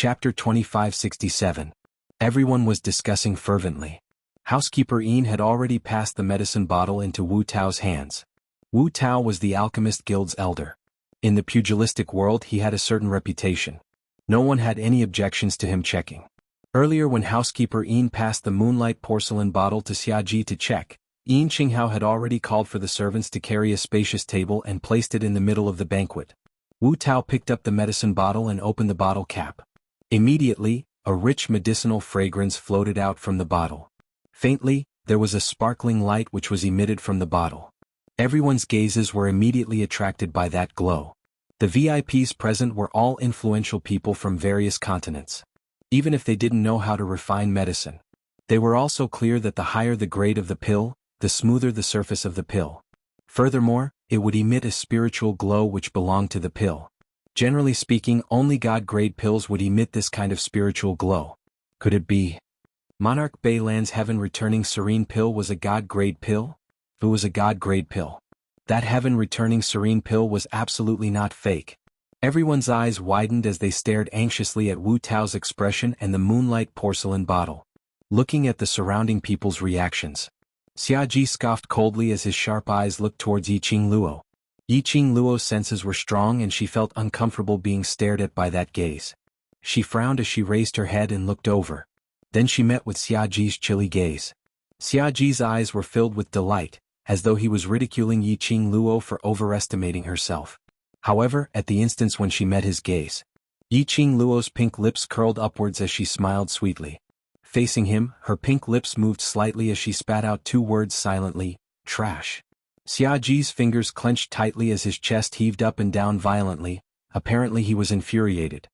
Chapter 2567. Everyone was discussing fervently. Housekeeper Yin had already passed the medicine bottle into Wu Tao's hands. Wu Tao was the Alchemist Guild's elder. In the pugilistic world he had a certain reputation. No one had any objections to him checking. Earlier when housekeeper Yin passed the moonlight porcelain bottle to Xiaji to check, Yin Qinghao had already called for the servants to carry a spacious table and placed it in the middle of the banquet. Wu Tao picked up the medicine bottle and opened the bottle cap. Immediately, a rich medicinal fragrance floated out from the bottle. Faintly, there was a sparkling light which was emitted from the bottle. Everyone's gazes were immediately attracted by that glow. The VIPs present were all influential people from various continents. Even if they didn't know how to refine medicine, they were also clear that the higher the grade of the pill, the smoother the surface of the pill. Furthermore, it would emit a spiritual glow which belonged to the pill. Generally speaking, only God-grade pills would emit this kind of spiritual glow. Could it be? Monarch Beilan's heaven-returning serene pill was a God-grade pill? It was a God-grade pill. That heaven-returning serene pill was absolutely not fake. Everyone's eyes widened as they stared anxiously at Wu Tao's expression and the moonlight porcelain bottle. Looking at the surrounding people's reactions, Xiaji scoffed coldly as his sharp eyes looked towards Yiqing Luo. Yiqing Luo's senses were strong and she felt uncomfortable being stared at by that gaze. She frowned as she raised her head and looked over. Then she met with Xiaji's chilly gaze. Xiaji's eyes were filled with delight, as though he was ridiculing Yiqing Luo for overestimating herself. However, at the instance when she met his gaze, Yiqing Luo's pink lips curled upwards as she smiled sweetly. Facing him, her pink lips moved slightly as she spat out two words silently, trash. Xiaji's fingers clenched tightly as his chest heaved up and down violently. Apparently he was infuriated.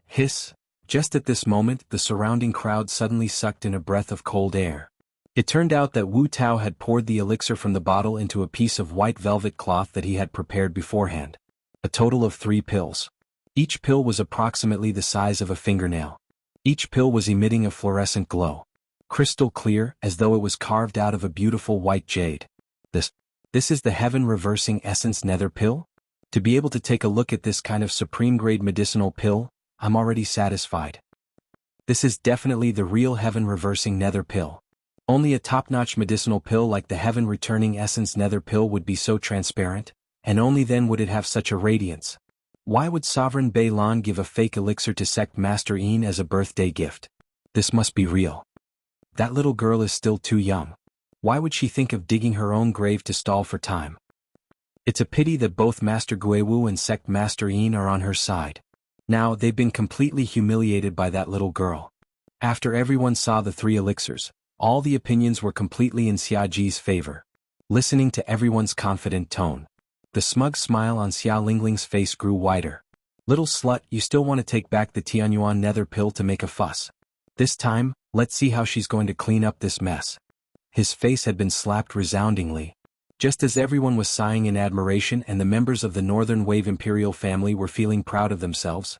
Hiss! Just at this moment, the surrounding crowd suddenly sucked in a breath of cold air. It turned out that Wu Tao had poured the elixir from the bottle into a piece of white velvet cloth that he had prepared beforehand. A total of 3 pills. Each pill was approximately the size of a fingernail. Each pill was emitting a fluorescent glow. Crystal clear, as though it was carved out of a beautiful white jade. This is the heaven-reversing essence nether pill? To be able to take a look at this kind of supreme-grade medicinal pill, I'm already satisfied. This is definitely the real heaven-reversing nether pill. Only a top-notch medicinal pill like the heaven-returning essence nether pill would be so transparent, and only then would it have such a radiance. Why would Sovereign Beilan give a fake elixir to Sect Master Yin as a birthday gift? This must be real. That little girl is still too young. Why would she think of digging her own grave to stall for time? It's a pity that both Master Guiwu and Sect Master Yin are on her side. Now they've been completely humiliated by that little girl. After everyone saw the 3 elixirs, all the opinions were completely in Xiaji's favor. Listening to everyone's confident tone, the smug smile on Xia Lingling's face grew wider. Little slut, you still want to take back the Tianyuan nether pill to make a fuss. This time, let's see how she's going to clean up this mess. His face had been slapped resoundingly. Just as everyone was sighing in admiration and the members of the Northern Wave Imperial family were feeling proud of themselves,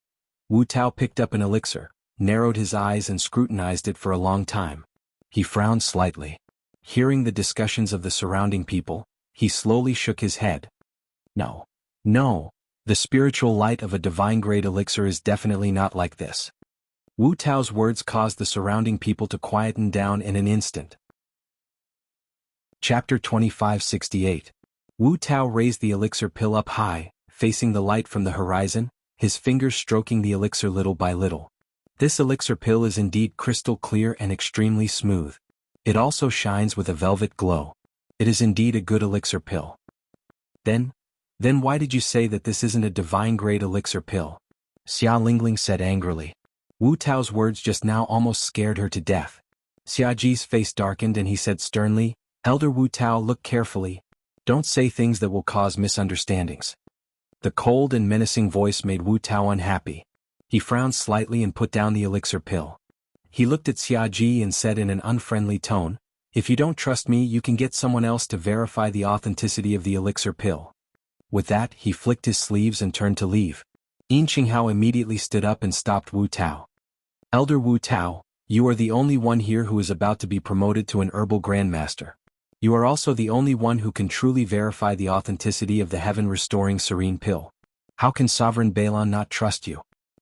Wu Tao picked up an elixir, narrowed his eyes and scrutinized it for a long time. He frowned slightly. Hearing the discussions of the surrounding people, he slowly shook his head. No. The spiritual light of a divine-grade elixir is definitely not like this. Wu Tao's words caused the surrounding people to quieten down in an instant. Chapter 2568. Wu Tao raised the elixir pill up high, facing the light from the horizon, his fingers stroking the elixir little by little. This elixir pill is indeed crystal clear and extremely smooth. It also shines with a velvet glow. It is indeed a good elixir pill. Then why did you say that this isn't a divine-grade elixir pill? Xia Lingling said angrily. Wu Tao's words just now almost scared her to death. Xiaji's face darkened and he said sternly, Elder Wu Tao, look carefully. Don't say things that will cause misunderstandings. The cold and menacing voice made Wu Tao unhappy. He frowned slightly and put down the elixir pill. He looked at Xiaji and said in an unfriendly tone, If you don't trust me, you can get someone else to verify the authenticity of the elixir pill. With that, he flicked his sleeves and turned to leave. Yin Qinghao immediately stood up and stopped Wu Tao. Elder Wu Tao, you are the only one here who is about to be promoted to an herbal grandmaster. You are also the only one who can truly verify the authenticity of the heaven-restoring serene pill. How can Sovereign Beilan not trust you?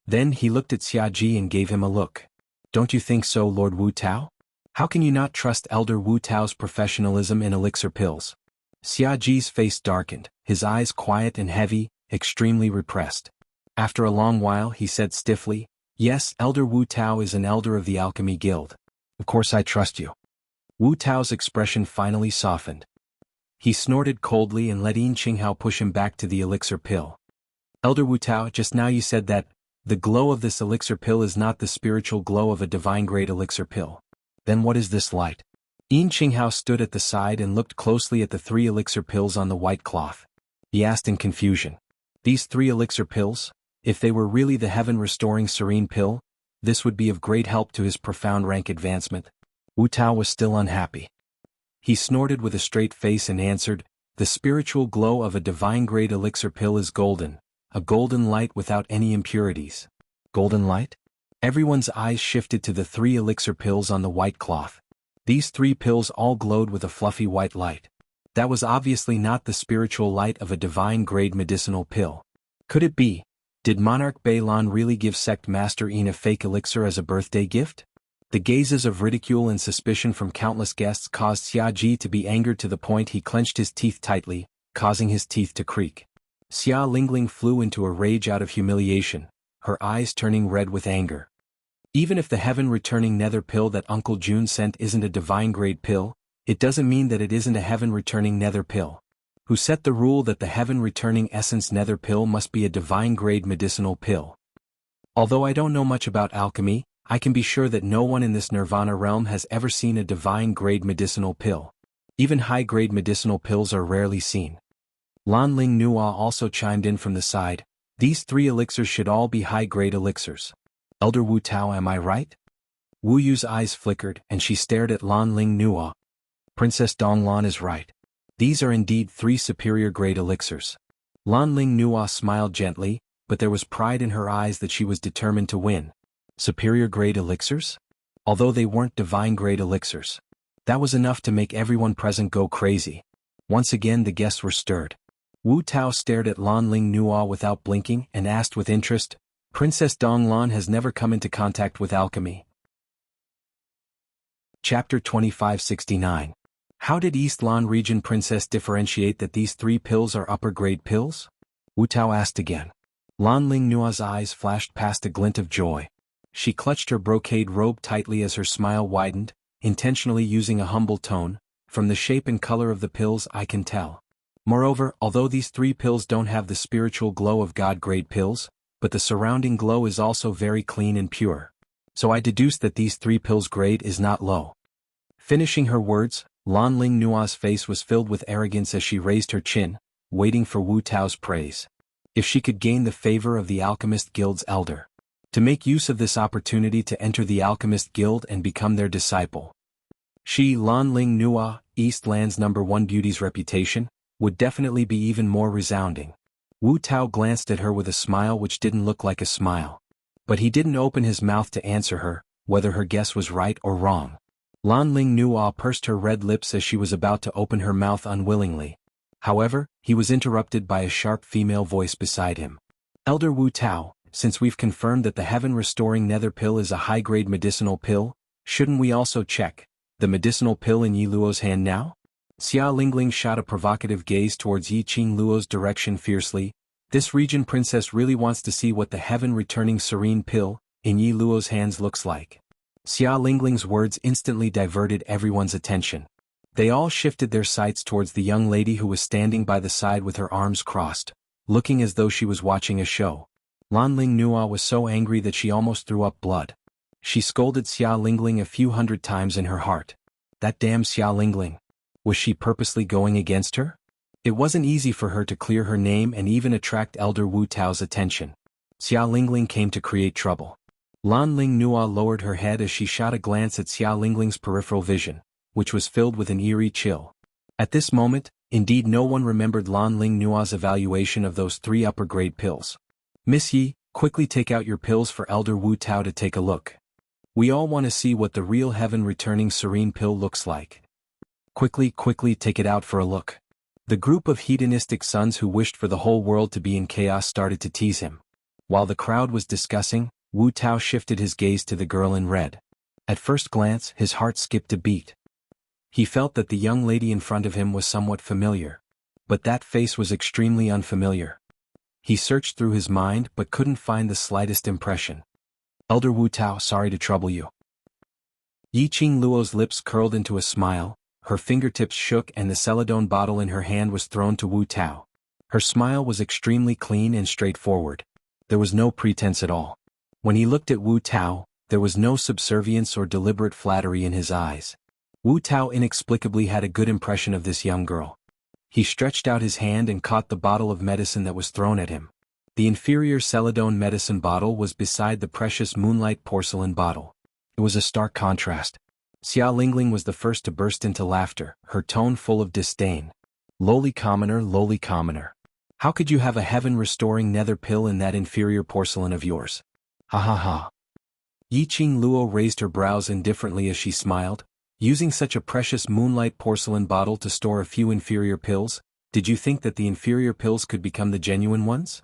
Then he looked at Xia Ji and gave him a look. Don't you think so, Lord Wu Tao? How can you not trust Elder Wu Tao's professionalism in elixir pills? Xia Ji's face darkened, his eyes quiet and heavy, extremely repressed. After a long while he said stiffly, Yes, Elder Wu Tao is an elder of the Alchemy Guild. Of course I trust you. Wu Tao's expression finally softened. He snorted coldly and let Yin Qinghao push him back to the elixir pill. Elder Wu Tao, just now you said that the glow of this elixir pill is not the spiritual glow of a divine-grade elixir pill. Then what is this light? Yin Qinghao stood at the side and looked closely at the 3 elixir pills on the white cloth. He asked in confusion. These 3 elixir pills? If they were really the heaven-restoring serene pill, this would be of great help to his profound rank advancement. Wu Tao was still unhappy. He snorted with a straight face and answered, The spiritual glow of a divine-grade elixir pill is golden, a golden light without any impurities. Golden light? Everyone's eyes shifted to the 3 elixir pills on the white cloth. These 3 pills all glowed with a fluffy white light. That was obviously not the spiritual light of a divine-grade medicinal pill. Could it be? Did Monarch Beilan really give Sect Master Yin a fake elixir as a birthday gift? The gazes of ridicule and suspicion from countless guests caused Xia Ji to be angered to the point he clenched his teeth tightly, causing his teeth to creak. Xia Lingling flew into a rage out of humiliation, her eyes turning red with anger. Even if the heaven-returning nether pill that Uncle June sent isn't a divine-grade pill, it doesn't mean that it isn't a heaven-returning nether pill. Who set the rule that the heaven-returning essence nether pill must be a divine-grade medicinal pill? Although I don't know much about alchemy, I can be sure that no one in this nirvana realm has ever seen a divine-grade medicinal pill. Even high-grade medicinal pills are rarely seen. Lan Ling Nua also chimed in from the side, These 3 elixirs should all be high-grade elixirs. Elder Wu Tao, am I right? Wu Yu's eyes flickered and she stared at Lan Ling Nua. Princess Donglan is right. These are indeed 3 superior-grade elixirs. Lan Ling Nua smiled gently, but there was pride in her eyes that she was determined to win. Superior-grade elixirs? Although they weren't divine-grade elixirs. That was enough to make everyone present go crazy. Once again the guests were stirred. Wu Tao stared at Lan Ling Nua without blinking and asked with interest, Princess Donglan has never come into contact with alchemy. Chapter 2569. How did East Lan region princess differentiate that these 3 pills are upper-grade pills? Wu Tao asked again. Lan Ling Nua's eyes flashed past a glint of joy. She clutched her brocade robe tightly as her smile widened, intentionally using a humble tone, From the shape and color of the pills I can tell. Moreover, although these 3 pills don't have the spiritual glow of God-grade pills, but the surrounding glow is also very clean and pure. So I deduce that these 3 pills' grade is not low. Finishing her words, Lan Ling Nua's face was filled with arrogance as she raised her chin, waiting for Wu Tao's praise. If she could gain the favor of the Alchemist Guild's elder. To make use of this opportunity to enter the Alchemist Guild and become their disciple. She, Lan Ling Nua, East Land's #1 beauty's reputation, would definitely be even more resounding. Wu Tao glanced at her with a smile which didn't look like a smile. But he didn't open his mouth to answer her, whether her guess was right or wrong. Lan Ling Nua pursed her red lips as she was about to open her mouth unwillingly. However, he was interrupted by a sharp female voice beside him. Elder Wu Tao, since we've confirmed that the heaven-restoring nether pill is a high-grade medicinal pill, shouldn't we also check the medicinal pill in Yi Luo's hand now? Xia Lingling shot a provocative gaze towards Yi Qing Luo's direction fiercely. This region princess really wants to see what the heaven-returning serene pill in Yi Luo's hands looks like. Xia Lingling's words instantly diverted everyone's attention. They all shifted their sights towards the young lady who was standing by the side with her arms crossed, looking as though she was watching a show. Lan Ling Nua was so angry that she almost threw up blood. She scolded Xia Lingling a few hundred times in her heart. That damn Xia Lingling. Was she purposely going against her? It wasn't easy for her to clear her name and even attract Elder Wu Tao's attention. Xia Lingling came to create trouble. Lan Ling Nua lowered her head as she shot a glance at Xia Lingling's peripheral vision, which was filled with an eerie chill. At this moment, indeed no one remembered Lan Ling Nua's evaluation of those 3 upper-grade pills. Miss Yi, quickly take out your pills for Elder Wu Tao to take a look. We all want to see what the real heaven-returning serene pill looks like. Quickly take it out for a look. The group of hedonistic sons who wished for the whole world to be in chaos started to tease him. While the crowd was discussing, Wu Tao shifted his gaze to the girl in red. At first glance, his heart skipped a beat. He felt that the young lady in front of him was somewhat familiar. But that face was extremely unfamiliar. He searched through his mind but couldn't find the slightest impression. Elder Wu Tao, sorry to trouble you. Yiqing Luo's lips curled into a smile, her fingertips shook and the celadone bottle in her hand was thrown to Wu Tao. Her smile was extremely clean and straightforward. There was no pretense at all. When he looked at Wu Tao, there was no subservience or deliberate flattery in his eyes. Wu Tao inexplicably had a good impression of this young girl. He stretched out his hand and caught the bottle of medicine that was thrown at him. The inferior celadone medicine bottle was beside the precious moonlight porcelain bottle. It was a stark contrast. Xia Lingling was the first to burst into laughter, her tone full of disdain. Lowly commoner, lowly commoner. How could you have a heaven-restoring nether pill in that inferior porcelain of yours? Ha ha ha. Yiqing Luo raised her brows indifferently as she smiled. Using such a precious moonlight porcelain bottle to store a few inferior pills, did you think that the inferior pills could become the genuine ones?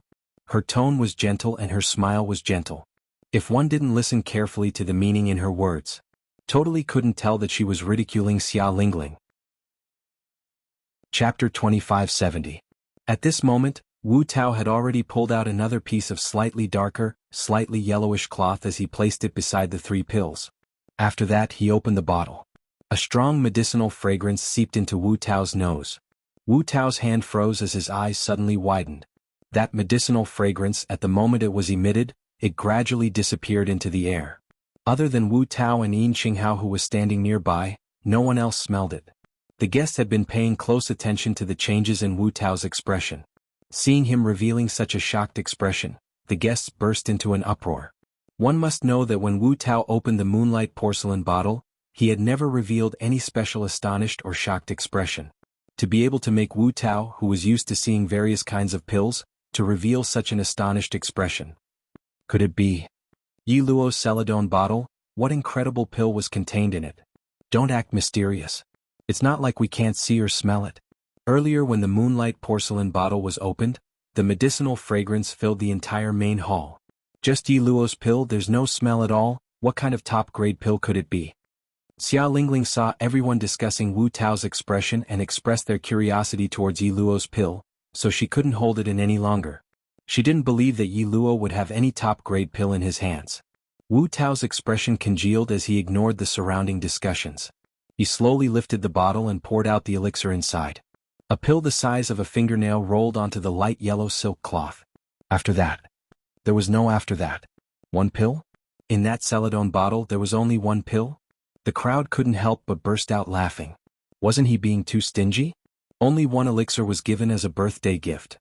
Her tone was gentle and her smile was gentle. If one didn't listen carefully to the meaning in her words, totally couldn't tell that she was ridiculing Xia Lingling. Chapter 2570. At this moment, Wu Tao had already pulled out another piece of slightly darker, slightly yellowish cloth as he placed it beside the 3 pills. After that he opened the bottle. A strong medicinal fragrance seeped into Wu Tao's nose. Wu Tao's hand froze as his eyes suddenly widened. That medicinal fragrance, at the moment it was emitted, it gradually disappeared into the air. Other than Wu Tao and Yin Qinghao who was standing nearby, no one else smelled it. The guests had been paying close attention to the changes in Wu Tao's expression. Seeing him revealing such a shocked expression, the guests burst into an uproar. One must know that when Wu Tao opened the moonlight porcelain bottle, he had never revealed any special astonished or shocked expression. To be able to make Wu Tao, who was used to seeing various kinds of pills, to reveal such an astonished expression. Could it be Yi Luo's celadone bottle? What incredible pill was contained in it? Don't act mysterious. It's not like we can't see or smell it. Earlier when the moonlight porcelain bottle was opened, the medicinal fragrance filled the entire main hall. Just Yi Luo's pill, there's no smell at all. What kind of top-grade pill could it be? Xia Lingling saw everyone discussing Wu Tao's expression and expressed their curiosity towards Yi Luo's pill, so she couldn't hold it in any longer. She didn't believe that Yi Luo would have any top-grade pill in his hands. Wu Tao's expression congealed as he ignored the surrounding discussions. He slowly lifted the bottle and poured out the elixir inside. A pill the size of a fingernail rolled onto the light yellow silk cloth. After that. There was no after that. One pill? In that celadone bottle there was only one pill? The crowd couldn't help but burst out laughing. Wasn't he being too stingy? Only one elixir was given as a birthday gift.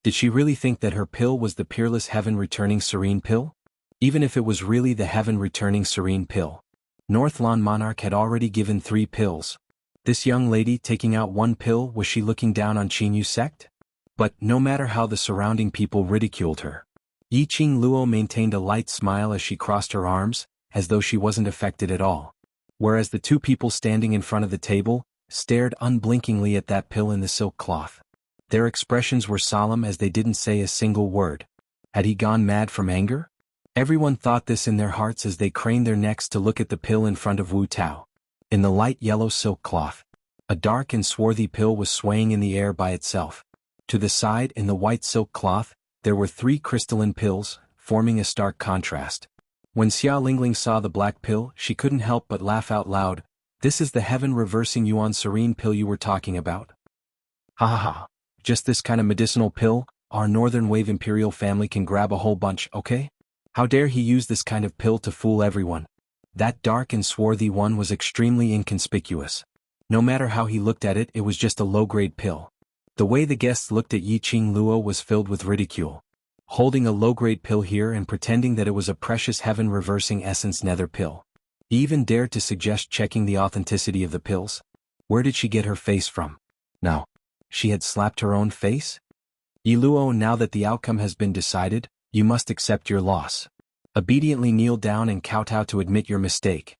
Did she really think that her pill was the peerless heaven-returning serene pill? Even if it was really the heaven-returning serene pill. Northlan Monarch had already given 3 pills. This young lady taking out 1 pill, was she looking down on Qinyu sect? But, no matter how the surrounding people ridiculed her, Yiqing Luo maintained a light smile as she crossed her arms, as though she wasn't affected at all. Whereas the 2 people standing in front of the table, stared unblinkingly at that pill in the silk cloth. Their expressions were solemn as they didn't say a single word. Had he gone mad from anger? Everyone thought this in their hearts as they craned their necks to look at the pill in front of Wu Tao. In the light yellow silk cloth, a dark and swarthy pill was swaying in the air by itself. To the side in the white silk cloth, there were 3 crystalline pills, forming a stark contrast. When Xia Lingling saw the black pill, she couldn't help but laugh out loud. This is the heaven-reversing Yuan serene pill you were talking about? Ha ha ha. Just this kind of medicinal pill, our Northern Wave Imperial family can grab a whole bunch, okay? How dare he use this kind of pill to fool everyone? That dark and swarthy one was extremely inconspicuous. No matter how he looked at it, it was just a low-grade pill. The way the guests looked at Yiqing Luo was filled with ridicule. Holding a low-grade pill here and pretending that it was a precious heaven-reversing essence nether pill. He even dared to suggest checking the authenticity of the pills. Where did she get her face from? No. She had slapped her own face? Yi Luo, now that the outcome has been decided, you must accept your loss. Obediently kneel down and kowtow to admit your mistake.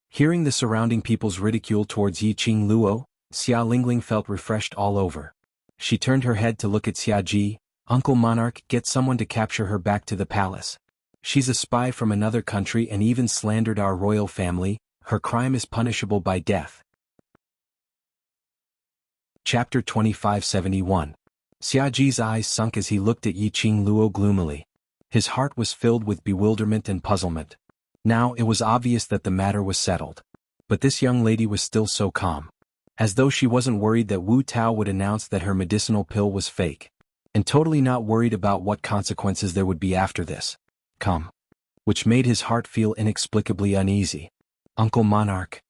Hearing the surrounding people's ridicule towards Yiqing Luo, Xia Lingling felt refreshed all over. She turned her head to look at Xia Ji, Uncle Monarch, get someone to capture her back to the palace. She's a spy from another country and even slandered our royal family. Her crime is punishable by death. Chapter 2571. Xiaji's eyes sunk as he looked at Yiqing Luo gloomily. His heart was filled with bewilderment and puzzlement. Now it was obvious that the matter was settled. But this young lady was still so calm. As though she wasn't worried that Wu Tao would announce that her medicinal pill was fake. And totally not worried about what consequences there would be after this. Which made his heart feel inexplicably uneasy. Uncle Monarch.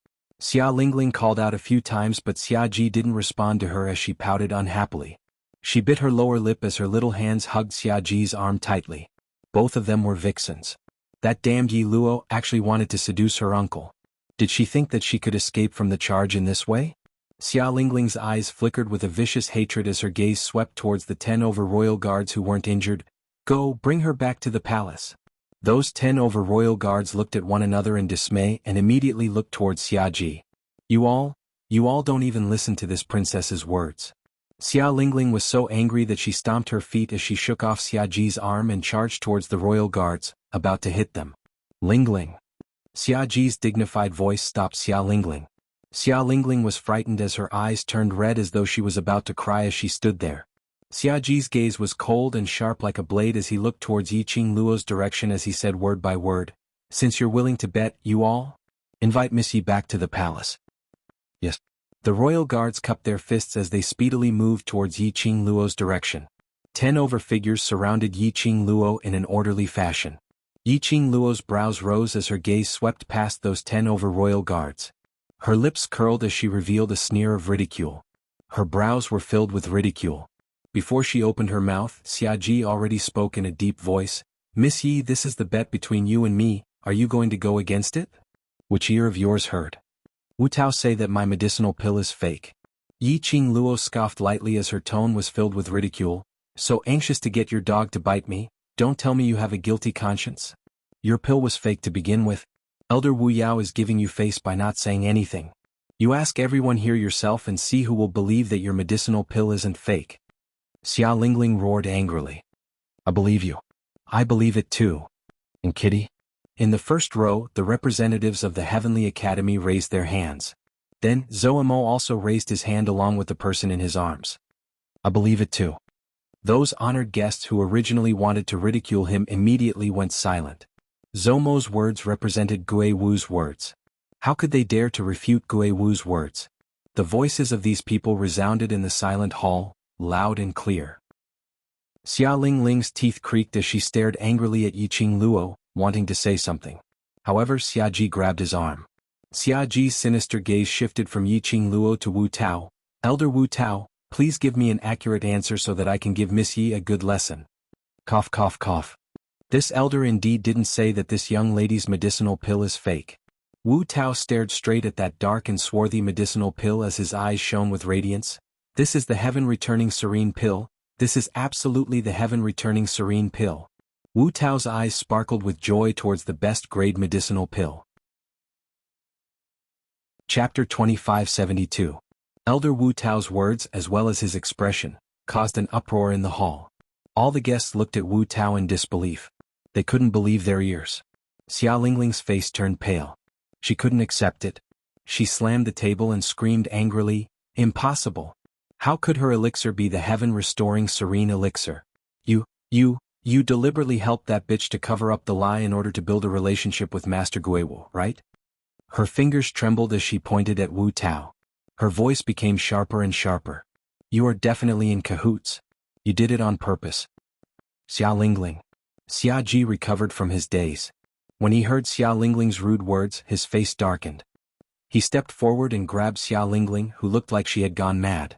Xia Lingling called out a few times, but Xiaji didn't respond to her as she pouted unhappily. She bit her lower lip as her little hands hugged Xiaji's arm tightly. Both of them were vixens. That damned Yi Luo actually wanted to seduce her uncle. Did she think that she could escape from the charge in this way? Xia Lingling's eyes flickered with a vicious hatred as her gaze swept towards the 10 royal guards who weren't injured. Go, bring her back to the palace. Those 10 royal guards looked at one another in dismay and immediately looked towards Xiaji. You all don't even listen to this princess's words. Xia Lingling was so angry that she stomped her feet as she shook off Xiaji's arm and charged towards the royal guards, about to hit them. Lingling. Xiaji's dignified voice stopped Xia Lingling. Xia Lingling was frightened as her eyes turned red as though she was about to cry as she stood there. Xiaji's gaze was cold and sharp like a blade as he looked towards Yiqing Luo's direction as he said word by word, "Since you're willing to bet, you all? Invite Miss Yi back to the palace." Yes. The royal guards cupped their fists as they speedily moved towards Yiqing Luo's direction. 10 figures surrounded Yiqing Luo in an orderly fashion. Yiqing Luo's brows rose as her gaze swept past those 10 royal guards. Her lips curled as she revealed a sneer of ridicule. Her brows were filled with ridicule. Before she opened her mouth, Xiaji already spoke in a deep voice. "Miss Yi, this is the bet between you and me, are you going to go against it?" "Which ear of yours heard? Wu Tao say that my medicinal pill is fake." Yiqing Luo scoffed lightly as her tone was filled with ridicule. "So anxious to get your dog to bite me, don't tell me you have a guilty conscience. Your pill was fake to begin with. Elder Wu Yao is giving you face by not saying anything. You ask everyone here yourself and see who will believe that your medicinal pill isn't fake." Xia Lingling roared angrily. "I believe you. I believe it too. And Kitty?" In the first row, the representatives of the Heavenly Academy raised their hands. Then, Zoemo also raised his hand along with the person in his arms. "I believe it too." Those honored guests who originally wanted to ridicule him immediately went silent. Zomo's words represented Gui Wu's words. How could they dare to refute Gui Wu's words? The voices of these people resounded in the silent hall, loud and clear. Xia Lingling's teeth creaked as she stared angrily at Yiqing Luo, wanting to say something. However, Xiaji grabbed his arm. Xiaji's sinister gaze shifted from Yiqing Luo to Wu Tao. "Elder Wu Tao, please give me an accurate answer so that I can give Miss Yi a good lesson." Cough cough cough. This elder indeed didn't say that this young lady's medicinal pill is fake. Wu Tao stared straight at that dark and swarthy medicinal pill as his eyes shone with radiance. "This is the heaven-returning serene pill. This is absolutely the heaven-returning serene pill." Wu Tao's eyes sparkled with joy towards the best-grade medicinal pill. Chapter 2572. Elder Wu Tao's words as well as his expression caused an uproar in the hall. All the guests looked at Wu Tao in disbelief. They couldn't believe their ears. Xia Lingling's face turned pale. She couldn't accept it. She slammed the table and screamed angrily, "Impossible! How could her elixir be the heaven-restoring serene elixir? You deliberately helped that bitch to cover up the lie in order to build a relationship with Master Guiwu, right?" Her fingers trembled as she pointed at Wu Tao. Her voice became sharper and sharper. "You are definitely in cahoots. You did it on purpose." Xia Lingling. Xiaji recovered from his daze. When he heard Xia Lingling's rude words, his face darkened. He stepped forward and grabbed Xia Lingling, who looked like she had gone mad.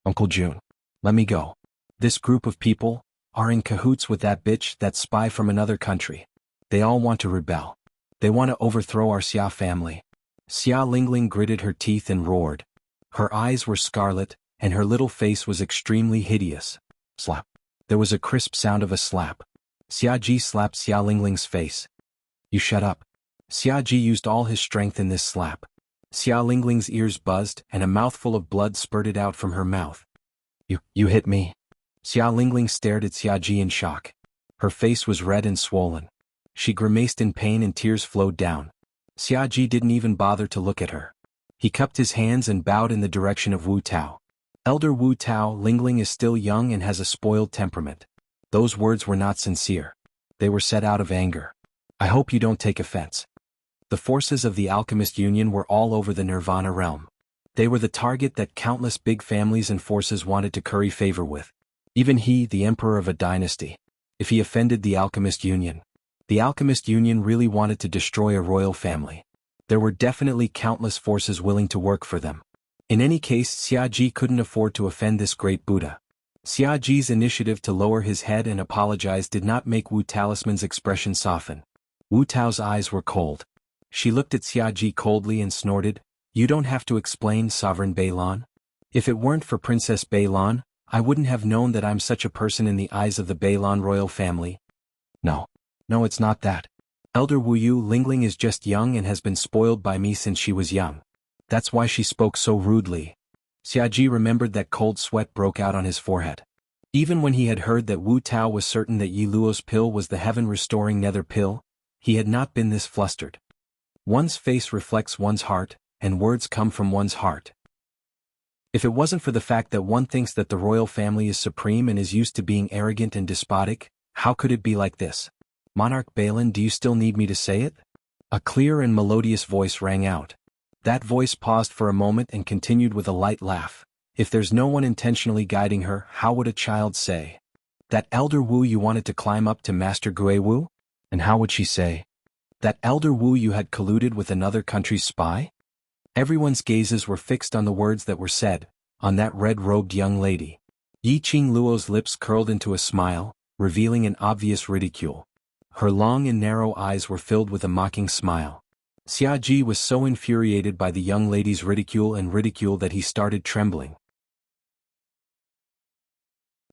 "Uncle Jun, let me go. This group of people are in cahoots with that bitch, that spy from another country. They all want to rebel. They want to overthrow our Xia family." Xia Lingling gritted her teeth and roared. Her eyes were scarlet, and her little face was extremely hideous. Slap. There was a crisp sound of a slap. Xiaji slapped Xia Lingling's face. "You shut up." Xiaji used all his strength in this slap. Xia Lingling's ears buzzed and a mouthful of blood spurted out from her mouth. You hit me." Xia Lingling stared at Xia Ji in shock. Her face was red and swollen. She grimaced in pain and tears flowed down. Xia Ji didn't even bother to look at her. He cupped his hands and bowed in the direction of Wu Tao. Elder Wu Tao, Lingling is still young and has a spoiled temperament. Those words were not sincere. They were said out of anger. I hope you don't take offense. The forces of the Alchemist Union were all over the Nirvana realm. They were the target that countless big families and forces wanted to curry favor with. Even he, the emperor of a dynasty. If he offended the Alchemist Union really wanted to destroy a royal family. There were definitely countless forces willing to work for them. In any case, Xia Ji couldn't afford to offend this great Buddha. Xia Ji's initiative to lower his head and apologize did not make Wu Talisman's expression soften. Wu Tao's eyes were cold. She looked at Xia Ji coldly and snorted, "You don't have to explain, Sovereign Beilan. If it weren't for Princess Beilan, I wouldn't have known that I'm such a person in the eyes of the Beilan royal family." No, it's not that. Elder Wu Lingling is just young and has been spoiled by me since she was young. That's why she spoke so rudely. Xia Ji remembered that cold sweat broke out on his forehead. Even when he had heard that Wu Tao was certain that Yi Luo's pill was the heaven-restoring nether pill, he had not been this flustered. One's face reflects one's heart, and words come from one's heart. If it wasn't for the fact that one thinks that the royal family is supreme and is used to being arrogant and despotic, how could it be like this? Monarch Balin, do you still need me to say it? A clear and melodious voice rang out. That voice paused for a moment and continued with a light laugh. If there's no one intentionally guiding her, how would a child say? That Elder Wu you wanted to climb up to Master Gui Wu? And how would she say? That Elder Wu you had colluded with another country's spy? Everyone's gazes were fixed on the words that were said, on that red-robed young lady. Yi Qing Luo's lips curled into a smile, revealing an obvious ridicule. Her long and narrow eyes were filled with a mocking smile. Xia Ji was so infuriated by the young lady's ridicule that he started trembling.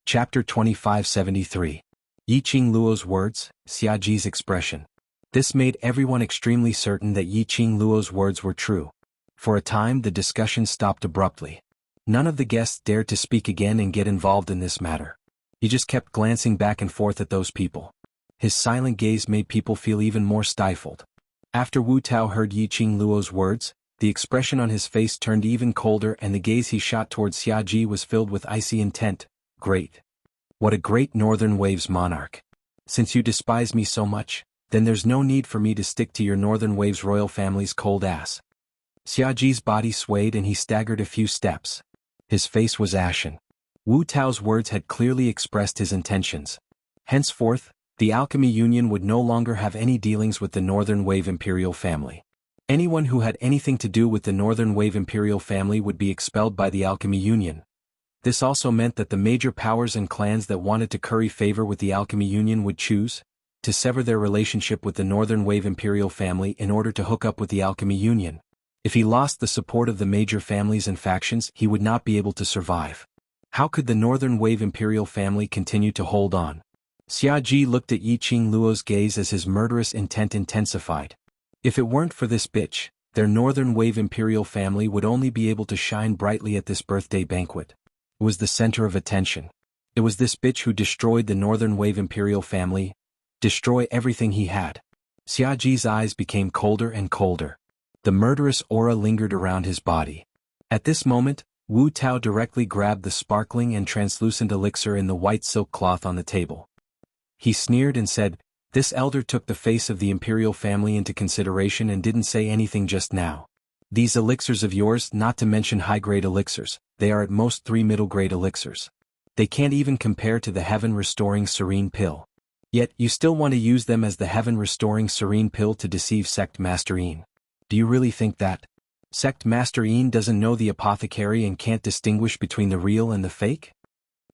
Chapter 2573. Yi Qing Luo's words, Xia Ji's expression. This made everyone extremely certain that Yi Qing Luo's words were true. For a time the discussion stopped abruptly. None of the guests dared to speak again and get involved in this matter. He just kept glancing back and forth at those people. His silent gaze made people feel even more stifled. After Wu Tao heard Yi Qing Luo's words, the expression on his face turned even colder and the gaze he shot towards Xia Ji was filled with icy intent. Great. What a great Northern Waves monarch. Since you despise me so much, then there's no need for me to stick to your Northern Waves royal family's cold ass. Xia Ji's body swayed and he staggered a few steps. His face was ashen. Wu Tao's words had clearly expressed his intentions. Henceforth, the Alchemy Union would no longer have any dealings with the Northern Wave Imperial family. Anyone who had anything to do with the Northern Wave Imperial family would be expelled by the Alchemy Union. This also meant that the major powers and clans that wanted to curry favor with the Alchemy Union would choose to sever their relationship with the Northern Wave Imperial family in order to hook up with the Alchemy Union. If he lost the support of the major families and factions, he would not be able to survive. How could the Northern Wave Imperial family continue to hold on? Xia Ji looked at Yi Qing Luo's gaze as his murderous intent intensified. If it weren't for this bitch, their Northern Wave Imperial family would only be able to shine brightly at this birthday banquet. It was the center of attention. It was this bitch who destroyed the Northern Wave Imperial family, destroy everything he had. Xia Ji's eyes became colder and colder. The murderous aura lingered around his body. At this moment, Wu Tao directly grabbed the sparkling and translucent elixir in the white silk cloth on the table. He sneered and said, "This elder took the face of the imperial family into consideration and didn't say anything just now. These elixirs of yours, not to mention high-grade elixirs, they are at most 3 middle-grade elixirs. They can't even compare to the heaven-restoring serene pill. Yet, you still want to use them as the heaven-restoring serene pill to deceive Sect Master Yin. Do you really think that? Sect Master Yin doesn't know the apothecary and can't distinguish between the real and the fake?"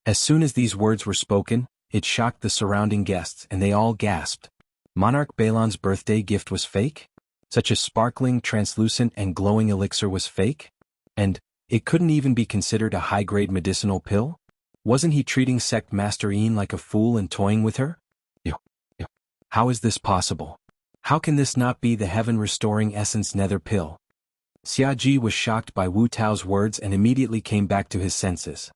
As soon as these words were spoken, it shocked the surrounding guests and they all gasped. Monarch Balan's birthday gift was fake? Such a sparkling, translucent and glowing elixir was fake? And it couldn't even be considered a high-grade medicinal pill? Wasn't he treating Sect Master Yin like a fool and toying with her? How is this possible? How can this not be the heaven-restoring essence nether pill? Xia Ji was shocked by Wu Tao's words and immediately came back to his senses.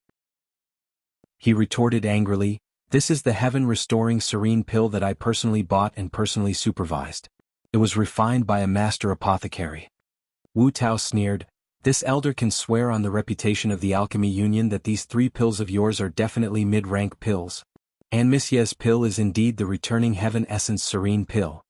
He retorted angrily, "This is the heaven-restoring serene pill that I personally bought and personally supervised. It was refined by a master apothecary." Wu Tao sneered, "This elder can swear on the reputation of the alchemy union that these 3 pills of yours are definitely mid-rank pills. And Monsieur's pill is indeed the returning heaven essence serene pill.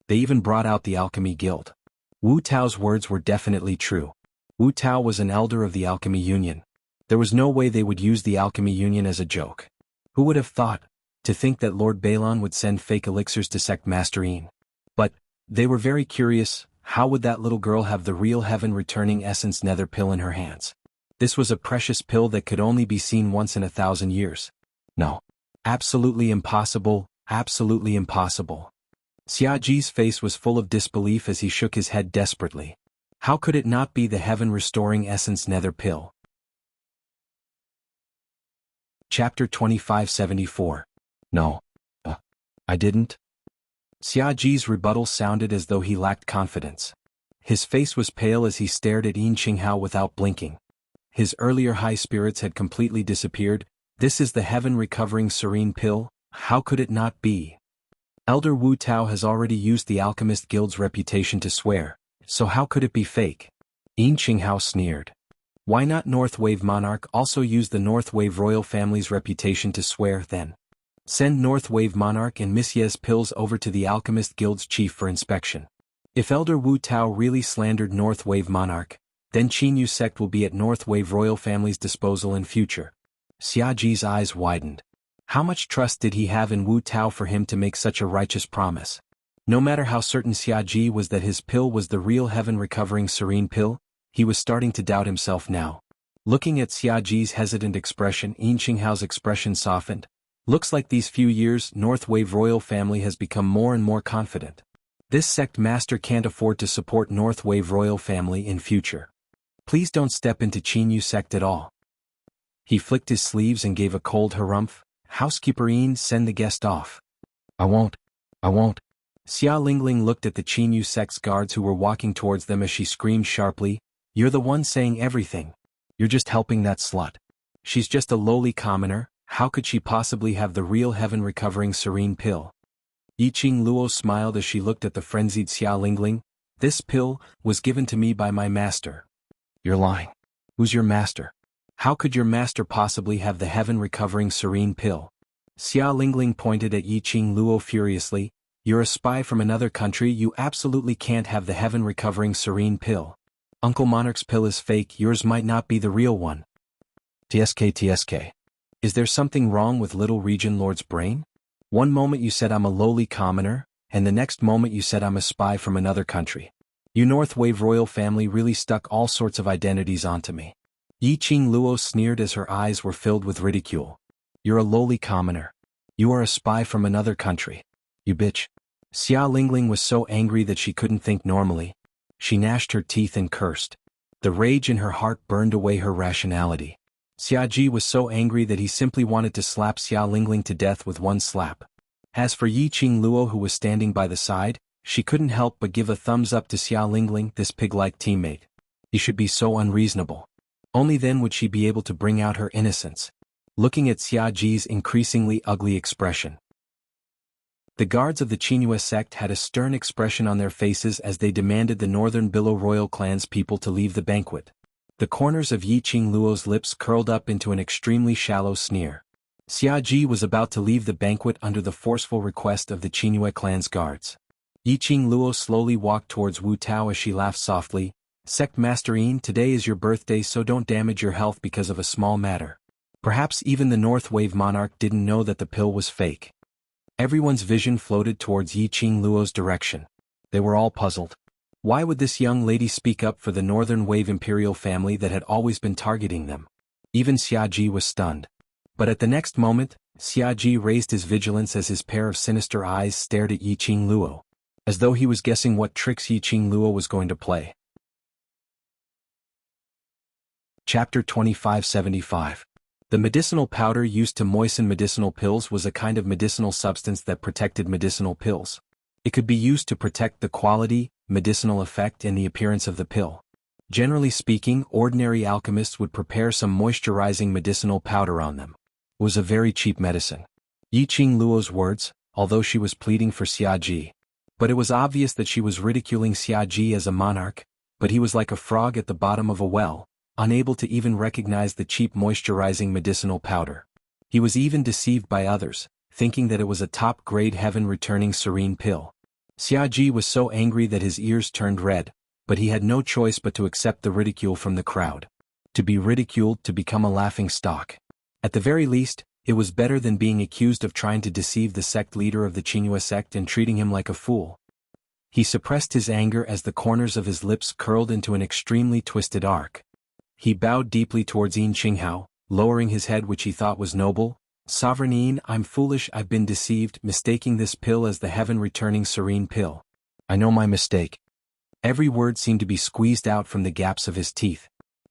They even brought out the alchemy guild." Wu Tao's words were definitely true. Wu Tao was an elder of the alchemy union. There was no way they would use the alchemy union as a joke. Who would have thought? To think that Lord Balon would send fake elixirs to sect Master Yin. But they were very curious, how would that little girl have the real heaven-returning essence nether pill in her hands? This was a precious pill that could only be seen once in 1,000 years. No. Absolutely impossible, absolutely impossible. Xiaji's face was full of disbelief as he shook his head desperately. How could it not be the heaven-restoring essence nether pill? Chapter 2574. No. I didn't. Xiaji's rebuttal sounded as though he lacked confidence. His face was pale as he stared at Yin Qinghao without blinking. His earlier high spirits had completely disappeared. This is the heaven-recovering serene pill, how could it not be? Elder Wu Tao has already used the Alchemist Guild's reputation to swear, so how could it be fake? Yin Qinghao sneered. Why not North Wave Monarch also use the North Wave royal family's reputation to swear then? Send North Wave Monarch and Monsieur's pills over to the Alchemist Guild's chief for inspection. If Elder Wu Tao really slandered North Wave Monarch, then Qinyu sect will be at North Wave royal family's disposal in future. Xiaji's eyes widened. How much trust did he have in Wu Tao for him to make such a righteous promise? No matter how certain Xiaji was that his pill was the real heaven-recovering serene pill, he was starting to doubt himself now. Looking at Xiaji's hesitant expression, Yin Qinghao's expression softened. Looks like these few years North Wave royal family has become more and more confident. This sect master can't afford to support North Wave royal family in future. Please don't step into Qinyu sect at all. He flicked his sleeves and gave a cold harumph. Housekeeper Yin, send the guest off. I won't. Xia Lingling looked at the Qinyu sect's guards who were walking towards them as she screamed sharply, "You're the one saying everything. You're just helping that slut. She's just a lowly commoner, how could she possibly have the real heaven-recovering serene pill?" Yiqing Luo smiled as she looked at the frenzied Xia Lingling. "This pill was given to me by my master." "You're lying. Who's your master? How could your master possibly have the heaven-recovering serene pill?" Xia Lingling pointed at Yiqing Luo furiously. "You're a spy from another country, you absolutely can't have the heaven-recovering serene pill. Uncle Monarch's pill is fake, yours might not be the real one." TSK. Is there something wrong with Little Region Lord's brain? One moment you said I'm a lowly commoner, and the next moment you said I'm a spy from another country. You North Wave royal family really stuck all sorts of identities onto me. Yiqing Luo sneered as her eyes were filled with ridicule. "You're a lowly commoner. You are a spy from another country. You bitch." Xia Lingling was so angry that she couldn't think normally. She gnashed her teeth and cursed. The rage in her heart burned away her rationality. Xiaji was so angry that he simply wanted to slap Xia Lingling to death with one slap. As for Yiqing Luo, who was standing by the side, she couldn't help but give a thumbs up to Xia Lingling, this pig-like teammate. He should be so unreasonable. Only then would she be able to bring out her innocence. Looking at Xiaji's increasingly ugly expression. The guards of the Qinyu sect had a stern expression on their faces as they demanded the Northern Billow royal clan's people to leave the banquet. The corners of Yiqing Luo's lips curled up into an extremely shallow sneer. Xiaji was about to leave the banquet under the forceful request of the Qinyu clan's guards. Yiqing Luo slowly walked towards Wu Tao as she laughed softly. "Sect Master Yin, today is your birthday, so don't damage your health because of a small matter." Perhaps even the North Wave Monarch didn't know that the pill was fake. Everyone's vision floated towards Yiqing Luo's direction. They were all puzzled. Why would this young lady speak up for the Northern Wave Imperial family that had always been targeting them? Even Xiaji was stunned. But at the next moment, Xiaji raised his vigilance as his pair of sinister eyes stared at Yiqing Luo, as though he was guessing what tricks Yiqing Luo was going to play. Chapter 2575. The medicinal powder used to moisten medicinal pills was a kind of medicinal substance that protected medicinal pills. It could be used to protect the quality, medicinal effect, and the appearance of the pill. Generally speaking, ordinary alchemists would prepare some moisturizing medicinal powder on them. was a very cheap medicine. Yi Qing Luo's words, although she was pleading for Xiaji. But it was obvious that she was ridiculing Xiaji as a monarch, but he was like a frog at the bottom of a well, unable to even recognize the cheap moisturizing medicinal powder. He was even deceived by others, thinking that it was a top-grade heaven-returning serene pill. Xiaji was so angry that his ears turned red, but he had no choice but to accept the ridicule from the crowd. To be ridiculed, to become a laughing stock. At the very least, it was better than being accused of trying to deceive the sect leader of the Qinghua sect and treating him like a fool. He suppressed his anger as the corners of his lips curled into an extremely twisted arc. He bowed deeply towards Yin Qinghao, lowering his head, which he thought was noble. Sovereign Yin, I'm foolish, I've been deceived, mistaking this pill as the heaven-returning serene pill. I know my mistake. Every word seemed to be squeezed out from the gaps of his teeth.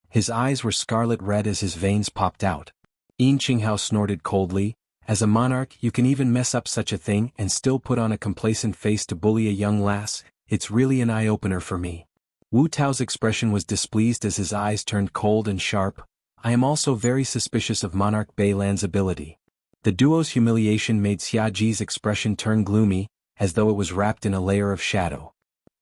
His eyes were scarlet red as his veins popped out. Yin Qinghao snorted coldly. As a monarch, you can even mess up such a thing and still put on a complacent face to bully a young lass. It's really an eye-opener for me. Wu Tao's expression was displeased as his eyes turned cold and sharp. I am also very suspicious of Monarch Beilan's ability. The duo's humiliation made Xiaji's expression turn gloomy, as though it was wrapped in a layer of shadow.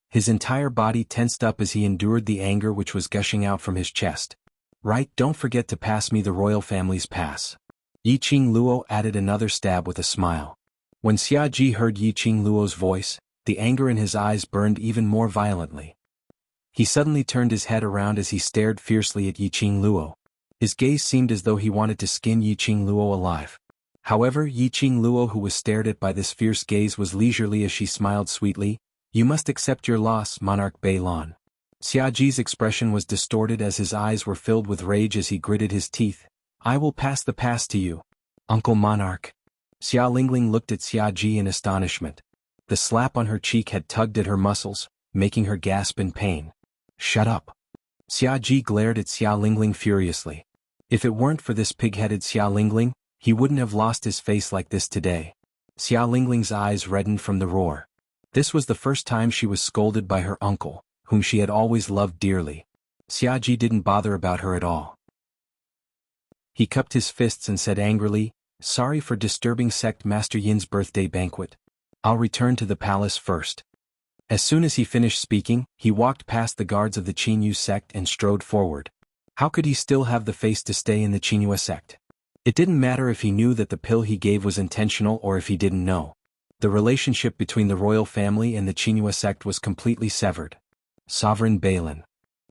His entire body tensed up as he endured the anger which was gushing out from his chest. Right, don't forget to pass me the royal family's pass. Yi Qing Luo added another stab with a smile. When Xiaji heard Yi Qing Luo's voice, the anger in his eyes burned even more violently. He suddenly turned his head around as he stared fiercely at Yi Qing Luo. His gaze seemed as though he wanted to skin Yi Qing Luo alive. However, Yi Qing Luo, who was stared at by this fierce gaze, was leisurely as she smiled sweetly. You must accept your loss, Monarch Beilan. Xiaji's expression was distorted as his eyes were filled with rage as he gritted his teeth. I will pass the pass to you, Uncle Monarch. Xia Lingling looked at Xiaji in astonishment. The slap on her cheek had tugged at her muscles, making her gasp in pain. Shut up. Xiaji glared at Xia Lingling furiously. If it weren't for this pig-headed Xia Lingling, he wouldn't have lost his face like this today. Xia Lingling's eyes reddened from the roar. This was the first time she was scolded by her uncle, whom she had always loved dearly. Xiaji didn't bother about her at all. He cupped his fists and said angrily, Sorry for disturbing Sect Master Yin's birthday banquet. I'll return to the palace first. As soon as he finished speaking, he walked past the guards of the Qinyu sect and strode forward. How could he still have the face to stay in the Qinyu sect? It didn't matter if he knew that the pill he gave was intentional or if he didn't know. The relationship between the royal family and the Qinyu sect was completely severed. Sovereign Beilan.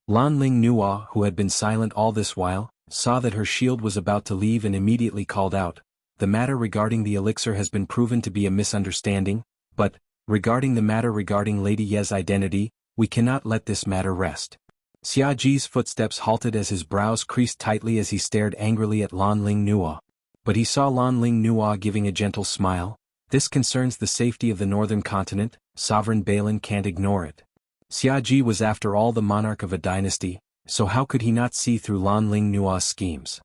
Lanling Nuo, who had been silent all this while, saw that her shield was about to leave and immediately called out, The matter regarding the elixir has been proven to be a misunderstanding, but, regarding the matter regarding Lady Ye's identity, we cannot let this matter rest. Xiaji's footsteps halted as his brows creased tightly as he stared angrily at Lanling Nuo. But he saw Lanling Nuo giving a gentle smile. This concerns the safety of the northern continent, Sovereign Beilan can't ignore it. Xiaji was after all the monarch of a dynasty, so how could he not see through Lanling Nuo's schemes?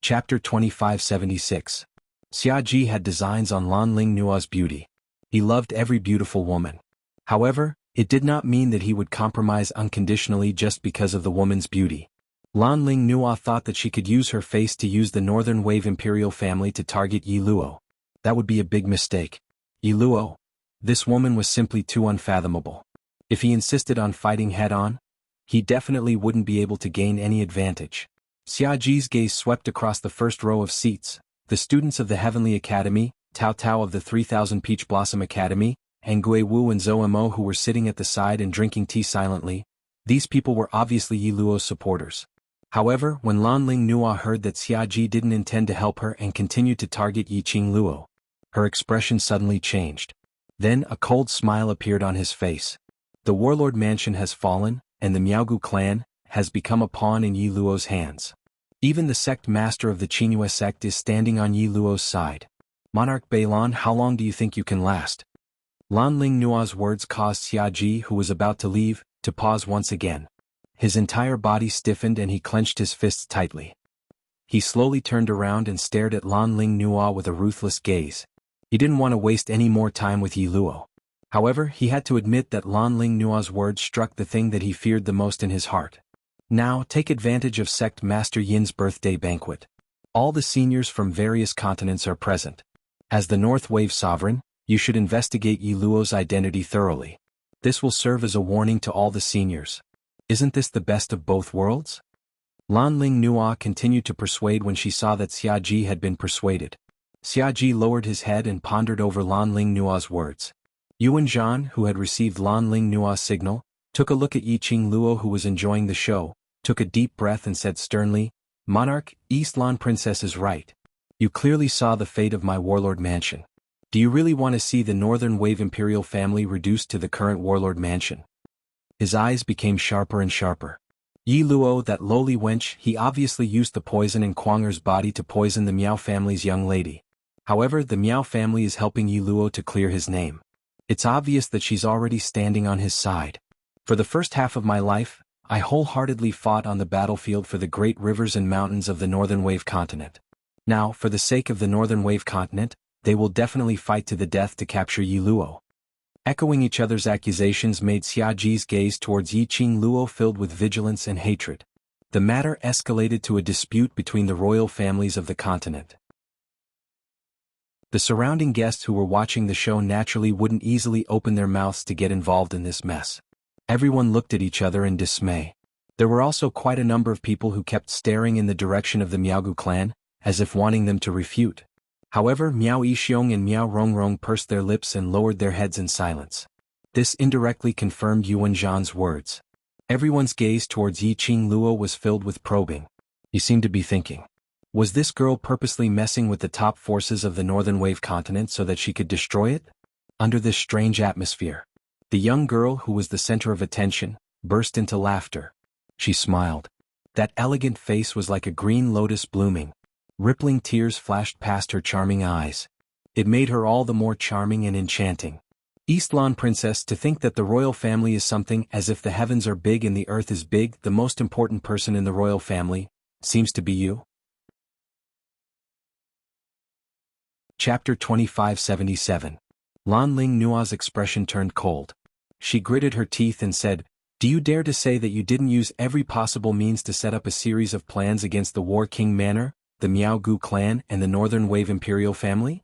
Chapter 2576. Xiaji had designs on Lanling Nuo's beauty. He loved every beautiful woman. However, it did not mean that he would compromise unconditionally just because of the woman's beauty. Lanling Nuo thought that she could use her face to use the Northern Wave imperial family to target Yi Luo. That would be a big mistake. Yi Luo? This woman was simply too unfathomable. If he insisted on fighting head-on, he definitely wouldn't be able to gain any advantage. Xiaji's gaze swept across the first row of seats. The students of the Heavenly Academy, Tao Tao of the 3000 Peach Blossom Academy, and Gui Wu and Zhou Mo, who were sitting at the side and drinking tea silently. These people were obviously Yi Luo's supporters. However, when Lanling Nuo heard that Xiaji didn't intend to help her and continued to target Yi Qing Luo, her expression suddenly changed. Then a cold smile appeared on his face. The Warlord Mansion has fallen, and the Miaogu clan has become a pawn in Yi Luo's hands. Even the sect master of the Qinyu sect is standing on Yi Luo's side. Monarch Beilan, how long do you think you can last? Lanling Nuo's words caused Xiaji, who was about to leave, to pause once again. His entire body stiffened and he clenched his fists tightly. He slowly turned around and stared at Lanling Nuo with a ruthless gaze. He didn't want to waste any more time with Yi Luo. However, he had to admit that Lanling Nuo's words struck the thing that he feared the most in his heart. Now take advantage of Sect Master Yin's birthday banquet. All the seniors from various continents are present. As the North Wave Sovereign, you should investigate Yi Luo's identity thoroughly. This will serve as a warning to all the seniors. Isn't this the best of both worlds? Lan Ling Nua continued to persuade when she saw that Xia Ji had been persuaded. Xia Ji lowered his head and pondered over Lan Ling Nua's words. Yuan Zhan, who had received Lan Ling Nua's signal, took a look at Yi Qing Luo, who was enjoying the show, took a deep breath and said sternly, "Monarch, East Lan Princess is right. You clearly saw the fate of my warlord mansion. Do you really want to see the Northern Wave Imperial family reduced to the current warlord mansion?" His eyes became sharper and sharper. Yi Luo, that lowly wench, he obviously used the poison in Kuanger's body to poison the Miao family's young lady. However, the Miao family is helping Yi Luo to clear his name. It's obvious that she's already standing on his side. For the first half of my life, I wholeheartedly fought on the battlefield for the great rivers and mountains of the Northern Wave continent. Now, for the sake of the Northern Wave continent, they will definitely fight to the death to capture Yi Luo. Echoing each other's accusations made Xia Ji's gaze towards Yi Qing Luo filled with vigilance and hatred. The matter escalated to a dispute between the royal families of the continent. The surrounding guests who were watching the show naturally wouldn't easily open their mouths to get involved in this mess. Everyone looked at each other in dismay. There were also quite a number of people who kept staring in the direction of the Miaogu clan, as if wanting them to refute. However, Miao Yixiong and Miao Rongrong pursed their lips and lowered their heads in silence. This indirectly confirmed Yuan Zhan's words. Everyone's gaze towards Yi Qing Luo was filled with probing. He seemed to be thinking. Was this girl purposely messing with the top forces of the Northern Wave continent so that she could destroy it? Under this strange atmosphere, the young girl, who was the center of attention, burst into laughter. She smiled. That elegant face was like a green lotus blooming. Rippling tears flashed past her charming eyes. It made her all the more charming and enchanting. East Lan Princess, to think that the royal family is something as if the heavens are big and the earth is big, the most important person in the royal family, seems to be you. Chapter 2577. Lan Ling Nua's expression turned cold. She gritted her teeth and said, "Do you dare to say that you didn't use every possible means to set up a series of plans against the War King Manor, the Miaogu clan and the Northern Wave Imperial family?"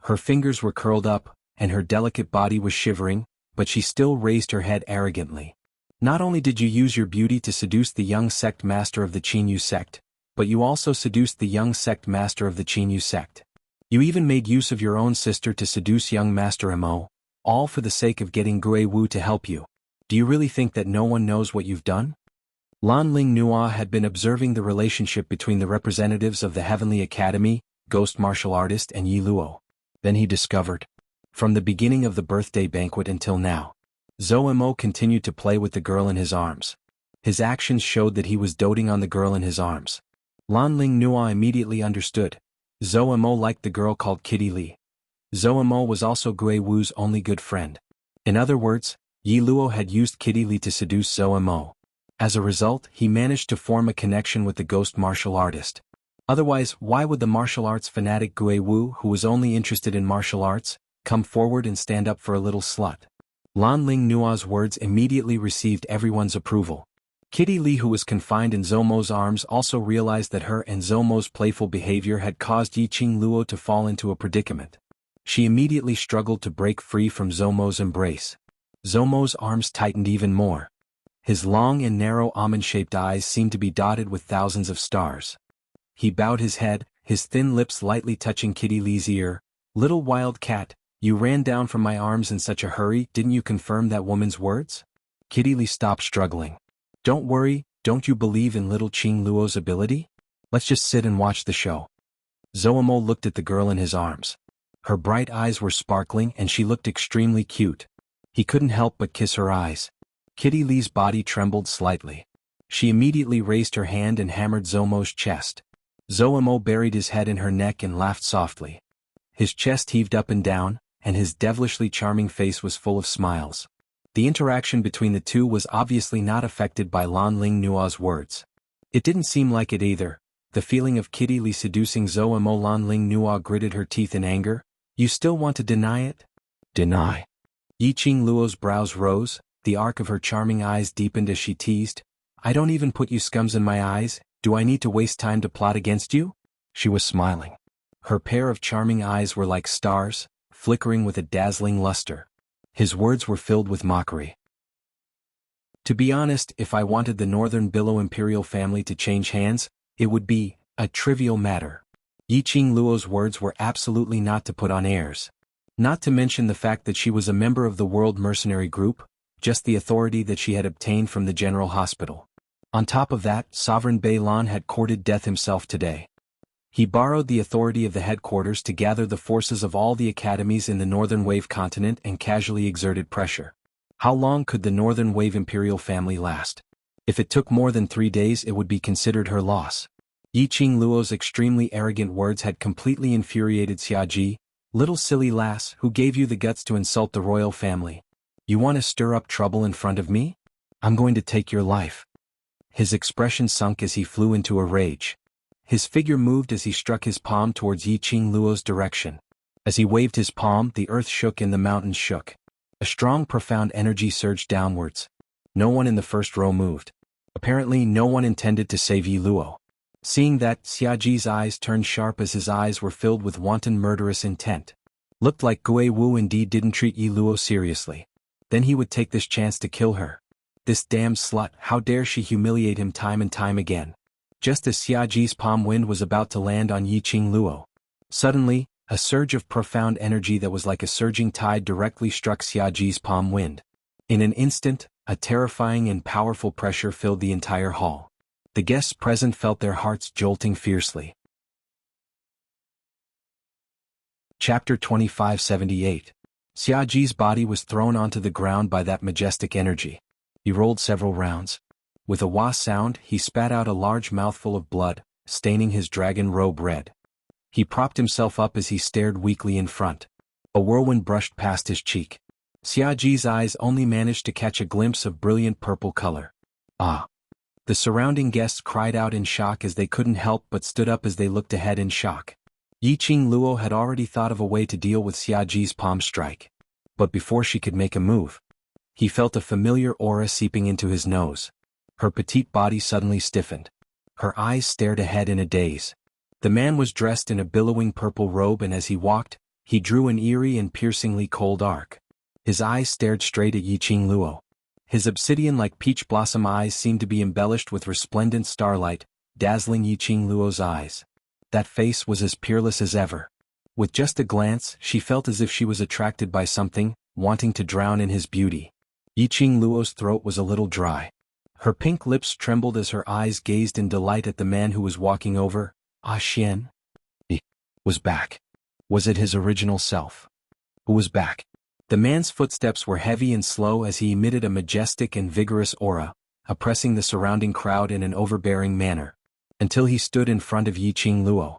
Her fingers were curled up, and her delicate body was shivering, but she still raised her head arrogantly. "Not only did you use your beauty to seduce the young sect master of the Qinyu sect, but you also seduced the young sect master of the Qinyu sect. You even made use of your own sister to seduce young Master Mo, all for the sake of getting Gui Wu to help you. Do you really think that no one knows what you've done?" Lan Ling Nua had been observing the relationship between the representatives of the Heavenly Academy, Ghost Martial Artist and Yi Luo. Then he discovered. From the beginning of the birthday banquet until now, Zhou Mo continued to play with the girl in his arms. His actions showed that he was doting on the girl in his arms. Lan Ling Nua immediately understood. Zhou Mo liked the girl called Kitty Li. Zhou Mo was also Gui Wu's only good friend. In other words, Yi Luo had used Kitty Li to seduce Zhou Mo. As a result, he managed to form a connection with the ghost martial artist. Otherwise, why would the martial arts fanatic Gui Wu, who was only interested in martial arts, come forward and stand up for a little slut? Lan Ling Nua's words immediately received everyone's approval. Kitty Li, who was confined in Zhou Mo's arms, also realized that her and Zhou Mo's playful behavior had caused Yi Qing Luo to fall into a predicament. She immediately struggled to break free from Zhou Mo's embrace. Zhou Mo's arms tightened even more. His long and narrow almond-shaped eyes seemed to be dotted with thousands of stars. He bowed his head, his thin lips lightly touching Kitty Li's ear. "Little wild cat, you ran down from my arms in such a hurry, didn't you confirm that woman's words?" Kitty Li stopped struggling. "Don't worry, don't you believe in little Qing Luo's ability? Let's just sit and watch the show." Zhou Mo looked at the girl in his arms. Her bright eyes were sparkling and she looked extremely cute. He couldn't help but kiss her eyes. Kitty Li's body trembled slightly. She immediately raised her hand and hammered Zhou Mo's chest. Zhou Mo buried his head in her neck and laughed softly. His chest heaved up and down, and his devilishly charming face was full of smiles. The interaction between the two was obviously not affected by Lan Ling Nua's words. It didn't seem like it either. The feeling of Kitty Li seducing Zhou Mo. Lan Ling Nua gritted her teeth in anger. "You still want to deny it?" "Deny?" Yi Qing Luo's brows rose. The arc of her charming eyes deepened as she teased. I don't even put you scums in my eyes, do I need to waste time to plot against you? She was smiling. Her pair of charming eyes were like stars, flickering with a dazzling luster. His words were filled with mockery. To be honest, if I wanted the Northern Billow imperial family to change hands, it would be a trivial matter. Yiqing Luo's words were absolutely not to put on airs. Not to mention the fact that she was a member of the World Mercenary Group, just the authority that she had obtained from the General Hospital. On top of that, Sovereign Bei Lan had courted death himself today. He borrowed the authority of the headquarters to gather the forces of all the academies in the Northern Wave continent and casually exerted pressure. How long could the Northern Wave imperial family last? If it took more than 3 days, it would be considered her loss. Yiqing Luo's extremely arrogant words had completely infuriated Xiaji. Little silly lass, who gave you the guts to insult the royal family? You want to stir up trouble in front of me? I'm going to take your life. His expression sunk as he flew into a rage. His figure moved as he struck his palm towards Yiqing Luo's direction. As he waved his palm, the earth shook and the mountains shook. A strong, profound energy surged downwards. No one in the first row moved. Apparently no one intended to save Yi Luo. Seeing that, Xiaji's eyes turned sharp as his eyes were filled with wanton murderous intent. Looked like Gui Wu indeed didn't treat Yi Luo seriously. Then he would take this chance to kill her. This damned slut, how dare she humiliate him time and time again. Just as Xiaji's palm wind was about to land on Yiqing Luo. Suddenly, a surge of profound energy that was like a surging tide directly struck Xiaji's palm wind. In an instant, a terrifying and powerful pressure filled the entire hall. The guests present felt their hearts jolting fiercely. Chapter 2578. Xiaji's body was thrown onto the ground by that majestic energy. He rolled several rounds. With a wah sound, he spat out a large mouthful of blood, staining his dragon robe red. He propped himself up as he stared weakly in front. A whirlwind brushed past his cheek. Xiaji's eyes only managed to catch a glimpse of brilliant purple color. Ah! The surrounding guests cried out in shock as they couldn't help but stood up as they looked ahead in shock. Yiqing Luo had already thought of a way to deal with Xiaji's palm strike. But before she could make a move, he felt a familiar aura seeping into his nose. Her petite body suddenly stiffened. Her eyes stared ahead in a daze. The man was dressed in a billowing purple robe, and as he walked, he drew an eerie and piercingly cold arc. His eyes stared straight at Yiqing Luo. His obsidian-like peach blossom eyes seemed to be embellished with resplendent starlight, dazzling Yiqing Luo's eyes. That face was as peerless as ever. With just a glance, she felt as if she was attracted by something, wanting to drown in his beauty. Yiqing Luo's throat was a little dry. Her pink lips trembled as her eyes gazed in delight at the man who was walking over. Ah Xian? He was back. Was it his original self? Who was back? The man's footsteps were heavy and slow as he emitted a majestic and vigorous aura, oppressing the surrounding crowd in an overbearing manner, until he stood in front of Yiqing Luo.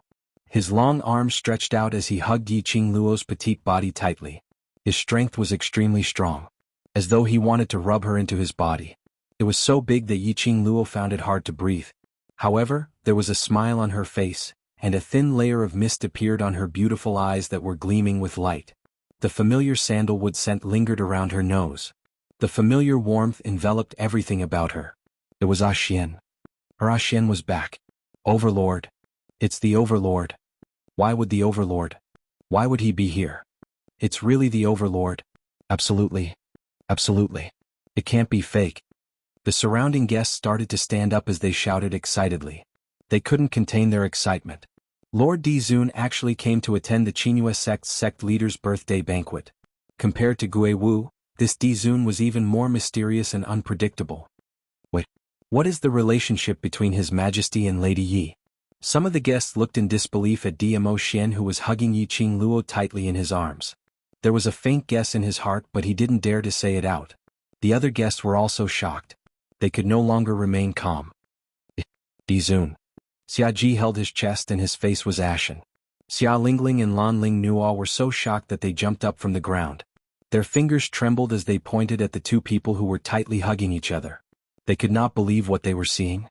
His long arms stretched out as he hugged Yiqing Luo's petite body tightly. His strength was extremely strong, as though he wanted to rub her into his body. It was so big that Yiqing Luo found it hard to breathe. However, there was a smile on her face, and a thin layer of mist appeared on her beautiful eyes that were gleaming with light. The familiar sandalwood scent lingered around her nose. The familiar warmth enveloped everything about her. It was Ah Xian. Her Ah Xian was back. Overlord. It's the Overlord. Why would the Overlord? Why would he be here? It's really the Overlord. Absolutely. Absolutely. It can't be fake. The surrounding guests started to stand up as they shouted excitedly. They couldn't contain their excitement. Lord Dizun actually came to attend the Qinghua sect's sect leader's birthday banquet. Compared to Gui Wu, this Dizun was even more mysterious and unpredictable. Wait, what is the relationship between His Majesty and Lady Yi? Some of the guests looked in disbelief at Dmo Xian, who was hugging Yiqing Luo tightly in his arms. There was a faint guess in his heart, but he didn't dare to say it out. The other guests were also shocked. They could no longer remain calm. Dizun. Xiaji held his chest and his face was ashen. Xia Lingling and Lan Ling Nuo were so shocked that they jumped up from the ground. Their fingers trembled as they pointed at the two people who were tightly hugging each other. They could not believe what they were seeing.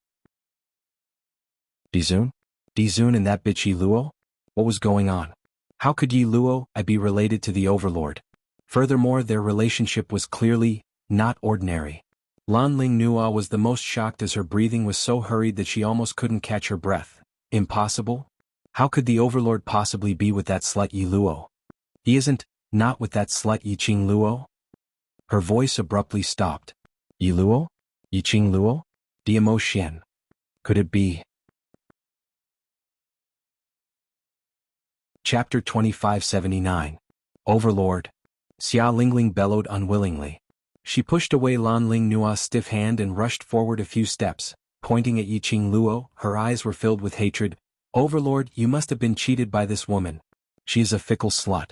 Dizun? Dizun and that bitch Yi Luo? What was going on? How could Yi Luo be related to the Overlord? Furthermore, their relationship was clearly not ordinary. Lan Ling Nua was the most shocked as her breathing was so hurried that she almost couldn't catch her breath. Impossible? How could the Overlord possibly be with that slut Yi Luo? He isn't, not with that slut Yi Qing Luo? Her voice abruptly stopped. Yi Luo? Yi Qing Luo? Diamo Xian. Could it be? Chapter 2579. Overlord. Xia Lingling bellowed unwillingly. She pushed away Lan Ling Nua's stiff hand and rushed forward a few steps, pointing at Yi Qing Luo. Her eyes were filled with hatred. Overlord, you must have been cheated by this woman. She is a fickle slut.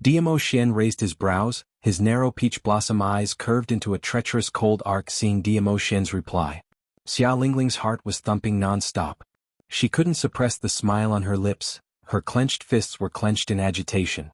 Diamo Xian raised his brows, his narrow peach blossom eyes curved into a treacherous cold arc. Seeing Diamo Xian's reply, Xia Lingling's heart was thumping non-stop. She couldn't suppress the smile on her lips, her clenched fists were clenched in agitation.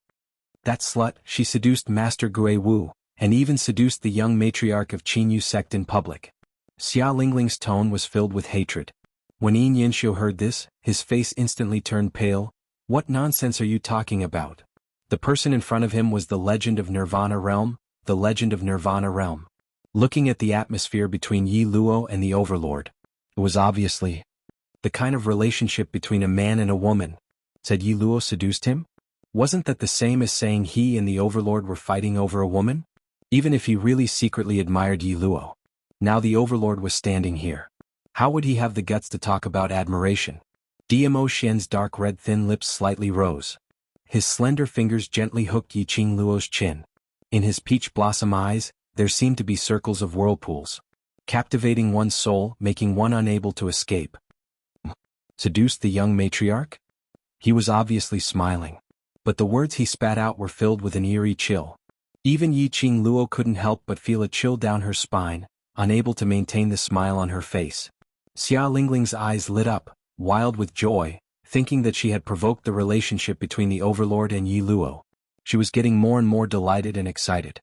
That slut, she seduced Master Gui Wu, and even seduced the young matriarch of Qinyu sect in public. Xia Lingling's tone was filled with hatred. When Yin Yanxiu heard this, his face instantly turned pale. What nonsense are you talking about? The person in front of him was the legend of Nirvana Realm, the legend of Nirvana Realm. Looking at the atmosphere between Yi Luo and the Overlord, it was obviously the kind of relationship between a man and a woman. Said Yi Luo seduced him? Wasn't that the same as saying he and the Overlord were fighting over a woman? Even if he really secretly admired Yi Luo. Now the Overlord was standing here. How would he have the guts to talk about admiration? Diamo Xian's dark red thin lips slightly rose. His slender fingers gently hooked Yi Qing Luo's chin. In his peach blossom eyes, there seemed to be circles of whirlpools, captivating one's soul, making one unable to escape. Seduced the young matriarch? He was obviously smiling. But the words he spat out were filled with an eerie chill. Even Yi Qing Luo couldn't help but feel a chill down her spine, unable to maintain the smile on her face. Xia Lingling's eyes lit up, wild with joy, thinking that she had provoked the relationship between the Overlord and Yi Luo. She was getting more and more delighted and excited.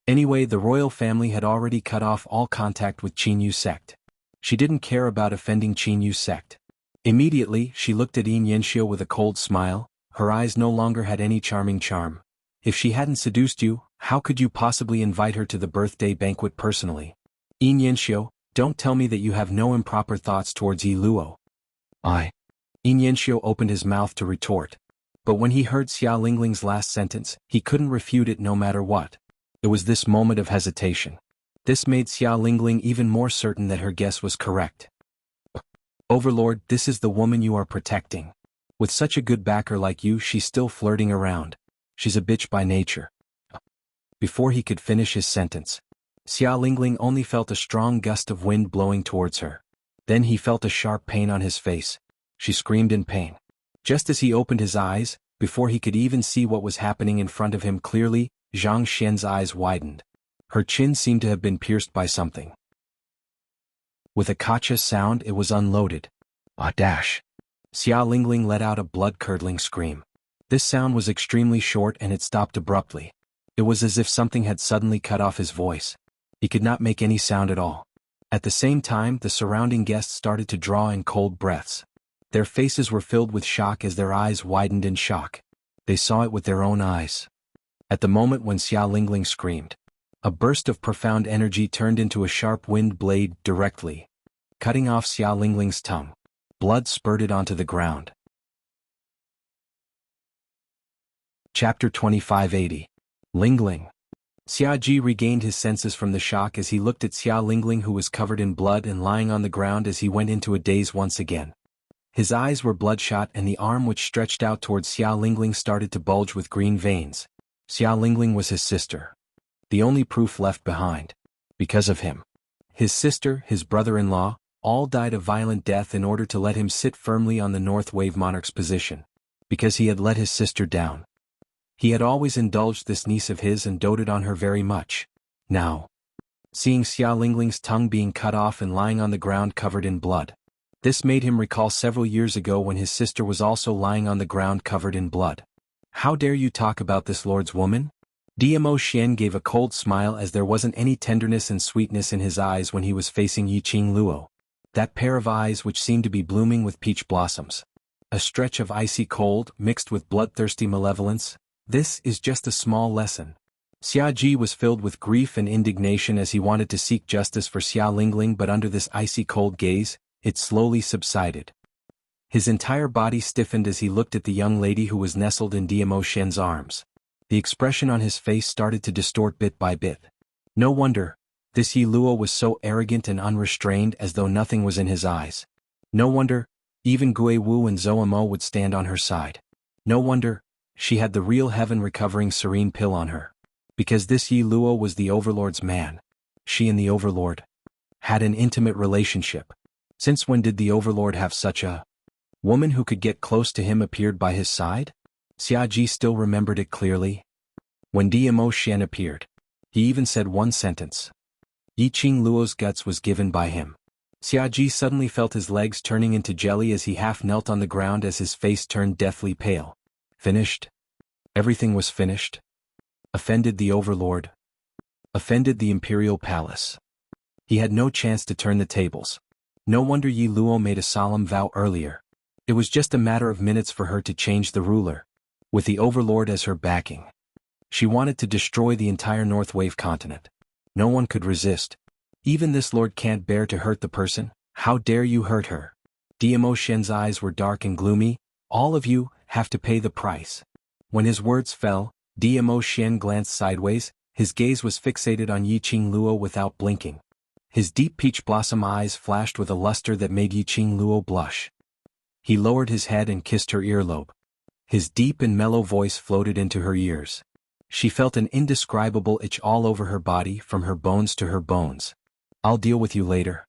Anyway, the royal family had already cut off all contact with Qinyu sect. She didn't care about offending Qinyu sect. Immediately, she looked at Yin Yanxiu with a cold smile. Her eyes no longer had any charming charm. If she hadn't seduced you, how could you possibly invite her to the birthday banquet personally? Yin Yanxiu, don't tell me that you have no improper thoughts towards Yi Luo. Yin Yanxiu opened his mouth to retort. But when he heard Xia Lingling's last sentence, he couldn't refute it no matter what. It was this moment of hesitation. This made Xia Lingling even more certain that her guess was correct. Overlord, this is the woman you are protecting. With such a good backer like you, she's still flirting around. She's a bitch by nature. Before he could finish his sentence, Xia Lingling only felt a strong gust of wind blowing towards her. Then he felt a sharp pain on his face. She screamed in pain. Just as he opened his eyes, before he could even see what was happening in front of him clearly, Zhang Xian's eyes widened. Her chin seemed to have been pierced by something. With a kacha sound, it was unloaded. Dash. Xia Lingling let out a blood-curdling scream. This sound was extremely short and it stopped abruptly. It was as if something had suddenly cut off his voice. He could not make any sound at all. At the same time, the surrounding guests started to draw in cold breaths. Their faces were filled with shock as their eyes widened in shock. They saw it with their own eyes. At the moment when Xia Lingling screamed, a burst of profound energy turned into a sharp wind blade directly, cutting off Xia Lingling's tongue. Blood spurted onto the ground. Chapter 2580. Lingling. Xia Ji regained his senses from the shock as he looked at Xia Lingling, who was covered in blood and lying on the ground as he went into a daze once again. His eyes were bloodshot and the arm which stretched out towards Xia Lingling started to bulge with green veins. Xia Lingling was his sister. The only proof left behind. Because of him. His sister, his brother-in-law, all died a violent death in order to let him sit firmly on the North Wave Monarch's position. Because he had let his sister down. He had always indulged this niece of his and doted on her very much. Now, seeing Xia Lingling's tongue being cut off and lying on the ground covered in blood, this made him recall several years ago when his sister was also lying on the ground covered in blood. How dare you talk about this lord's woman? Diamo Xian gave a cold smile as there wasn't any tenderness and sweetness in his eyes when he was facing Yi Qing Luo. That pair of eyes which seemed to be blooming with peach blossoms. A stretch of icy cold mixed with bloodthirsty malevolence. This is just a small lesson. Xia Ji was filled with grief and indignation as he wanted to seek justice for Xia Lingling, but under this icy cold gaze, it slowly subsided. His entire body stiffened as he looked at the young lady who was nestled in Diamo Shen's arms. The expression on his face started to distort bit by bit. No wonder, this Yi Luo was so arrogant and unrestrained, as though nothing was in his eyes. No wonder, even Gui Wu and Zoe Mo would stand on her side. No wonder, she had the real heaven-recovering serene pill on her. Because this Yi Luo was the Overlord's man. She and the Overlord had an intimate relationship. Since when did the Overlord have such a woman who could get close to him appeared by his side? Xia Ji still remembered it clearly. When Diamo Shen appeared, he even said one sentence. Yi Qing Luo's guts was given by him. Xia Ji suddenly felt his legs turning into jelly as he half knelt on the ground as his face turned deathly pale. Finished? Everything was finished? Offended the Overlord? Offended the Imperial Palace? He had no chance to turn the tables. No wonder Yi Luo made a solemn vow earlier. It was just a matter of minutes for her to change the ruler. With the Overlord as her backing, she wanted to destroy the entire North Wave continent. No one could resist. Even this lord can't bear to hurt the person. How dare you hurt her? Diamo Shen's eyes were dark and gloomy. All of you have to pay the price. When his words fell, Diamo Shen glanced sideways. His gaze was fixated on Yi Qing Luo without blinking. His deep peach blossom eyes flashed with a luster that made Yi Qing Luo blush. He lowered his head and kissed her earlobe. His deep and mellow voice floated into her ears. She felt an indescribable itch all over her body, from her bones to her bones. I'll deal with you later.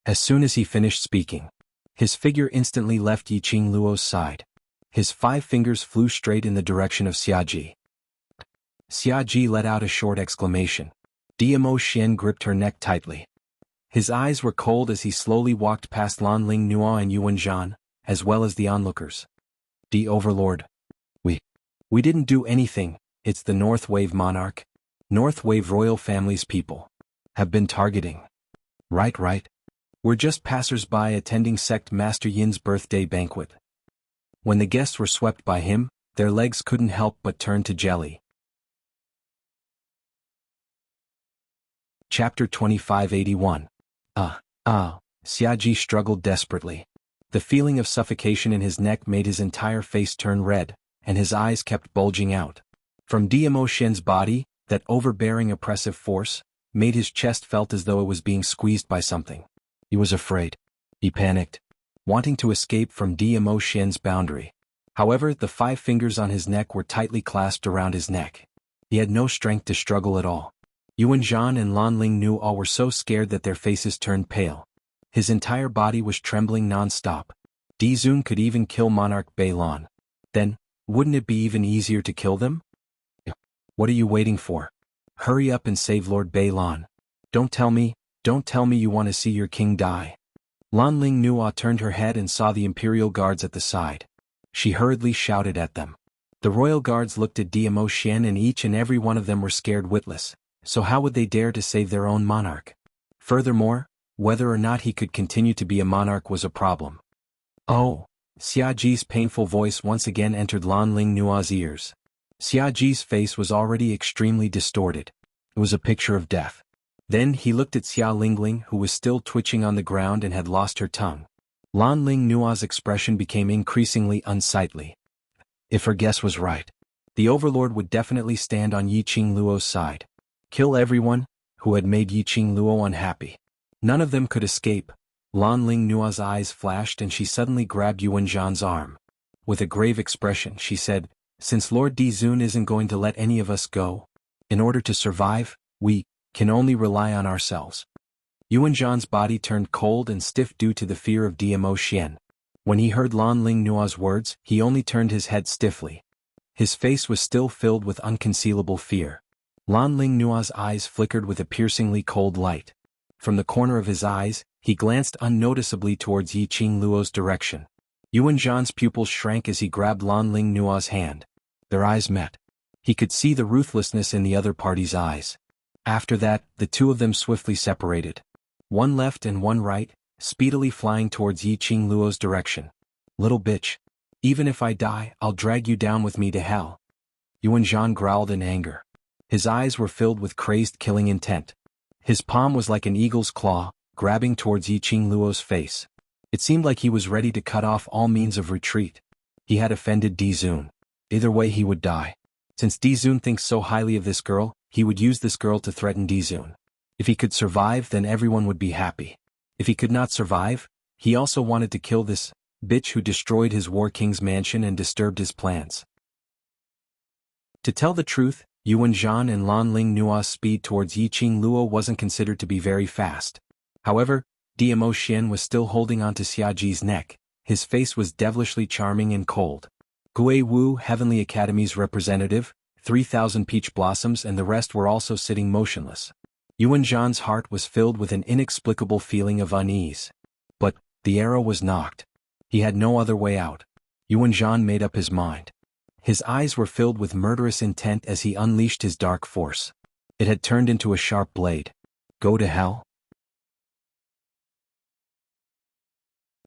As soon as he finished speaking, his figure instantly left Yi Qing Luo's side. His 5 fingers flew straight in the direction of Xia Ji. Xia Ji let out a short exclamation. Diamo Shen gripped her neck tightly. His eyes were cold as he slowly walked past Lan Ling Nuo and Yuan Zhan, as well as the onlookers. The Overlord. We didn't do anything. It's the North Wave Monarch. North Wave royal family's people have been targeting. Right. We're just passers-by attending Sect Master Yin's birthday banquet. When the guests were swept by him, their legs couldn't help but turn to jelly. Chapter 2581. Xia Ji struggled desperately. The feeling of suffocation in his neck made his entire face turn red, and his eyes kept bulging out. From Diamo Shen's body, that overbearing oppressive force made his chest felt as though it was being squeezed by something. He was afraid. He panicked, wanting to escape from Diamo Shen's boundary. However, the 5 fingers on his neck were tightly clasped around his neck. He had no strength to struggle at all. Yuan Zhan and Lan Ling Nu all were so scared that their faces turned pale. His entire body was trembling non-stop. Di Zun could even kill Monarch Bei Lan. Then, wouldn't it be even easier to kill them? What are you waiting for? Hurry up and save Lord Bei Lan. Don't tell me you want to see your king die. Lan Ling Nuo turned her head and saw the Imperial Guards at the side. She hurriedly shouted at them. The royal guards looked at Diamo Shen, and each and every one of them were scared witless. So how would they dare to save their own monarch? Furthermore, whether or not he could continue to be a monarch was a problem. Oh! Xia Ji's painful voice once again entered Lan Ling Nuo's ears. Xia Ji's face was already extremely distorted. It was a picture of death. Then he looked at Xia Lingling, who was still twitching on the ground and had lost her tongue. Lan Ling Nuo's expression became increasingly unsightly. If her guess was right, the Overlord would definitely stand on Yi Qing Luo's side. Kill everyone who had made Yi Qing Luo unhappy. None of them could escape. Lan Ling Nuo's eyes flashed and she suddenly grabbed Yuan Zhan's arm. With a grave expression she said, "Since Lord Di Zun isn't going to let any of us go, in order to survive, we can only rely on ourselves." Yuan Zhan's body turned cold and stiff due to the fear of Diamo Shen. When he heard Lan Ling Nuo's words, he only turned his head stiffly. His face was still filled with unconcealable fear. Lan Ling Nuo's eyes flickered with a piercingly cold light. From the corner of his eyes, he glanced unnoticeably towards Yi Qing Luo's direction. Yuan Zhan's pupils shrank as he grabbed Lan Ling Nuo's hand. Their eyes met. He could see the ruthlessness in the other party's eyes. After that, the two of them swiftly separated. One left and one right, speedily flying towards Yi Qing Luo's direction. "Little bitch. Even if I die, I'll drag you down with me to hell." Yuan Zhan growled in anger. His eyes were filled with crazed killing intent. His palm was like an eagle's claw, grabbing towards Yiqing Luo's face. It seemed like he was ready to cut off all means of retreat. He had offended Di Zun. Either way he would die. Since Di Zun thinks so highly of this girl, he would use this girl to threaten Di Zun. If he could survive, then everyone would be happy. If he could not survive, he also wanted to kill this bitch who destroyed his War King's mansion and disturbed his plans. To tell the truth, Yuan Zhan and Lan Ling Nua's speed towards Yiqing Luo wasn't considered to be very fast. However, Diamo Xian was still holding onto Xiaji's neck. His face was devilishly charming and cold. Gui Wu, Heavenly Academy's representative, 3,000 peach blossoms and the rest were also sitting motionless. Yuan Zhan's heart was filled with an inexplicable feeling of unease. But the arrow was knocked. He had no other way out. Yuan Zhan made up his mind. His eyes were filled with murderous intent as he unleashed his dark force. It had turned into a sharp blade. Go to hell?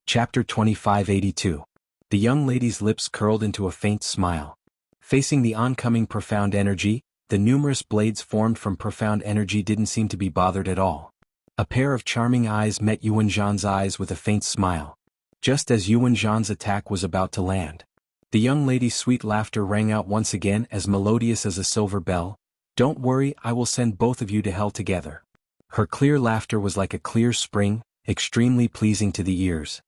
Chapter 2582. The young lady's lips curled into a faint smile. Facing the oncoming profound energy, the numerous blades formed from profound energy didn't seem to be bothered at all. A pair of charming eyes met Yuan Zhan's eyes with a faint smile. Just as Yuan Zhan's attack was about to land, the young lady's sweet laughter rang out once again as melodious as a silver bell. Don't worry, I will send both of you to hell together. Her clear laughter was like a clear spring, extremely pleasing to the ears.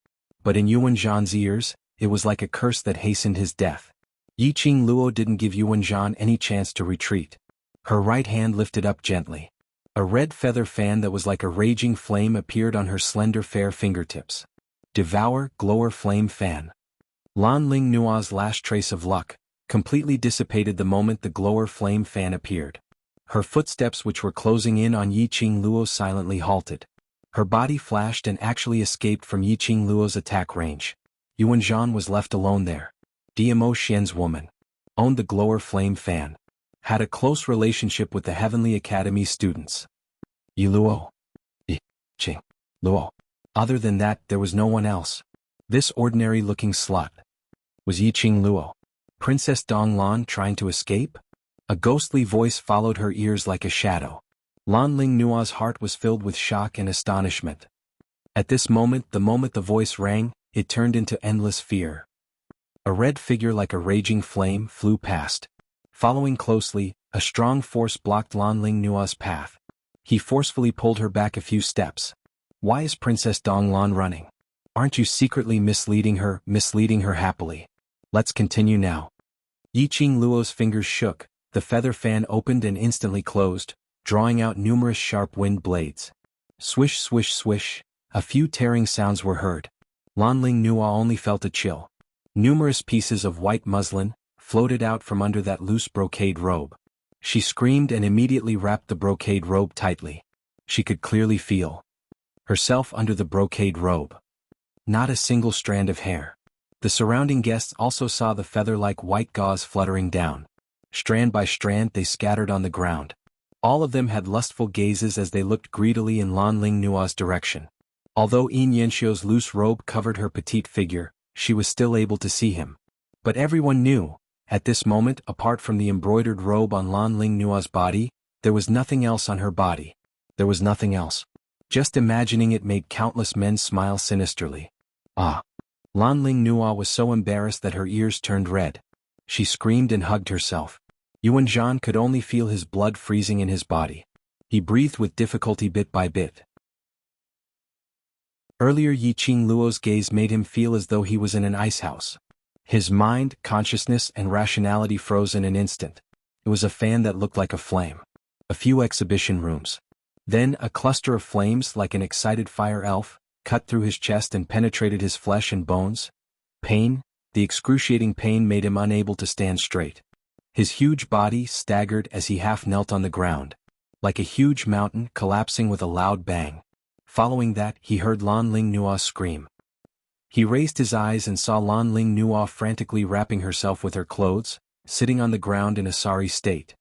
But in Yuan Zhan's ears, it was like a curse that hastened his death. Yiqing Luo didn't give Yuan Zhan any chance to retreat. Her right hand lifted up gently. A red feather fan that was like a raging flame appeared on her slender fair fingertips. Devour, glower flame fan. Lan Ling Nua's last trace of luck completely dissipated the moment the glower flame fan appeared. Her footsteps, which were closing in on Yiqing Luo, silently halted. Her body flashed and actually escaped from Yiqing Luo's attack range. Yuan Zhan was left alone there. Diamo Xian's woman owned the glower flame fan. Had a close relationship with the Heavenly Academy students. Yi Luo. Yiqing Luo. Other than that, there was no one else. This ordinary-looking slut was Yiqing Luo. Princess Donglan trying to escape? A ghostly voice followed her ears like a shadow. Lan Ling Nua's heart was filled with shock and astonishment. At this moment, the voice rang, it turned into endless fear. A red figure like a raging flame flew past. Following closely, a strong force blocked Lan Ling Nua's path. He forcefully pulled her back a few steps. Why is Princess Donglan running? Aren't you secretly misleading her happily? Let's continue now. Yiqing Luo's fingers shook, the feather fan opened and instantly closed, drawing out numerous sharp wind blades. Swish swish swish, a few tearing sounds were heard. Lan Ling Nua only felt a chill. Numerous pieces of white muslin floated out from under that loose brocade robe. She screamed and immediately wrapped the brocade robe tightly. She could clearly feel herself under the brocade robe. Not a single strand of hair. The surrounding guests also saw the feather-like white gauze fluttering down. Strand by strand they scattered on the ground. All of them had lustful gazes as they looked greedily in Lan Ling Nua's direction. Although Yin Yanxiu's loose robe covered her petite figure, she was still able to see him. But everyone knew, at this moment, apart from the embroidered robe on Lan Ling Nua's body, there was nothing else on her body. There was nothing else. Just imagining it made countless men smile sinisterly. Ah! Lan Ling Nua was so embarrassed that her ears turned red. She screamed and hugged herself. Yuan Zhan could only feel his blood freezing in his body. He breathed with difficulty bit by bit. Earlier Yiqing Luo's gaze made him feel as though he was in an ice house. His mind, consciousness and rationality froze in an instant. It was a fan that looked like a flame. A few exhibition rooms. Then a cluster of flames like an excited fire elf, cut through his chest and penetrated his flesh and bones. Pain, the excruciating pain made him unable to stand straight. His huge body staggered as he half knelt on the ground, like a huge mountain collapsing with a loud bang. Following that, he heard Lan Ling Nua scream. He raised his eyes and saw Lan Ling Nua frantically wrapping herself with her clothes, sitting on the ground in a sorry state.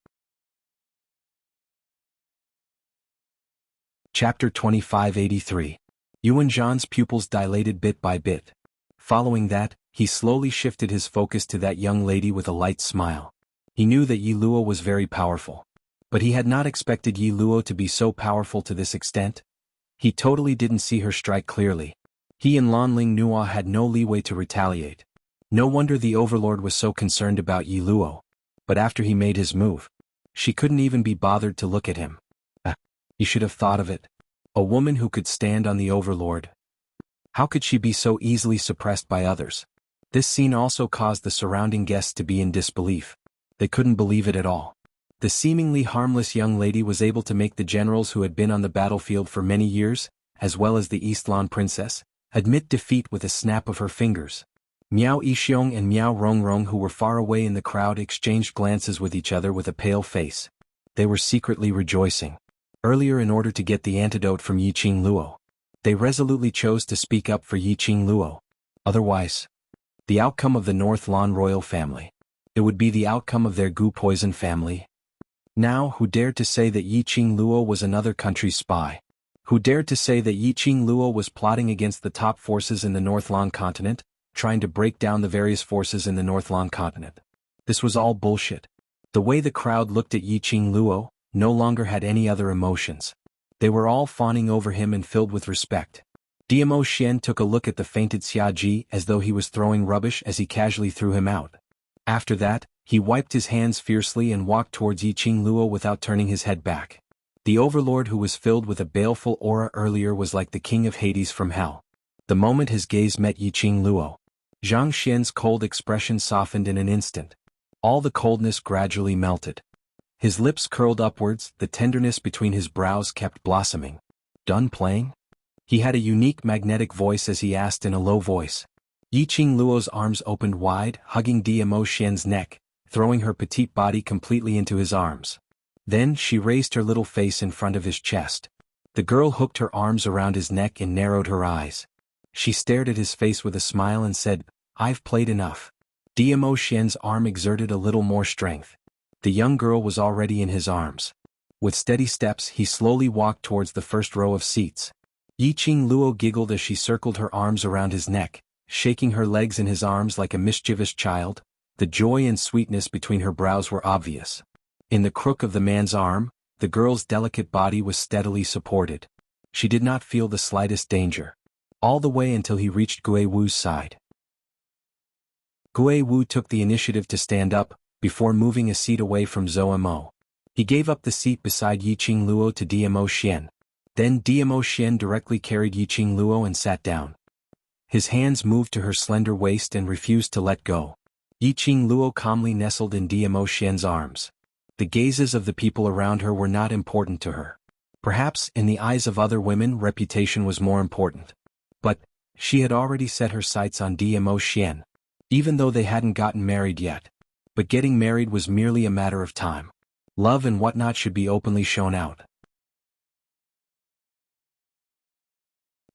Chapter 2583. Yuan Zhan's pupils dilated bit by bit. Following that, he slowly shifted his focus to that young lady with a light smile. He knew that Yi Luo was very powerful. But he had not expected Yi Luo to be so powerful to this extent. He totally didn't see her strike clearly. He and Lan Ling Nua had no leeway to retaliate. No wonder the Overlord was so concerned about Yi Luo. But after he made his move, she couldn't even be bothered to look at him. He should have thought of it. A woman who could stand on the Overlord. How could she be so easily suppressed by others? This scene also caused the surrounding guests to be in disbelief. They couldn't believe it at all. The seemingly harmless young lady was able to make the generals who had been on the battlefield for many years, as well as the Eastlan princess, admit defeat with a snap of her fingers. Miao Yixiong and Miao Rongrong, who were far away in the crowd, exchanged glances with each other with a pale face. They were secretly rejoicing. Earlier, in order to get the antidote from Yiqing Luo, they resolutely chose to speak up for Yiqing Luo. Otherwise, the outcome of the North Lan royal family. It would be the outcome of their Gu poison family. Now, who dared to say that Yiqing Luo was another country's spy? Who dared to say that Yiqing Luo was plotting against the top forces in the North Lan continent, trying to break down the various forces in the North Lan continent? This was all bullshit. The way the crowd looked at Yiqing Luo no longer had any other emotions. They were all fawning over him and filled with respect. Diamo Xian took a look at the fainted Xia Ji as though he was throwing rubbish as he casually threw him out. After that, he wiped his hands fiercely and walked towards Yiqing Luo without turning his head back. The Overlord, who was filled with a baleful aura earlier, was like the king of Hades from hell. The moment his gaze met Yiqing Luo, Zhang Xian's cold expression softened in an instant. All the coldness gradually melted. His lips curled upwards, the tenderness between his brows kept blossoming. Done playing? He had a unique magnetic voice as he asked in a low voice. Yiqing Luo's arms opened wide, hugging Diamo Xian's neck, throwing her petite body completely into his arms. Then she raised her little face in front of his chest. The girl hooked her arms around his neck and narrowed her eyes. She stared at his face with a smile and said, "I've played enough." Diamo Xian's arm exerted a little more strength. The young girl was already in his arms. With steady steps, he slowly walked towards the first row of seats. Yiqing Luo giggled as she circled her arms around his neck, shaking her legs in his arms like a mischievous child. The joy and sweetness between her brows were obvious. In the crook of the man's arm, the girl's delicate body was steadily supported. She did not feel the slightest danger. All the way until he reached Gui Wu's side. Gui Wu took the initiative to stand up, before moving a seat away from Zhou Mo. He gave up the seat beside Yiqing Luo to Diamo Xian. Then Diamo Xian directly carried Yiqing Luo and sat down. His hands moved to her slender waist and refused to let go. Yiqing Luo calmly nestled in Diamo Xian's arms. The gazes of the people around her were not important to her. Perhaps, in the eyes of other women, reputation was more important. But she had already set her sights on Diamo Xian. Even though they hadn't gotten married yet. But getting married was merely a matter of time. Love and whatnot should be openly shown out.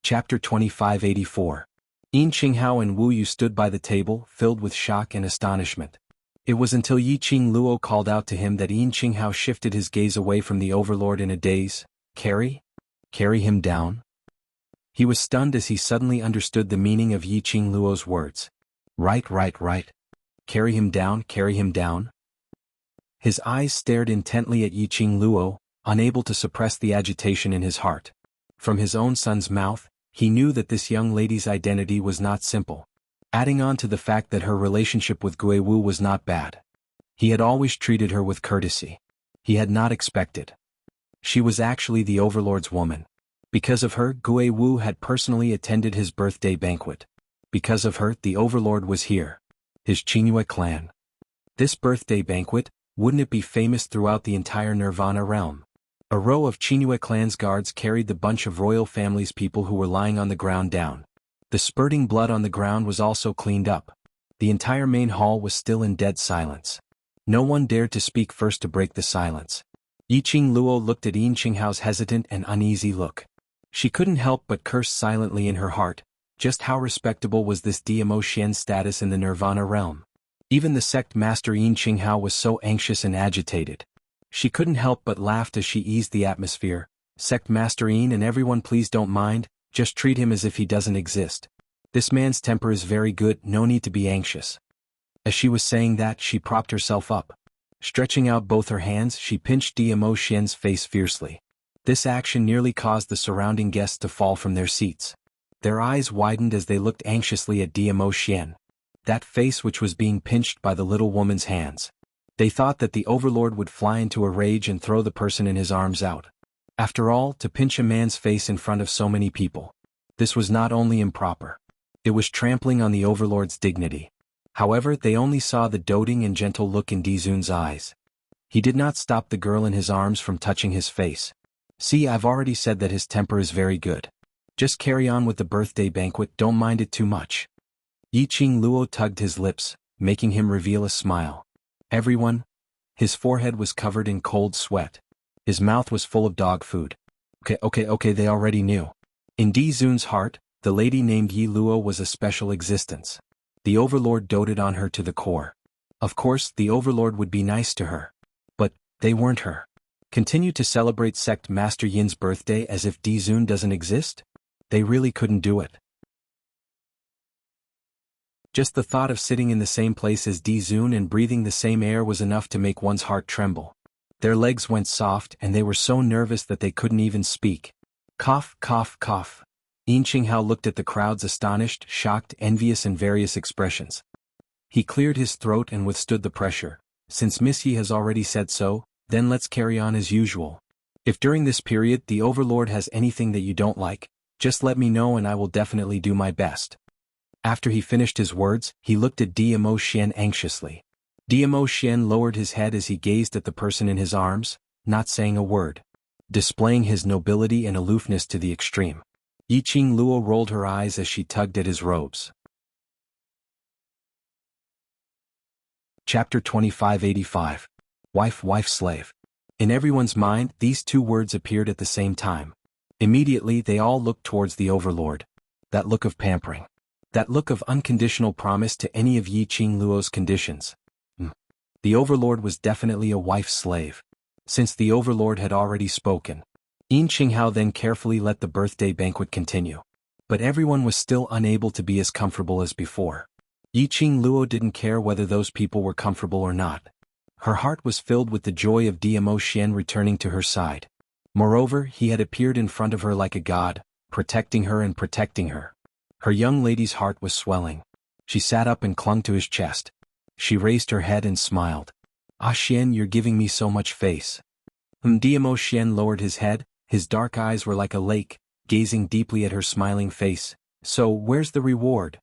Chapter 2584. Yin Qinghao and Wu Yu stood by the table, filled with shock and astonishment. It was until Yiqing Luo called out to him that Yin Qinghao shifted his gaze away from the Overlord in a daze. Carry him down? He was stunned as he suddenly understood the meaning of Yiqing Luo's words. Right. Carry him down? His eyes stared intently at Yiqing Luo, unable to suppress the agitation in his heart. From his own son's mouth, he knew that this young lady's identity was not simple. Adding on to the fact that her relationship with Gui Wu was not bad. He had always treated her with courtesy. He had not expected. She was actually the Overlord's woman. Because of her, Gui Wu had personally attended his birthday banquet. Because of her, the Overlord was here. His Qingyue clan. This birthday banquet, wouldn't it be famous throughout the entire Nirvana realm? A row of Qingyue clan's guards carried the bunch of royal family's people who were lying on the ground down. The spurting blood on the ground was also cleaned up. The entire main hall was still in dead silence. No one dared to speak first to break the silence. Yiqing Luo looked at Yin Qinghao's hesitant and uneasy look. She couldn't help but curse silently in her heart. Just how respectable was this Diamo Xian's status in the Nirvana realm? Even the sect master Yin Qinghao was so anxious and agitated. She couldn't help but laugh as she eased the atmosphere. Sect master Yin and everyone, please don't mind, just treat him as if he doesn't exist. This man's temper is very good, no need to be anxious. As she was saying that, she propped herself up. Stretching out both her hands, she pinched Dmo Xian's face fiercely. This action nearly caused the surrounding guests to fall from their seats. Their eyes widened as they looked anxiously at Dmo Xian. That face which was being pinched by the little woman's hands. They thought that the overlord would fly into a rage and throw the person in his arms out. After all, to pinch a man's face in front of so many people. This was not only improper. It was trampling on the overlord's dignity. However, they only saw the doting and gentle look in Dizun's eyes. He did not stop the girl in his arms from touching his face. See, I've already said that his temper is very good. Just carry on with the birthday banquet, don't mind it too much. Yiqing Luo tugged his lips, making him reveal a smile. Everyone? His forehead was covered in cold sweat. His mouth was full of dog food. Okay, they already knew. In Dizun's heart, the lady named Yi Luo was a special existence. The overlord doted on her to the core. Of course, the overlord would be nice to her. But they weren't her. Continue to celebrate Sect Master Yin's birthday as if Dizun doesn't exist? They really couldn't do it. Just the thought of sitting in the same place as Dizun and breathing the same air was enough to make one's heart tremble. Their legs went soft and they were so nervous that they couldn't even speak. Cough, cough, cough. Yin Qinghao looked at the crowds astonished, shocked, envious and various expressions. He cleared his throat and withstood the pressure. Since Miss Yi has already said so, then let's carry on as usual. If during this period the overlord has anything that you don't like, just let me know and I will definitely do my best. After he finished his words, he looked at Dmo Xian anxiously. Dmo Xian lowered his head as he gazed at the person in his arms, not saying a word. Displaying his nobility and aloofness to the extreme. Yiqing Luo rolled her eyes as she tugged at his robes. Chapter 2585. Wife, slave. In everyone's mind, these two words appeared at the same time. Immediately they all looked towards the overlord. That look of pampering. That look of unconditional promise to any of Yiqing Luo's conditions. The overlord was definitely a wife-slave. Since the overlord had already spoken. Yin Qinghao then carefully let the birthday banquet continue. But everyone was still unable to be as comfortable as before. Yiqing Luo didn't care whether those people were comfortable or not. Her heart was filled with the joy of Dmo Xian returning to her side. Moreover, he had appeared in front of her like a god, protecting her and protecting her. Her young lady's heart was swelling. She sat up and clung to his chest. She raised her head and smiled. Ah Xian, you're giving me so much face. Dmo Xian lowered his head, his dark eyes were like a lake, gazing deeply at her smiling face. So, where's the reward?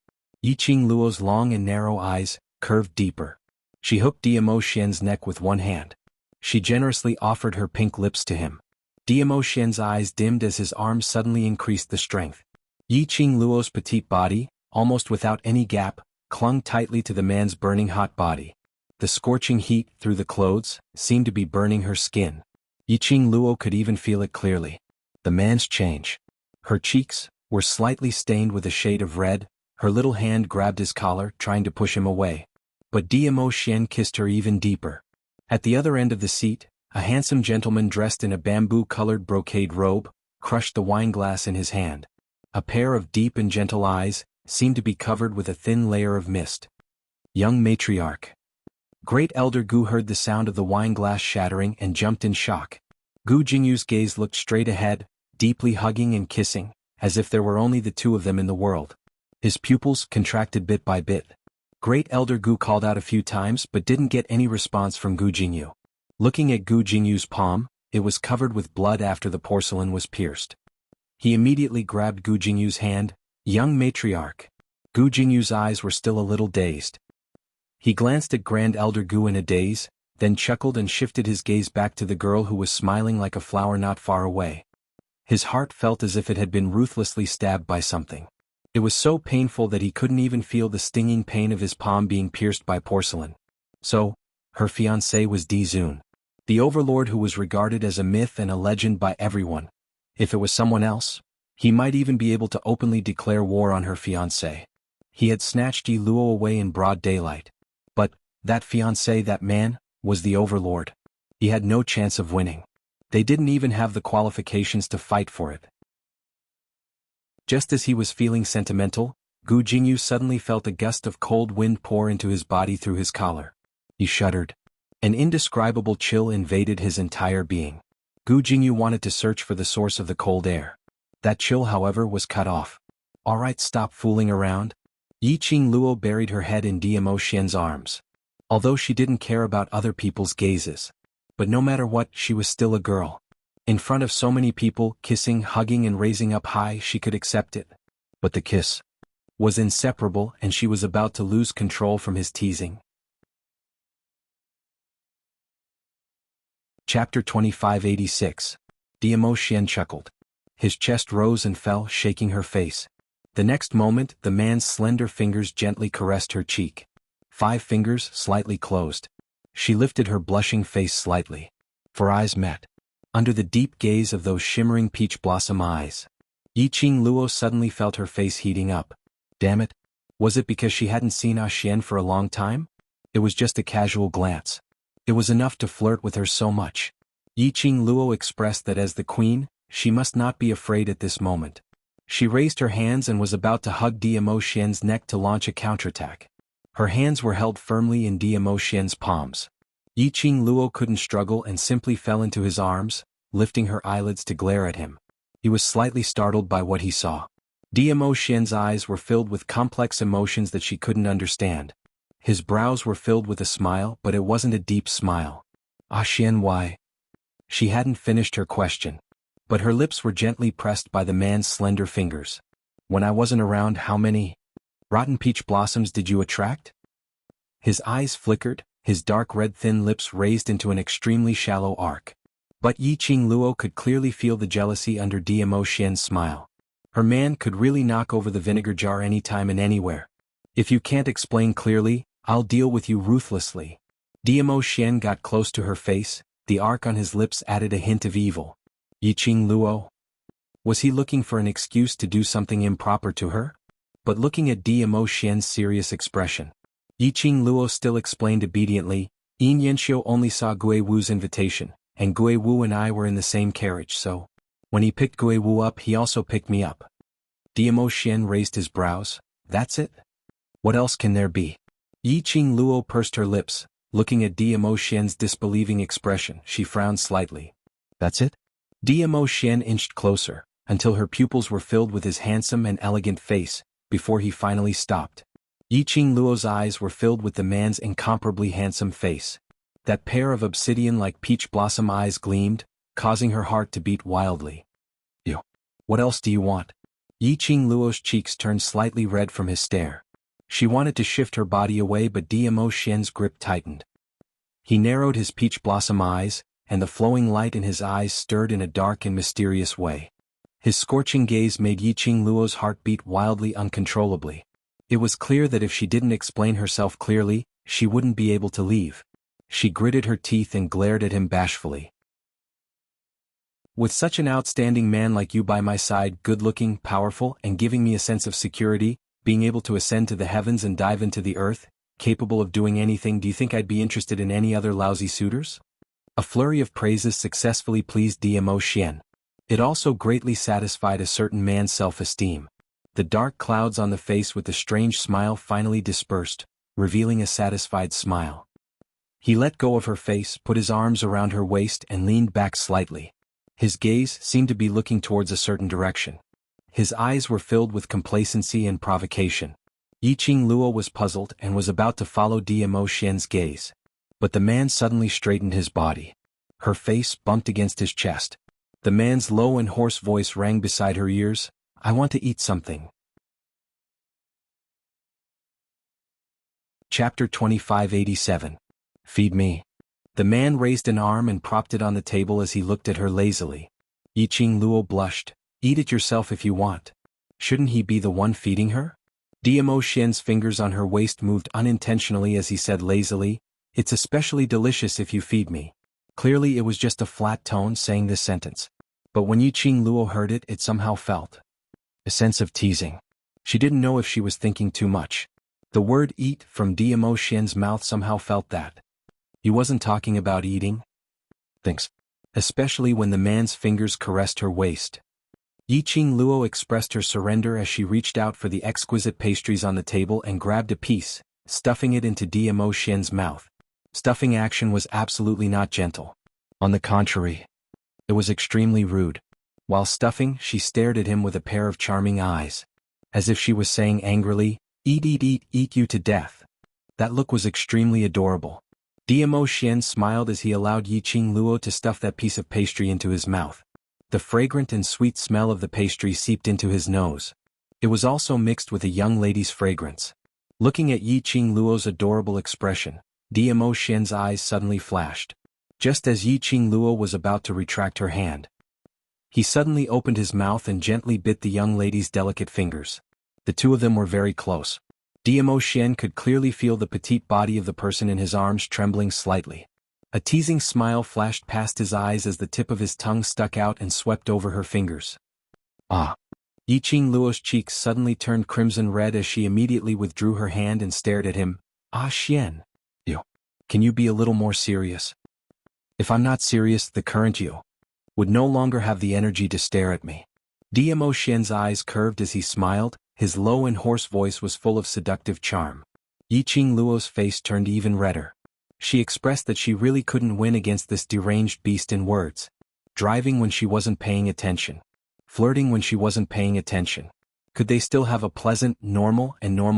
Yiqing Luo's long and narrow eyes curved deeper. She hooked Dmo Xian's neck with one hand. She generously offered her pink lips to him. Dmo Xian's eyes dimmed as his arms suddenly increased the strength. Yiqing Luo's petite body, almost without any gap, clung tightly to the man's burning hot body. The scorching heat through the clothes seemed to be burning her skin. Yiqing Luo could even feel it clearly. The man's change. Her cheeks were slightly stained with a shade of red. Her little hand grabbed his collar, trying to push him away. But Dmo Xian kissed her even deeper. At the other end of the seat, a handsome gentleman dressed in a bamboo-colored brocade robe crushed the wineglass in his hand. A pair of deep and gentle eyes seemed to be covered with a thin layer of mist. Young matriarch. Great Elder Gu heard the sound of the wineglass shattering and jumped in shock. Gu Jingyu's gaze looked straight ahead, deeply hugging and kissing, as if there were only the two of them in the world. His pupils contracted bit by bit. Great Elder Gu called out a few times but didn't get any response from Gu Jingyu. Looking at Gu Jingyu's palm, it was covered with blood after the porcelain was pierced. He immediately grabbed Gu Jingyu's hand. Young matriarch. Gu Jingyu's eyes were still a little dazed. He glanced at Grand Elder Gu in a daze, then chuckled and shifted his gaze back to the girl who was smiling like a flower not far away. His heart felt as if it had been ruthlessly stabbed by something. It was so painful that he couldn't even feel the stinging pain of his palm being pierced by porcelain. So, her fiancé was Dizun. The overlord who was regarded as a myth and a legend by everyone. If it was someone else, he might even be able to openly declare war on her fiancé. He had snatched Yi Luo away in broad daylight. But, that fiancé, that man, was the overlord. He had no chance of winning. They didn't even have the qualifications to fight for it. Just as he was feeling sentimental, Gu Jingyu suddenly felt a gust of cold wind pour into his body through his collar. He shuddered. An indescribable chill invaded his entire being. Gu Jingyu wanted to search for the source of the cold air. That chill, however, was cut off. Alright, stop fooling around. Yi Qing Luo buried her head in Diamo Xian's arms. Although she didn't care about other people's gazes. But no matter what, she was still a girl. In front of so many people, kissing, hugging and raising up high, she could accept it. But the kiss was inseparable, and she was about to lose control from his teasing. Chapter 2586. Diamo Xian chuckled. His chest rose and fell, shaking her face. The next moment, the man's slender fingers gently caressed her cheek. 5 fingers slightly closed. She lifted her blushing face slightly. For eyes met. Under the deep gaze of those shimmering peach blossom eyes, Yi Qing Luo suddenly felt her face heating up. Damn it. Was it because she hadn't seen Ah Xian for a long time? It was just a casual glance. It was enough to flirt with her so much. Yi Qing Luo expressed that as the queen, she must not be afraid at this moment. She raised her hands and was about to hug Diamo Xian's neck to launch a counterattack. Her hands were held firmly in Diamo Xian's palms. Yi Qing Luo couldn't struggle and simply fell into his arms, lifting her eyelids to glare at him. He was slightly startled by what he saw. Diamo Xian's eyes were filled with complex emotions that she couldn't understand. His brows were filled with a smile, but it wasn't a deep smile. Ah Xian, why? She hadn't finished her question. But her lips were gently pressed by the man's slender fingers. When I wasn't around, how many rotten peach blossoms did you attract? His eyes flickered, his dark red thin lips raised into an extremely shallow arc. But Yi Qing Luo could clearly feel the jealousy under Diamo Xian's smile. Her man could really knock over the vinegar jar anytime and anywhere. If you can't explain clearly, I'll deal with you ruthlessly. Diamo Xian got close to her face, the arc on his lips added a hint of evil. Yi Qing Luo? Was he looking for an excuse to do something improper to her? But looking at Diamo Xian's serious expression, Yi Qing Luo still explained obediently, Yin Yanxiu only saw Gui Wu's invitation, and Gui Wu and I were in the same carriage, so when he picked Gui Wu up, he also picked me up. Diamo Xian raised his brows. That's it? What else can there be? Yi Qing Luo pursed her lips, looking at Diamo Xian's disbelieving expression. She frowned slightly. That's it? Diamo Xian inched closer, until her pupils were filled with his handsome and elegant face, before he finally stopped. Yi Qing Luo's eyes were filled with the man's incomparably handsome face. That pair of obsidian-like peach blossom eyes gleamed, causing her heart to beat wildly. You. What else do you want? Yi Qing Luo's cheeks turned slightly red from his stare. She wanted to shift her body away, but Diamo Xian's grip tightened. He narrowed his peach blossom eyes, and the flowing light in his eyes stirred in a dark and mysterious way. His scorching gaze made Yi Qing Luo's heart beat wildly, uncontrollably. It was clear that if she didn't explain herself clearly, she wouldn't be able to leave. She gritted her teeth and glared at him bashfully. With such an outstanding man like you by my side, good-looking, powerful, and giving me a sense of security, being able to ascend to the heavens and dive into the earth, capable of doing anything, do you think I'd be interested in any other lousy suitors? A flurry of praises successfully pleased Diamo Xian. It also greatly satisfied a certain man's self-esteem. The dark clouds on the face with the strange smile finally dispersed, revealing a satisfied smile. He let go of her face, put his arms around her waist and leaned back slightly. His gaze seemed to be looking towards a certain direction. His eyes were filled with complacency and provocation. Yi Qing Luo was puzzled and was about to follow Diamo Xian's gaze. But the man suddenly straightened his body. Her face bumped against his chest. The man's low and hoarse voice rang beside her ears. I want to eat something. Chapter 2587. Feed me. The man raised an arm and propped it on the table as he looked at her lazily. Yi Qing Luo blushed. Eat it yourself if you want. Shouldn't he be the one feeding her? Diamo Xian's fingers on her waist moved unintentionally as he said lazily, It's especially delicious if you feed me. Clearly it was just a flat tone saying this sentence. But when Yi Qing Luo heard it, it somehow felt a sense of teasing. She didn't know if she was thinking too much. The word eat from Diamo Xian's mouth somehow felt that he wasn't talking about eating. Thanks. Especially when the man's fingers caressed her waist. Yi Qing Luo expressed her surrender as she reached out for the exquisite pastries on the table and grabbed a piece, stuffing it into Diamo Xian's mouth. Stuffing action was absolutely not gentle. On the contrary, it was extremely rude. While stuffing, she stared at him with a pair of charming eyes, as if she was saying angrily, eat you to death. That look was extremely adorable. Dmo Xian smiled as he allowed Yiqing Luo to stuff that piece of pastry into his mouth. The fragrant and sweet smell of the pastry seeped into his nose. It was also mixed with a young lady's fragrance. Looking at Yiqing Luo's adorable expression, Dmo Xian's eyes suddenly flashed. Just as Yiqing Luo was about to retract her hand, he suddenly opened his mouth and gently bit the young lady's delicate fingers. The two of them were very close. Dmo Xian could clearly feel the petite body of the person in his arms trembling slightly. A teasing smile flashed past his eyes as the tip of his tongue stuck out and swept over her fingers. Ah! Yiqing Luo's cheeks suddenly turned crimson red as she immediately withdrew her hand and stared at him. Ah Xian! You. Can you be a little more serious? If I'm not serious, the current you would no longer have the energy to stare at me. Dmo Xian's eyes curved as he smiled, his low and hoarse voice was full of seductive charm. Yiqing Luo's face turned even redder. She expressed that she really couldn't win against this deranged beast in words. Driving when she wasn't paying attention. Flirting when she wasn't paying attention. Could they still have a pleasant, normal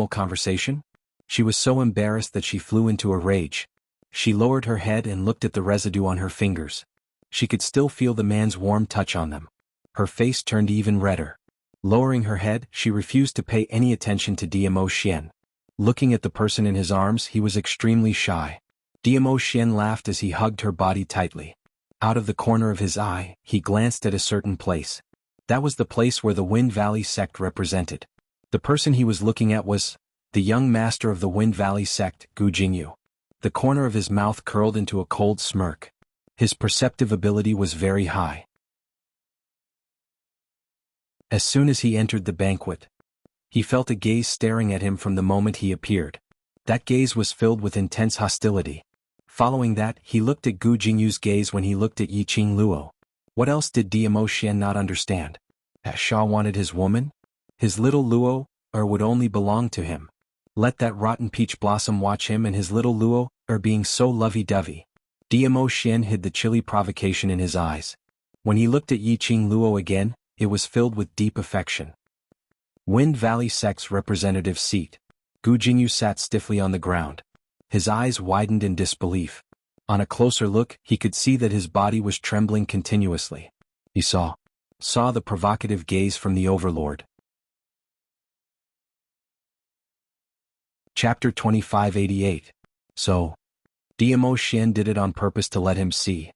conversation? She was so embarrassed that she flew into a rage. She lowered her head and looked at the residue on her fingers. She could still feel the man's warm touch on them. Her face turned even redder. Lowering her head, she refused to pay any attention to Dmo Xian. Looking at the person in his arms, he was extremely shy. Dmo Xian laughed as he hugged her body tightly. Out of the corner of his eye, he glanced at a certain place. That was the place where the Wind Valley sect represented. The person he was looking at was the young master of the Wind Valley sect, Gu Jingyu. The corner of his mouth curled into a cold smirk. His perceptive ability was very high. As soon as he entered the banquet, he felt a gaze staring at him from the moment he appeared. That gaze was filled with intense hostility. Following that, he looked at Gu Jingyu's gaze when he looked at Yiqing Luo. What else did Dmo Xian not understand? That Shaw wanted his woman? His little Luo, or would only belong to him? Let that rotten peach blossom watch him and his little Luo, or being so lovey-dovey. Dmo Xian hid the chilly provocation in his eyes. When he looked at Yiqing Luo again, it was filled with deep affection. Wind Valley sect's representative seat. Gu Jingyu sat stiffly on the ground. His eyes widened in disbelief. On a closer look, he could see that his body was trembling continuously. He saw the provocative gaze from the overlord. Chapter 2588. So, Dmo Xian did it on purpose to let him see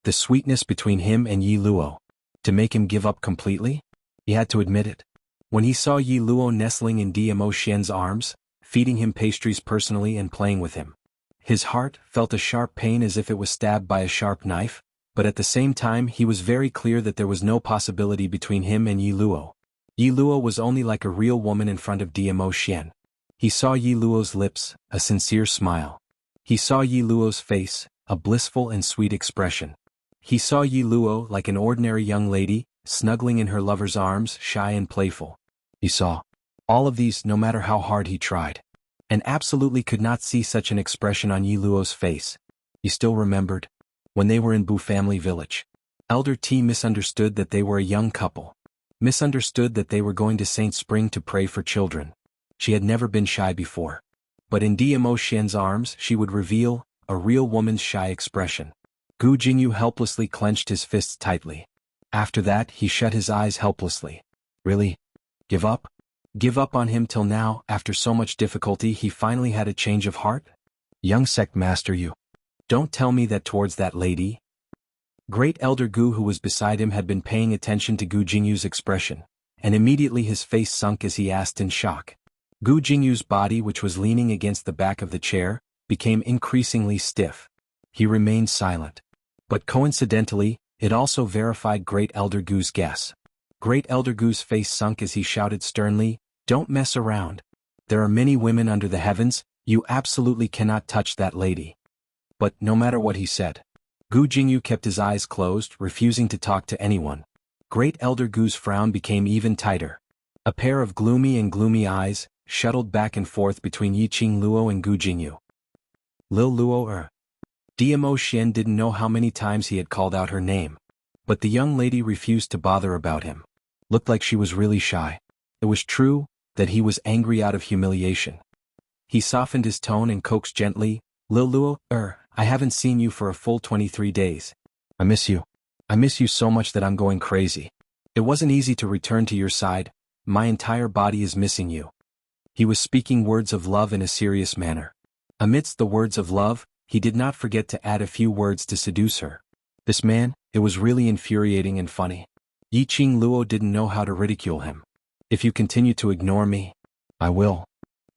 the sweetness between him and Yi Luo. To make him give up completely? He had to admit it. When he saw Yi Luo nestling in Dmo Xian's arms, feeding him pastries personally and playing with him, his heart felt a sharp pain as if it was stabbed by a sharp knife, but at the same time he was very clear that there was no possibility between him and Yi Luo. Yi Luo was only like a real woman in front of Dmo Xian. He saw Yi Luo's lips, a sincere smile. He saw Yi Luo's face, a blissful and sweet expression. He saw Yi Luo like an ordinary young lady, snuggling in her lover's arms, shy and playful. He saw all of these no matter how hard he tried, and absolutely could not see such an expression on Yi Luo's face. He still remembered when they were in Bu family village. Elder T misunderstood that they were a young couple. Misunderstood that they were going to Saint Spring to pray for children. She had never been shy before. But in Dmo Xian's arms she would reveal a real woman's shy expression. Gu Jingyu helplessly clenched his fists tightly. After that he shut his eyes helplessly. Really? Give up? Give up on him till now, after so much difficulty he finally had a change of heart? Young sect master, you don't tell me that towards that lady? Great Elder Gu, who was beside him, had been paying attention to Gu Jingyu's expression, and immediately his face sunk as he asked in shock. Gu Jingyu's body, which was leaning against the back of the chair, became increasingly stiff. He remained silent. But coincidentally, it also verified Great Elder Gu's guess. Great Elder Gu's face sunk as he shouted sternly, "Don't mess around. There are many women under the heavens, you absolutely cannot touch that lady." But no matter what he said, Gu Jingyu kept his eyes closed, refusing to talk to anyone. Great Elder Gu's frown became even tighter. A pair of gloomy eyes shuttled back and forth between Yiqing Luo and Gu Jingyu. Lil Luo, Diamo Xian didn't know how many times he had called out her name. But the young lady refused to bother about him. Looked like she was really shy. It was true that he was angry out of humiliation. He softened his tone and coaxed gently, Lil Luo, I haven't seen you for a full 23 days. I miss you. I miss you so much that I'm going crazy. It wasn't easy to return to your side. My entire body is missing you. He was speaking words of love in a serious manner. Amidst the words of love, he did not forget to add a few words to seduce her. This man, it was really infuriating and funny. Yiqing Luo didn't know how to ridicule him. If you continue to ignore me, I will.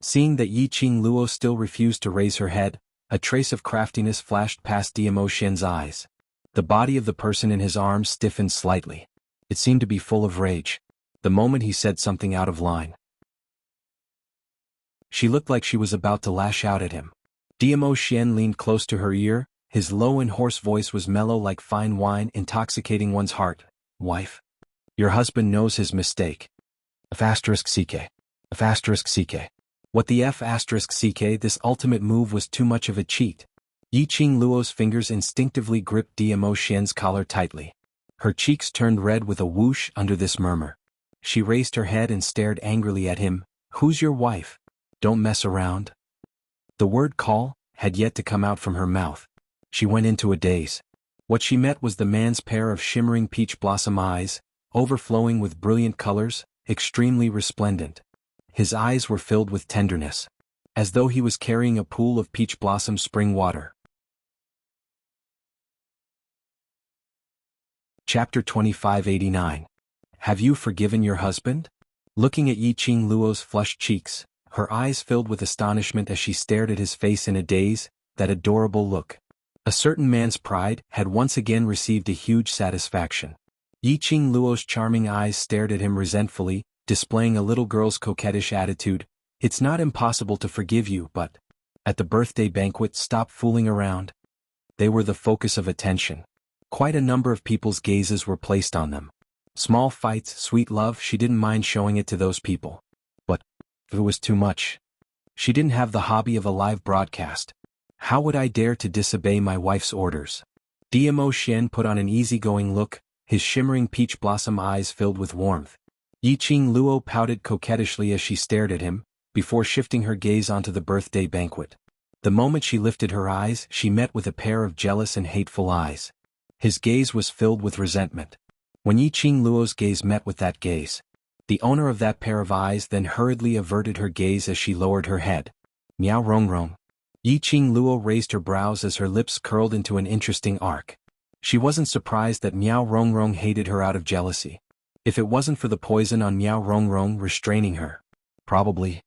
Seeing that Yiqing Luo still refused to raise her head, a trace of craftiness flashed past Diamo Xian's eyes. The body of the person in his arms stiffened slightly. It seemed to be full of rage. The moment he said something out of line, she looked like she was about to lash out at him. Diamo Xian leaned close to her ear. His low and hoarse voice was mellow like fine wine, intoxicating one's heart. Wife, your husband knows his mistake. F***ck. What the F***ck? This ultimate move was too much of a cheat. Yiqing Luo's fingers instinctively gripped Diamo Xian's collar tightly. Her cheeks turned red with a whoosh under this murmur. She raised her head and stared angrily at him. Who's your wife? Don't mess around. The word call had yet to come out from her mouth. She went into a daze. What she met was the man's pair of shimmering peach blossom eyes, overflowing with brilliant colors, extremely resplendent. His eyes were filled with tenderness, as though he was carrying a pool of peach blossom spring water. Chapter 2589. Have you forgiven your husband? Looking at Yiqing Luo's flushed cheeks, her eyes filled with astonishment as she stared at his face in a daze, that adorable look. A certain man's pride had once again received a huge satisfaction. Yiqing Luo's charming eyes stared at him resentfully, displaying a little girl's coquettish attitude. It's not impossible to forgive you, but at the birthday banquet, stop fooling around. They were the focus of attention. Quite a number of people's gazes were placed on them. Small fights, sweet love, she didn't mind showing it to those people. But if it was too much, she didn't have the hobby of a live broadcast. How would I dare to disobey my wife's orders? Diamo Xian put on an easygoing look, his shimmering peach blossom eyes filled with warmth. Yiqing Luo pouted coquettishly as she stared at him, before shifting her gaze onto the birthday banquet. The moment she lifted her eyes, she met with a pair of jealous and hateful eyes. His gaze was filled with resentment. When Yiqing Luo's gaze met with that gaze, the owner of that pair of eyes then hurriedly averted her gaze as she lowered her head. Miao Rongrong. Yiqing Luo raised her brows as her lips curled into an interesting arc. She wasn't surprised that Miao Rongrong hated her out of jealousy. If it wasn't for the poison on Miao Rongrong restraining her, probably.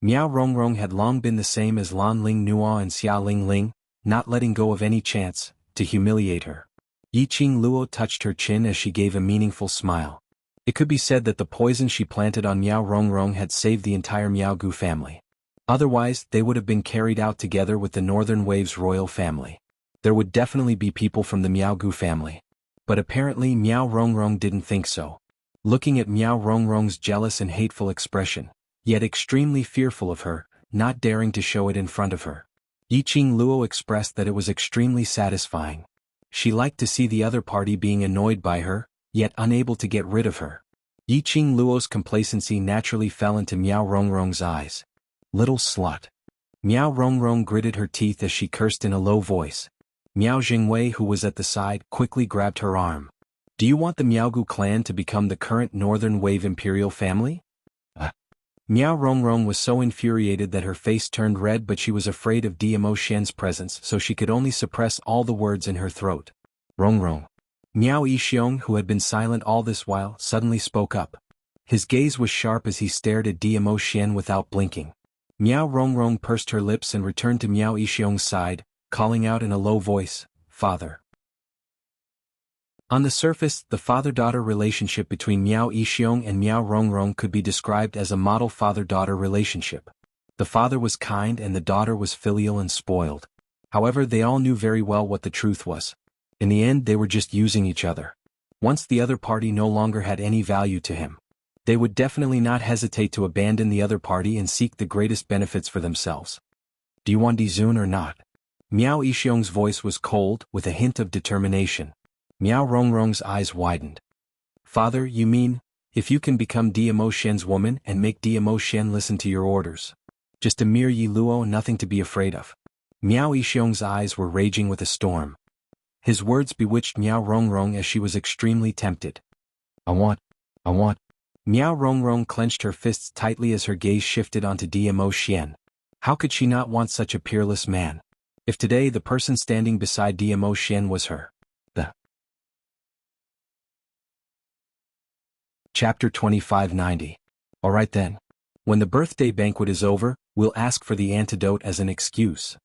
Miao Rongrong had long been the same as Lan Ling Nuo and Xia Ling Ling, not letting go of any chance to humiliate her. Yiqing Luo touched her chin as she gave a meaningful smile. It could be said that the poison she planted on Miao Rongrong had saved the entire Miaogu family. Otherwise, they would have been carried out together with the Northern Wave's royal family. There would definitely be people from the Miaogu family. But apparently Miao Rongrong didn't think so. Looking at Miao Rongrong's jealous and hateful expression, yet extremely fearful of her, not daring to show it in front of her, Yiqing Luo expressed that it was extremely satisfying. She liked to see the other party being annoyed by her, yet unable to get rid of her. Yiqing Luo's complacency naturally fell into Miao Rongrong's eyes. Little slut. Miao Rongrong gritted her teeth as she cursed in a low voice. Miao Jingwei, who was at the side, quickly grabbed her arm. Do you want the Miaogu clan to become the current Northern Wave imperial family? Miao Rongrong was so infuriated that her face turned red, but she was afraid of Diamo Xian's presence, so she could only suppress all the words in her throat. Rongrong. Miao Yixiong, who had been silent all this while, suddenly spoke up. His gaze was sharp as he stared at Diamo Xian without blinking. Miao Rongrong pursed her lips and returned to Miao Yixiong's side, calling out in a low voice, Father. On the surface, the father-daughter relationship between Miao Yixiong and Miao Rongrong could be described as a model father-daughter relationship. The father was kind and the daughter was filial and spoiled. However, they all knew very well what the truth was. In the end, they were just using each other. Once the other party no longer had any value to him, they would definitely not hesitate to abandon the other party and seek the greatest benefits for themselves. Do you want Dizun or not? Miao Yixiong's voice was cold, with a hint of determination. Miao Rongrong's eyes widened. Father, you mean, if you can become Diamo Shen's woman and make Diamo Shen listen to your orders? Just a mere Yi Luo, nothing to be afraid of. Miao Yixiong's eyes were raging with a storm. His words bewitched Miao Rongrong as she was extremely tempted. I want. Miao Rongrong clenched her fists tightly as her gaze shifted onto Diamo Shen. How could she not want such a peerless man? If today the person standing beside Diamo Shen was her. Chapter 2590. Alright then. When the birthday banquet is over, we'll ask for the antidote as an excuse.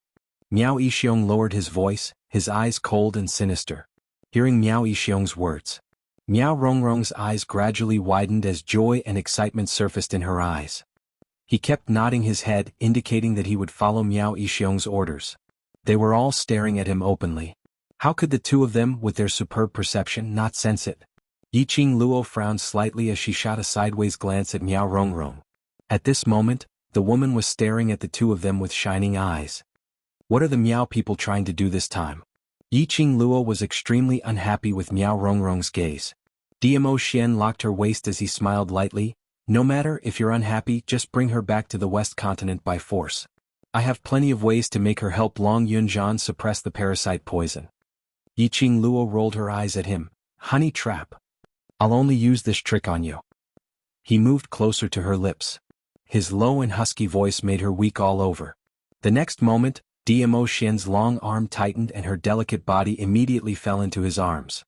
Miao Yixiong lowered his voice, his eyes cold and sinister. Hearing Miao Yixiong's words, Miao Rongrong's eyes gradually widened as joy and excitement surfaced in her eyes. He kept nodding his head, indicating that he would follow Miao Yixiong's orders. They were all staring at him openly. How could the two of them, with their superb perception, not sense it? Yiqing Luo frowned slightly as she shot a sideways glance at Miao Rongrong. At this moment, the woman was staring at the two of them with shining eyes. What are the Miao people trying to do this time? Yiqing Luo was extremely unhappy with Miao Rongrong's gaze. Diamo Shen locked her waist as he smiled lightly. No matter if you're unhappy, just bring her back to the West Continent by force. I have plenty of ways to make her help Long Yunjian suppress the parasite poison. Yiqing Luo rolled her eyes at him. Honey trap. I'll only use this trick on you. He moved closer to her lips. His low and husky voice made her weak all over. The next moment, Diamo Shen's long arm tightened and her delicate body immediately fell into his arms.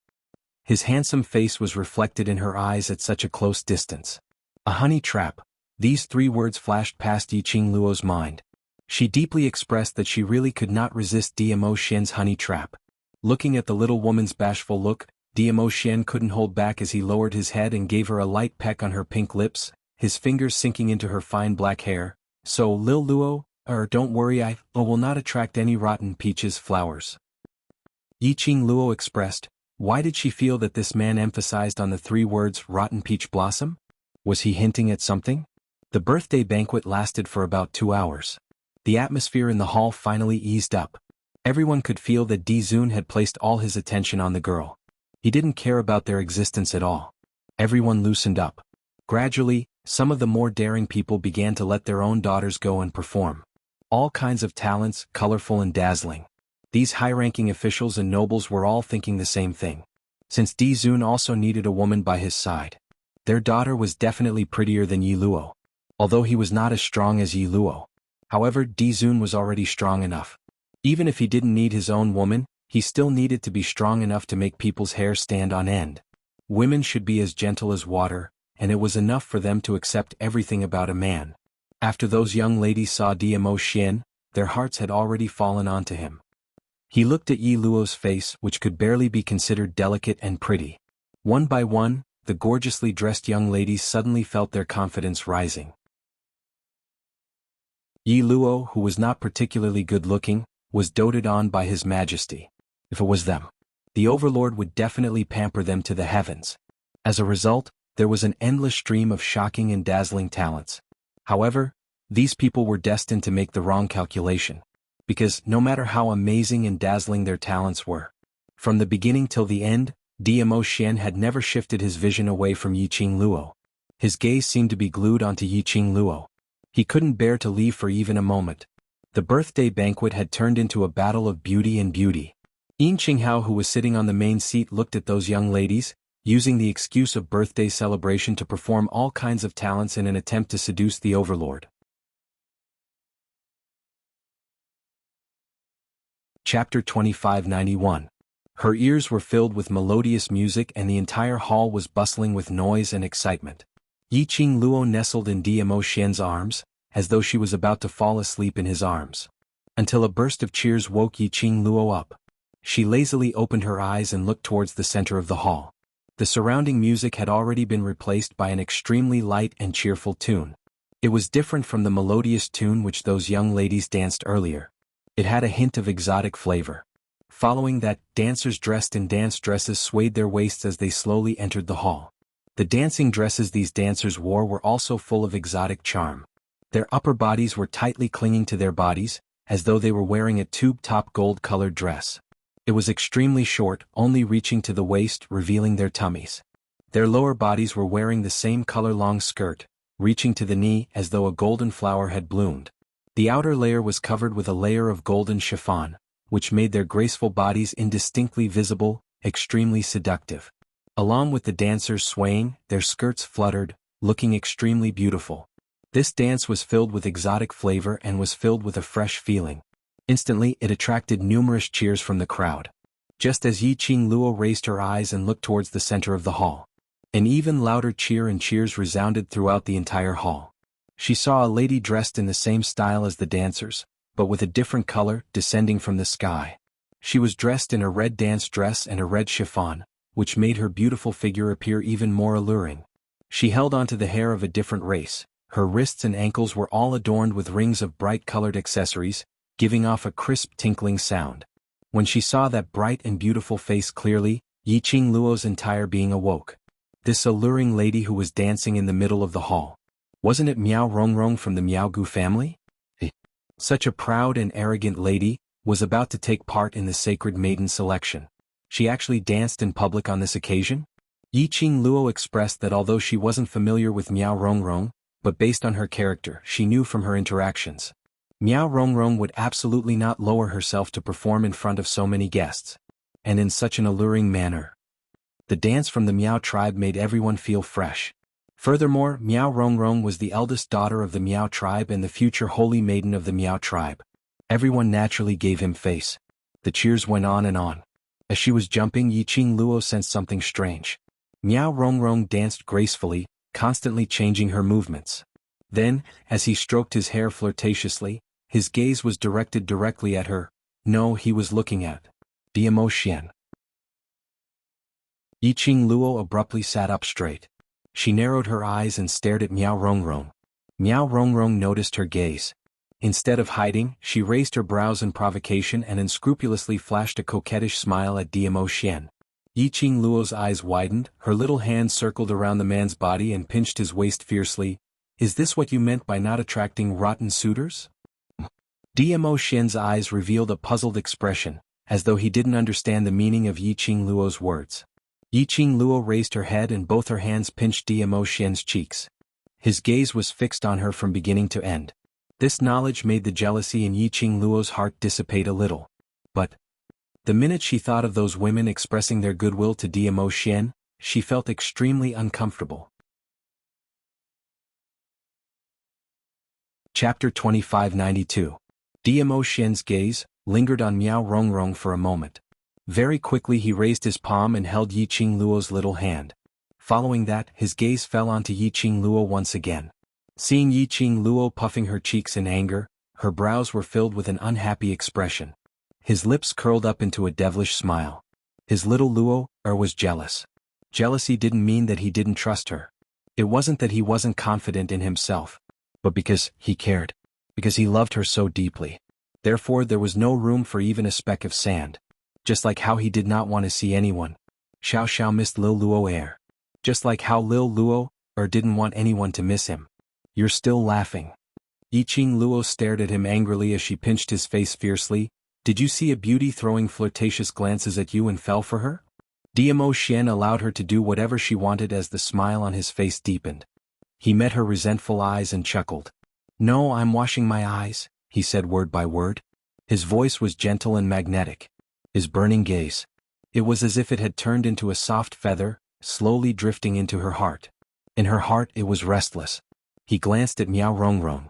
His handsome face was reflected in her eyes at such a close distance. A honey trap. These three words flashed past Yiqing Luo's mind. She deeply expressed that she really could not resist Diamo Shen's honey trap. Looking at the little woman's bashful look, Diamo Shen couldn't hold back as he lowered his head and gave her a light peck on her pink lips, his fingers sinking into her fine black hair. So, Lil Luo, don't worry, I will not attract any rotten peaches flowers. Yiqing Luo expressed. Why did she feel that this man emphasized on the three words rotten peach blossom? Was he hinting at something? The birthday banquet lasted for about 2 hours. The atmosphere in the hall finally eased up. Everyone could feel that Dizun had placed all his attention on the girl. He didn't care about their existence at all. Everyone loosened up. Gradually, some of the more daring people began to let their own daughters go and perform. All kinds of talents, colorful and dazzling. These high-ranking officials and nobles were all thinking the same thing. Since Dizun also needed a woman by his side. Their daughter was definitely prettier than Yi Luo. Although he was not as strong as Yi Luo. However, Dizun was already strong enough. Even if he didn't need his own woman, he still needed to be strong enough to make people's hair stand on end. Women should be as gentle as water, and it was enough for them to accept everything about a man. After those young ladies saw Diamo Shen, their hearts had already fallen onto him. He looked at Yi Luo's face, which could barely be considered delicate and pretty. One by one, the gorgeously dressed young ladies suddenly felt their confidence rising. Yi Luo, who was not particularly good-looking, was doted on by His Majesty. If it was them, the Overlord would definitely pamper them to the heavens. As a result, there was an endless stream of shocking and dazzling talents. However, these people were destined to make the wrong calculation. Because, no matter how amazing and dazzling their talents were, from the beginning till the end, Diamo Shen had never shifted his vision away from Yiqing Luo. His gaze seemed to be glued onto Yiqing Luo. He couldn't bear to leave for even a moment. The birthday banquet had turned into a battle of beauty and beauty. Yin Qinghao, who was sitting on the main seat, looked at those young ladies, using the excuse of birthday celebration to perform all kinds of talents in an attempt to seduce the Overlord. Chapter 2591. Her ears were filled with melodious music and the entire hall was bustling with noise and excitement. Yiqing Luo nestled in Diamo Shen's arms, as though she was about to fall asleep in his arms. Until a burst of cheers woke Yiqing Luo up. She lazily opened her eyes and looked towards the center of the hall. The surrounding music had already been replaced by an extremely light and cheerful tune. It was different from the melodious tune which those young ladies danced earlier. It had a hint of exotic flavor. Following that, dancers dressed in dance dresses swayed their waists as they slowly entered the hall. The dancing dresses these dancers wore were also full of exotic charm. Their upper bodies were tightly clinging to their bodies, as though they were wearing a tube-top gold-colored dress. It was extremely short, only reaching to the waist, revealing their tummies. Their lower bodies were wearing the same color-long skirt, reaching to the knee as though a golden flower had bloomed. The outer layer was covered with a layer of golden chiffon, which made their graceful bodies indistinctly visible, extremely seductive. Along with the dancers swaying, their skirts fluttered, looking extremely beautiful. This dance was filled with exotic flavor and was filled with a fresh feeling. Instantly, it attracted numerous cheers from the crowd. Just as Yi Qing Luo raised her eyes and looked towards the center of the hall, an even louder cheer and cheers resounded throughout the entire hall. She saw a lady dressed in the same style as the dancers, but with a different color, descending from the sky. She was dressed in a red dance dress and a red chiffon, which made her beautiful figure appear even more alluring. She held onto the hair of a different race. Her wrists and ankles were all adorned with rings of bright-colored accessories, giving off a crisp tinkling sound. When she saw that bright and beautiful face clearly, Yi Qing Luo's entire being awoke. This alluring lady who was dancing in the middle of the hall. Wasn't it Miao Rongrong from the Miaogu family? Such a proud and arrogant lady was about to take part in the sacred maiden selection. She actually danced in public on this occasion? Yi Qing Luo expressed that although she wasn't familiar with Miao Rongrong, but based on her character, she knew from her interactions. Miao Rongrong would absolutely not lower herself to perform in front of so many guests. And in such an alluring manner. The dance from the Miao tribe made everyone feel fresh. Furthermore, Miao Rongrong was the eldest daughter of the Miao tribe and the future holy maiden of the Miao tribe. Everyone naturally gave him face. The cheers went on and on. As she was jumping, Yi Qing Luo sensed something strange. Miao Rongrong danced gracefully, constantly changing her movements. Then, as he stroked his hair flirtatiously, his gaze was directed directly at her. No, he was looking at Diamo Xian. Yi Qing Luo abruptly sat up straight. She narrowed her eyes and stared at Miao Rongrong. Miao Rongrong noticed her gaze. Instead of hiding, she raised her brows in provocation and unscrupulously flashed a coquettish smile at Diamo Xian. Yi Qing Luo's eyes widened, her little hand circled around the man's body and pinched his waist fiercely. Is this what you meant by not attracting rotten suitors? Diamo Xian's eyes revealed a puzzled expression, as though he didn't understand the meaning of Yi Qing Luo's words. Yi Qing Luo raised her head and both her hands pinched Diamo Xian's cheeks. His gaze was fixed on her from beginning to end. This knowledge made the jealousy in Yi Qing Luo's heart dissipate a little. But the minute she thought of those women expressing their goodwill to Diamo Xian, she felt extremely uncomfortable. Chapter 2592. Diamo Xian's gaze lingered on Miao Rongrong for a moment. Very quickly he raised his palm and held Yi Qing Luo's little hand. Following that, his gaze fell onto Yi Qing Luo once again. Seeing Yi Qing Luo puffing her cheeks in anger, her brows were filled with an unhappy expression. His lips curled up into a devilish smile. His little Luo was jealous. Jealousy didn't mean that he didn't trust her. It wasn't that he wasn't confident in himself, but because he cared. Because he loved her so deeply. Therefore there was no room for even a speck of sand. Just like how he did not want to see anyone. Xiao Xiao missed Lil Luo. Just like how Lil Luo didn't want anyone to miss him. You're still laughing. Yi Qing Luo stared at him angrily as she pinched his face fiercely. Did you see a beauty throwing flirtatious glances at you and fell for her? Diamo Xian allowed her to do whatever she wanted as the smile on his face deepened. He met her resentful eyes and chuckled. No, I'm washing my eyes, he said word by word. His voice was gentle and magnetic. His burning gaze. It was as if it had turned into a soft feather, slowly drifting into her heart. In her heart it was restless. He glanced at Miao Rongrong.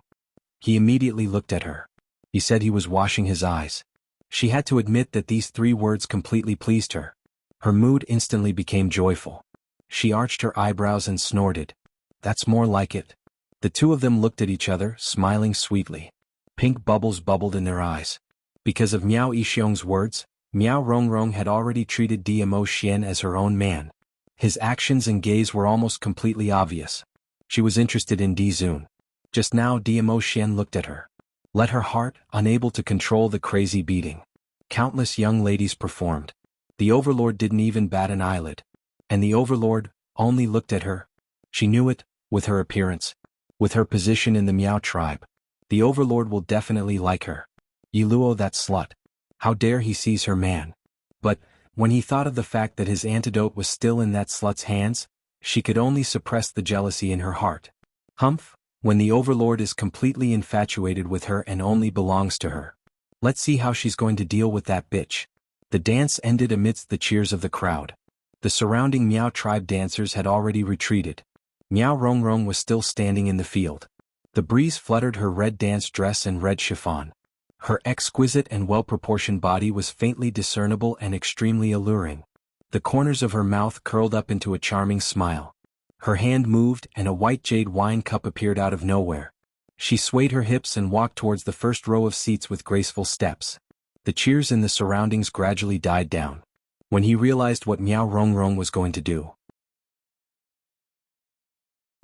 He immediately looked at her. He said he was washing his eyes. She had to admit that these 3 words completely pleased her. Her mood instantly became joyful. She arched her eyebrows and snorted. That's more like it. The two of them looked at each other, smiling sweetly. Pink bubbles bubbled in their eyes. Because of Miao Yixiong's words, Miao Rongrong had already treated Diamo Xian as her own man. His actions and gaze were almost completely obvious. She was interested in Di Zun. Just now Diamo Xian looked at her. Let her heart, unable to control the crazy beating. Countless young ladies performed. The overlord didn't even bat an eyelid. And the overlord only looked at her. She knew it, with her appearance. With her position in the Miao tribe. The overlord will definitely like her. Yiluo, that slut. How dare he seize her man? But, when he thought of the fact that his antidote was still in that slut's hands, she could only suppress the jealousy in her heart. Humph, when the overlord is completely infatuated with her and only belongs to her. Let's see how she's going to deal with that bitch. The dance ended amidst the cheers of the crowd. The surrounding Miao tribe dancers had already retreated. Miao Rongrong was still standing in the field. The breeze fluttered her red dance dress and red chiffon. Her exquisite and well-proportioned body was faintly discernible and extremely alluring. The corners of her mouth curled up into a charming smile. Her hand moved and a white jade wine cup appeared out of nowhere. She swayed her hips and walked towards the first row of seats with graceful steps. The cheers in the surroundings gradually died down. When he realized what Miao Rongrong was going to do,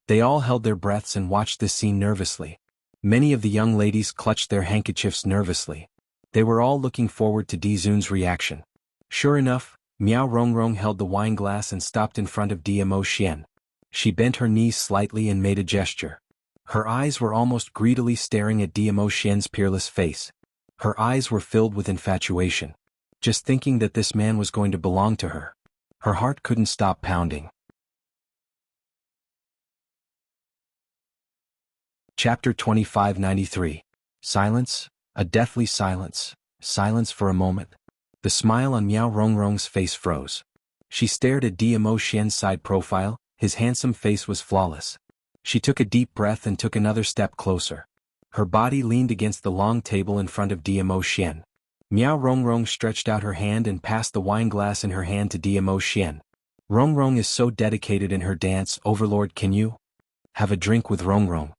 they all held their breaths and watched this scene nervously. Many of the young ladies clutched their handkerchiefs nervously. They were all looking forward to Dizun's reaction. Sure enough, Miao Rongrong held the wine glass and stopped in front of Diamo Xian. She bent her knees slightly and made a gesture. Her eyes were almost greedily staring at Diamo Xian's peerless face. Her eyes were filled with infatuation. Just thinking that this man was going to belong to her. Her heart couldn't stop pounding. Chapter 2593. Silence, a deathly silence, silence for a moment. The smile on Miao Rongrong's face froze. She stared at Diamo Xian's side profile, his handsome face was flawless. She took a deep breath and took another step closer. Her body leaned against the long table in front of Diamo Xian. Miao Rongrong stretched out her hand and passed the wine glass in her hand to Diamo Xian. Rongrong is so dedicated in her dance, Overlord, can you have a drink with Rongrong?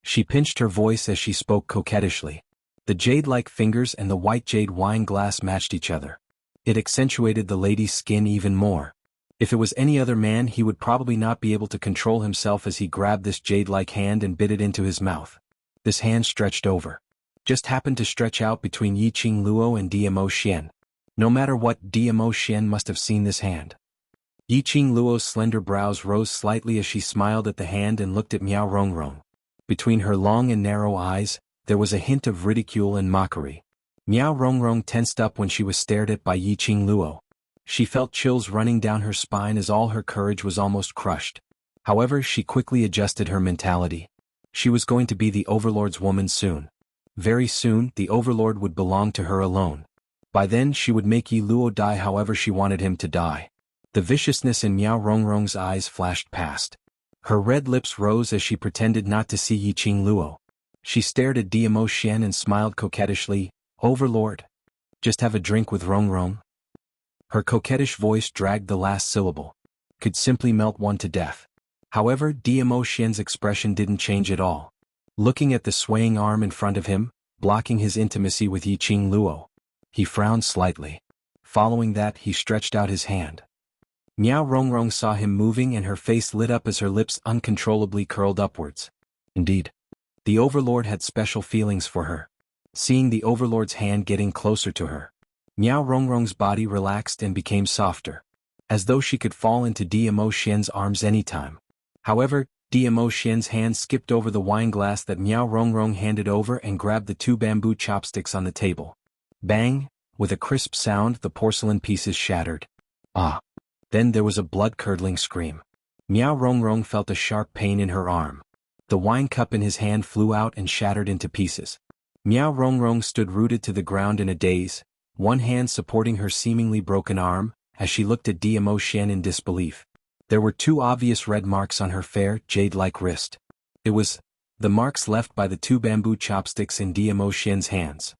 She pinched her voice as she spoke coquettishly. The jade-like fingers and the white jade wine glass matched each other. It accentuated the lady's skin even more. If it was any other man, he would probably not be able to control himself as he grabbed this jade-like hand and bit it into his mouth. This hand stretched over. Just happened to stretch out between Yiqing Luo and Diamo Xian. No matter what, Diamo Xian must have seen this hand. Yiqing Luo's slender brows rose slightly as she smiled at the hand and looked at Miao Rongrong. Between her long and narrow eyes, there was a hint of ridicule and mockery. Miao Rongrong tensed up when she was stared at by Yiqing Luo. She felt chills running down her spine as all her courage was almost crushed. However, she quickly adjusted her mentality. She was going to be the Overlord's woman soon. Very soon, the Overlord would belong to her alone. By then she would make Yi Luo die however she wanted him to die. The viciousness in Miao Rongrong's eyes flashed past. Her red lips rose as she pretended not to see Yiqing Luo. She stared at Diamo Xian and smiled coquettishly. Overlord, just have a drink with Rongrong? Her coquettish voice dragged the last syllable. Could simply melt one to death. However, Diamo Xian's expression didn't change at all. Looking at the swaying arm in front of him, blocking his intimacy with Yiqing Luo, he frowned slightly. Following that, he stretched out his hand. Miao Rongrong saw him moving and her face lit up as her lips uncontrollably curled upwards. Indeed, the Overlord had special feelings for her. Seeing the Overlord's hand getting closer to her, Miao Rongrong's body relaxed and became softer, as though she could fall into Diamo Xian's arms anytime. However, Diamo Xian's hand skipped over the wine glass that Miao Rongrong handed over and grabbed the two bamboo chopsticks on the table. Bang! With a crisp sound, the porcelain pieces shattered. Ah! Then there was a blood-curdling scream. Miao Rongrong felt a sharp pain in her arm. The wine cup in his hand flew out and shattered into pieces. Miao Rongrong stood rooted to the ground in a daze, one hand supporting her seemingly broken arm, as she looked at Diamo Xian in disbelief. There were two obvious red marks on her fair, jade-like wrist. It was the marks left by the two bamboo chopsticks in Diamo Xian's hands.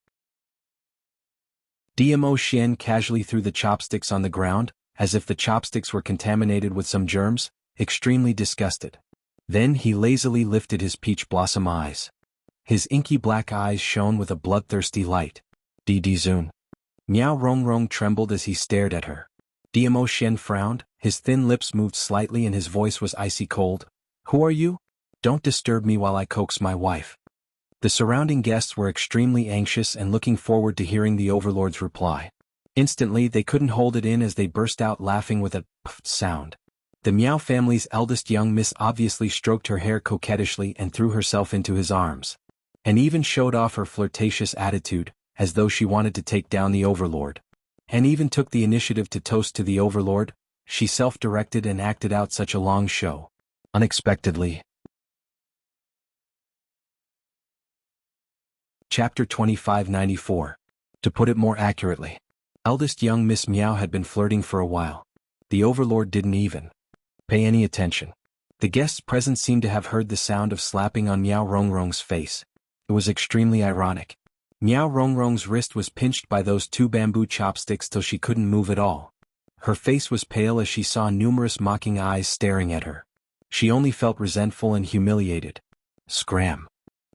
Diamo Xian casually threw the chopsticks on the ground, as if the chopsticks were contaminated with some germs, extremely disgusted. Then he lazily lifted his peach blossom eyes. His inky black eyes shone with a bloodthirsty light. Dizun. Miao Rongrong trembled as he stared at her. Diamo Xian frowned, his thin lips moved slightly and his voice was icy cold. Who are you? Don't disturb me while I coax my wife. The surrounding guests were extremely anxious and looking forward to hearing the Overlord's reply. Instantly they couldn't hold it in as they burst out laughing with a puffed sound. The Miao family's eldest young miss obviously stroked her hair coquettishly and threw herself into his arms. And even showed off her flirtatious attitude, as though she wanted to take down the overlord. And even took the initiative to toast to the overlord. She self-directed and acted out such a long show. Unexpectedly. Chapter 2594. To put it more accurately. Eldest young Miss Meow had been flirting for a while. The overlord didn't even pay any attention. The guests present seemed to have heard the sound of slapping on Meow Rongrong's face. It was extremely ironic. Meow Rongrong's wrist was pinched by those two bamboo chopsticks till she couldn't move at all. Her face was pale as she saw numerous mocking eyes staring at her. She only felt resentful and humiliated. Scram.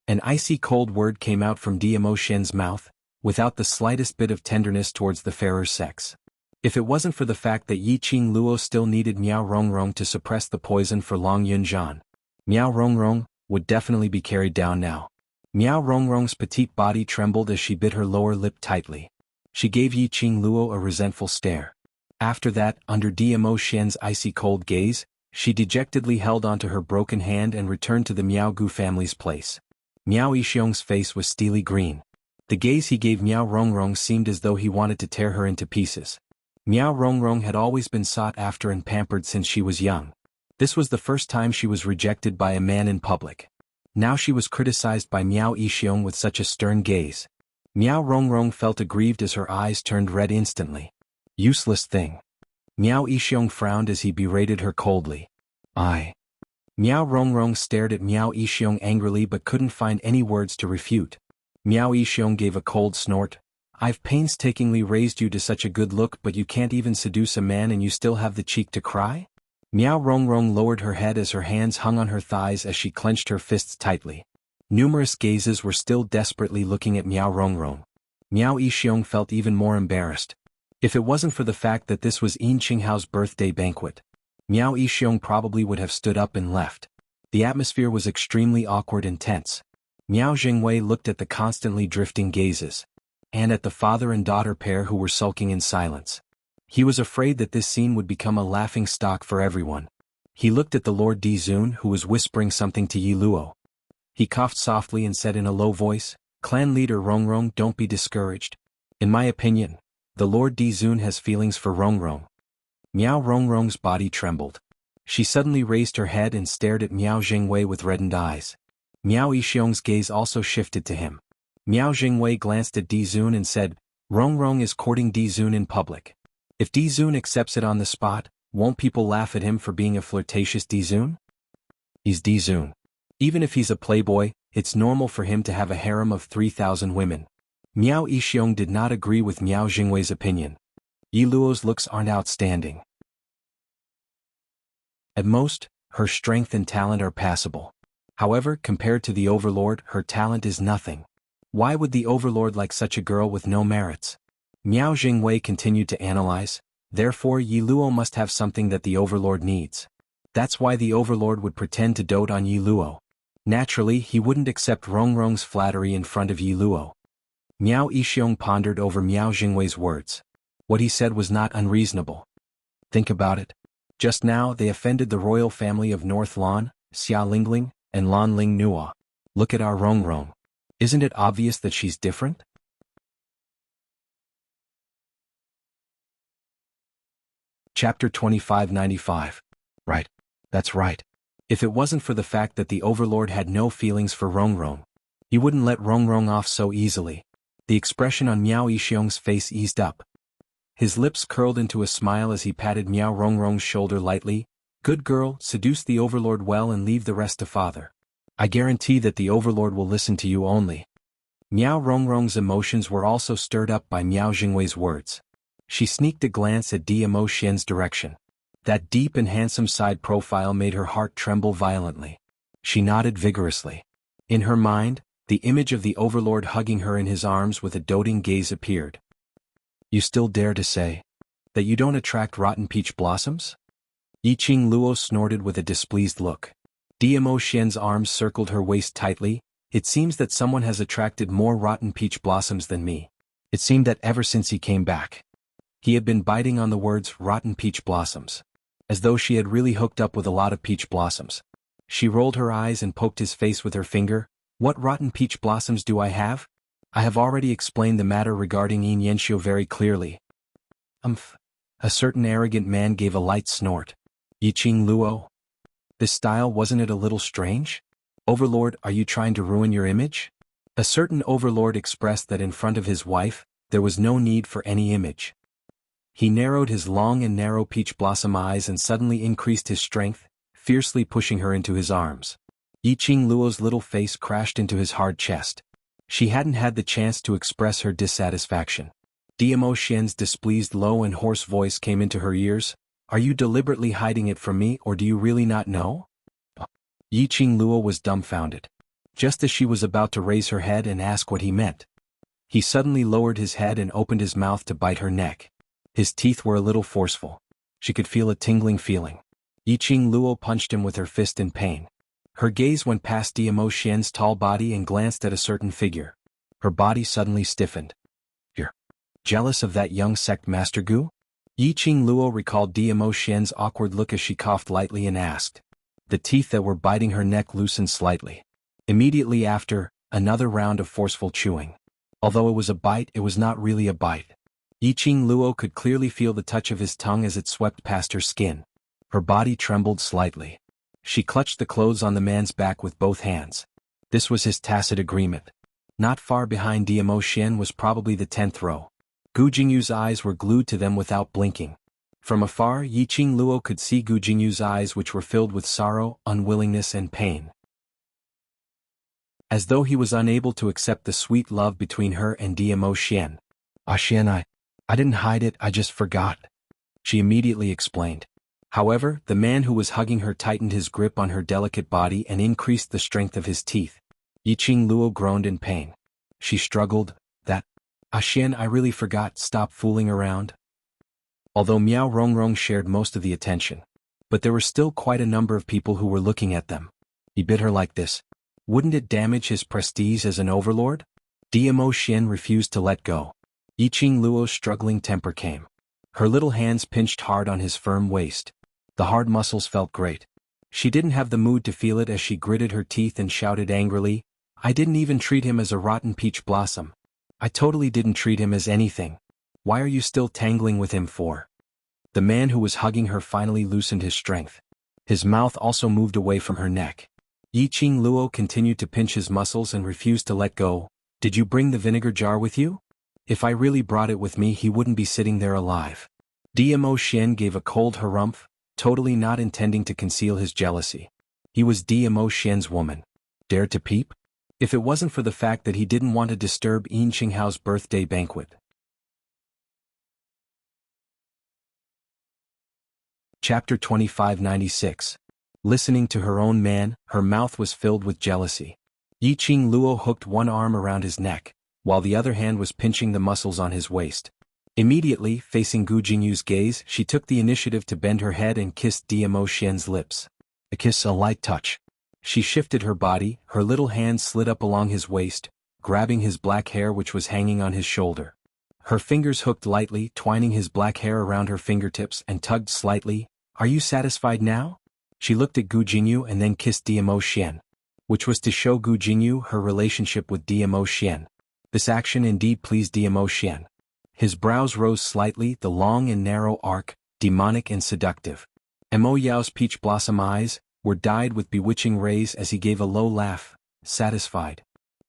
An icy cold word came out from Dmo Shen's mouth, without the slightest bit of tenderness towards the fairer sex. If it wasn't for the fact that Yi Qing Luo still needed Meow Rongrong to suppress the poison for Long Yunjian, Meow Rongrong would definitely be carried down now. Meow Rongrong's petite body trembled as she bit her lower lip tightly. She gave Yi Qing Luo a resentful stare. After that, under Dmo Shen's icy cold gaze, she dejectedly held onto her broken hand and returned to the Miao Gu family's place. Miao Yixiong's face was steely green. The gaze he gave Meow Rongrong seemed as though he wanted to tear her into pieces. Meow Rongrong had always been sought after and pampered since she was young. This was the first time she was rejected by a man in public. Now she was criticized by Miao Yixiong with such a stern gaze. Meow Rongrong felt aggrieved as her eyes turned red instantly. Useless thing. Miao Yixiong frowned as he berated her coldly. Meow Rongrong stared at Miao Yixiong angrily but couldn't find any words to refute. Miao Yixiong gave a cold snort. I've painstakingly raised you to such a good look but you can't even seduce a man and you still have the cheek to cry? Meow Rongrong lowered her head as her hands hung on her thighs as she clenched her fists tightly. Numerous gazes were still desperately looking at Meow Rongrong. Miao Yixiong felt even more embarrassed. If it wasn't for the fact that this was Yin Qinghao's birthday banquet, Miao Yixiong probably would have stood up and left. The atmosphere was extremely awkward and tense. Miao Jingwei looked at the constantly drifting gazes, and at the father and daughter pair who were sulking in silence. He was afraid that this scene would become a laughing stock for everyone. He looked at the Lord Dizun who was whispering something to Yi Luo. He coughed softly and said in a low voice, Clan leader Rongrong, don't be discouraged. In my opinion, the Lord Dizun has feelings for Rongrong. Miao Rongrong's body trembled. She suddenly raised her head and stared at Miao Jingwei with reddened eyes. Miao Yixiong's gaze also shifted to him. Miao Jingwei glanced at Dizun and said, Rongrong is courting Dizun in public. If Dizun accepts it on the spot, won't people laugh at him for being a flirtatious Dizun? He's Dizun. Even if he's a playboy, it's normal for him to have a harem of 3,000 women. Miao Yixiong did not agree with Miao Jingwei's opinion. Yi Luo's looks aren't outstanding. At most, her strength and talent are passable. However, compared to the overlord, her talent is nothing. Why would the overlord like such a girl with no merits? Miao Jingwei continued to analyze. Therefore Yi Luo must have something that the overlord needs. That's why the overlord would pretend to dote on Yi Luo. Naturally, he wouldn't accept Rongrong's flattery in front of Yi Luo. Miao Yixiong pondered over Miao Jingwei's words. What he said was not unreasonable. Think about it. Just now they offended the royal family of North Lan, Xia Lingling, and Lan Ling Nua. Look at our Rongrong. Isn't it obvious that she's different? Chapter 2595. Right. That's right. If it wasn't for the fact that the overlord had no feelings for Rongrong, he wouldn't let Rongrong off so easily. The expression on Miao Yixiong's face eased up. His lips curled into a smile as he patted Miao Rongrong's shoulder lightly. Good girl, seduce the overlord well and leave the rest to father. I guarantee that the overlord will listen to you only. Miao Rongrong's emotions were also stirred up by Miao Jingwei's words. She sneaked a glance at Dmo Shen's direction. That deep and handsome side profile made her heart tremble violently. She nodded vigorously. In her mind, the image of the overlord hugging her in his arms with a doting gaze appeared. You still dare to say that you don't attract rotten peach blossoms? Yi Qing Luo snorted with a displeased look. Dmo Shen's arms circled her waist tightly. It seems that someone has attracted more rotten peach blossoms than me. It seemed that ever since he came back, he had been biting on the words rotten peach blossoms, as though she had really hooked up with a lot of peach blossoms. She rolled her eyes and poked his face with her finger. What rotten peach blossoms do I have? I have already explained the matter regarding Yin Yanxiu very clearly. A certain arrogant man gave a light snort. Yiqing Luo? This style, wasn't it a little strange? Overlord, are you trying to ruin your image? A certain overlord expressed that in front of his wife, there was no need for any image. He narrowed his long and narrow peach blossom eyes and suddenly increased his strength, fiercely pushing her into his arms. Yiqing Luo's little face crashed into his hard chest. She hadn't had the chance to express her dissatisfaction. Diamo Xian's displeased low and hoarse voice came into her ears. Are you deliberately hiding it from me, or do you really not know? Yiqing Luo was dumbfounded. Just as she was about to raise her head and ask what he meant, he suddenly lowered his head and opened his mouth to bite her neck. His teeth were a little forceful. She could feel a tingling feeling. Yiqing Luo punched him with her fist in pain. Her gaze went past Diamo Xian's tall body and glanced at a certain figure. Her body suddenly stiffened. You're jealous of that young sect master Gu? Yiqing Luo recalled Diamo Xian's awkward look as she coughed lightly and asked. The teeth that were biting her neck loosened slightly. Immediately after, another round of forceful chewing. Although it was a bite, it was not really a bite. Yiqing Luo could clearly feel the touch of his tongue as it swept past her skin. Her body trembled slightly. She clutched the clothes on the man's back with both hands. This was his tacit agreement. Not far behind Diamo Xian was probably the 10th row. Gu Jingyu's eyes were glued to them without blinking. From afar, Yiqing Luo could see Gu Jingyu's eyes, which were filled with sorrow, unwillingness and pain. As though he was unable to accept the sweet love between her and Diamo Xian. Xian, I didn't hide it, I just forgot. She immediately explained. However, the man who was hugging her tightened his grip on her delicate body and increased the strength of his teeth. Yiqing Luo groaned in pain. She struggled. Xian, I really forgot, stop fooling around. Although Miao Rongrong shared most of the attention, but there were still quite a number of people who were looking at them. He bit her like this. Wouldn't it damage his prestige as an overlord? Diamo Xian refused to let go. Yiqing Luo's struggling temper came. Her little hands pinched hard on his firm waist. The hard muscles felt great. She didn't have the mood to feel it as she gritted her teeth and shouted angrily, I didn't even treat him as a rotten peach blossom. I totally didn't treat him as anything. Why are you still tangling with him for? The man who was hugging her finally loosened his strength. His mouth also moved away from her neck. Yiqing Luo continued to pinch his muscles and refused to let go. Did you bring the vinegar jar with you? If I really brought it with me, he wouldn't be sitting there alive. Diamo Xian gave a cold harumph, totally not intending to conceal his jealousy. He was Diamo Xian's woman. Dare to peep? If it wasn't for the fact that he didn't want to disturb Yin Qinghao's birthday banquet. Chapter 2596. Listening to her own man, her mouth was filled with jealousy. Yiqing Luo hooked one arm around his neck, while the other hand was pinching the muscles on his waist. Immediately, facing Gu Jingyu's gaze, she took the initiative to bend her head and kissed Diamo Xian's lips. A kiss, a light touch. She shifted her body, her little hand slid up along his waist, grabbing his black hair which was hanging on his shoulder. Her fingers hooked lightly, twining his black hair around her fingertips and tugged slightly. Are you satisfied now? She looked at Gu Jingyu and then kissed Diamo Xian, which was to show Gu Jingyu her relationship with Diamo Xian. This action indeed pleased Diamo Xian. His brows rose slightly, the long and narrow arc, demonic and seductive. Mo Yao's peach blossom eyes were dyed with bewitching rays as he gave a low laugh, satisfied.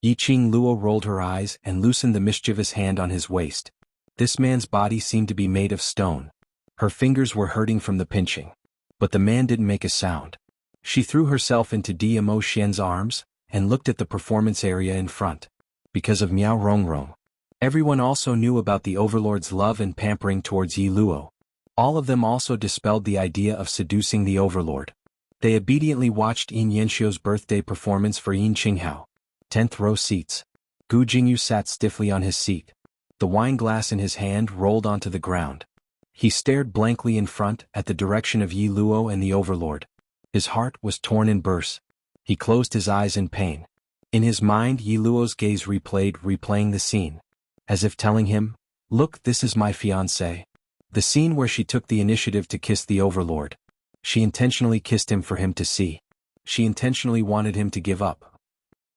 Yiqing Luo rolled her eyes and loosened the mischievous hand on his waist. This man's body seemed to be made of stone. Her fingers were hurting from the pinching. But the man didn't make a sound. She threw herself into Diamo Xian's arms and looked at the performance area in front. Because of Miao Rongrong, everyone also knew about the overlord's love and pampering towards Yi Luo. All of them also dispelled the idea of seducing the overlord. They obediently watched Yin Yanxiu's birthday performance for Yin Qinghao. 10th row seats. Gu Jingyu sat stiffly on his seat. The wine glass in his hand rolled onto the ground. He stared blankly in front at the direction of Yi Luo and the overlord. His heart was torn in bursts. He closed his eyes in pain. In his mind, Yi Luo's gaze replaying the scene, as if telling him, look, this is my fiancé. The scene where she took the initiative to kiss the overlord. She intentionally kissed him for him to see. She intentionally wanted him to give up.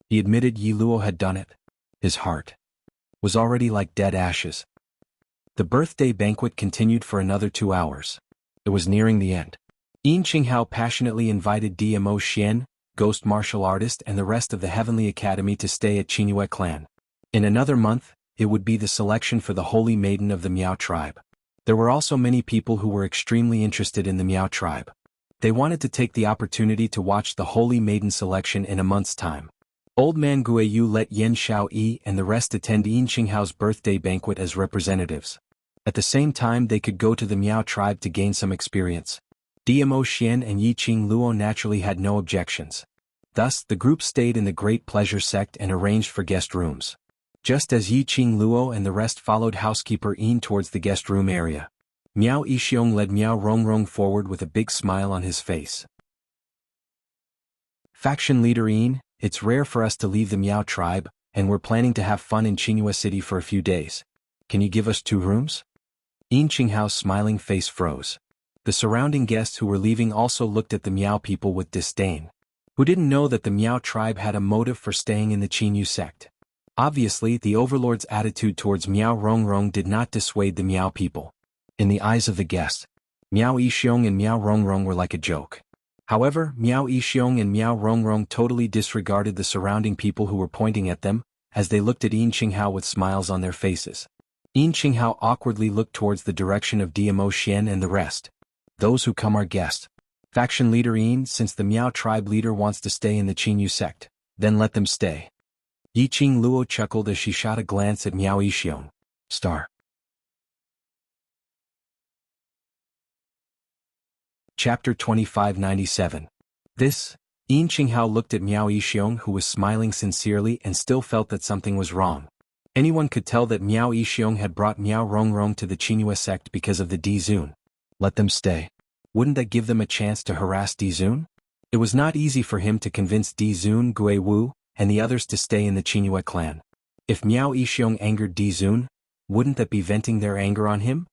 He admitted Yi Luo had done it. His heart. was already like dead ashes. The birthday banquet continued for another 2 hours. It was nearing the end. Yin Qinghao passionately invited Dmo Xian, ghost martial artist, and the rest of the Heavenly Academy to stay at Qingyue clan. In another month, it would be the selection for the Holy Maiden of the Miao tribe. There were also many people who were extremely interested in the Miao tribe. They wanted to take the opportunity to watch the Holy Maiden selection in a month's time. Old man Guiyu let Yan Xiaoyi and the rest attend Yin Qinghao's birthday banquet as representatives. At the same time, they could go to the Miao tribe to gain some experience. Dmo Xian and Yiqing Luo naturally had no objections. Thus, the group stayed in the Great Pleasure Sect and arranged for guest rooms. Just as Yiqing Luo and the rest followed housekeeper Yin towards the guest room area, Miao Yixiong led Miao Rongrong forward with a big smile on his face. Faction leader Yin, it's rare for us to leave the Miao tribe, and we're planning to have fun in Qingyue City for a few days. Can you give us 2 rooms? Yin Qinghao's smiling face froze. The surrounding guests who were leaving also looked at the Miao people with disdain. Who didn't know that the Miao tribe had a motive for staying in the Qinyu sect? Obviously, the overlord's attitude towards Miao Rongrong did not dissuade the Miao people. In the eyes of the guests, Miao Yixiong and Miao Rongrong were like a joke. However, Miao Yixiong and Miao Rongrong totally disregarded the surrounding people who were pointing at them, as they looked at Yin Qinghao with smiles on their faces. Yin Qinghao awkwardly looked towards the direction of Dmo Xian and the rest. Those who come are guests. Faction leader Yin, since the Miao tribe leader wants to stay in the Qinyu sect, then let them stay. Yiqing Luo chuckled as she shot a glance at Miao Yixiong. Star. Chapter 2597. This, Yin Qinghao looked at Miao Yixiong, who was smiling sincerely and still felt that something was wrong. Anyone could tell that Miao Yixiong had brought Miao Rongrong to the Qinyu sect because of the Dizun. Let them stay. Wouldn't that give them a chance to harass Dizun? It was not easy for him to convince Dizun, Guiwu, and the others to stay in the Qinyu clan. If Miao Yixiong angered Dizun, wouldn't that be venting their anger on him?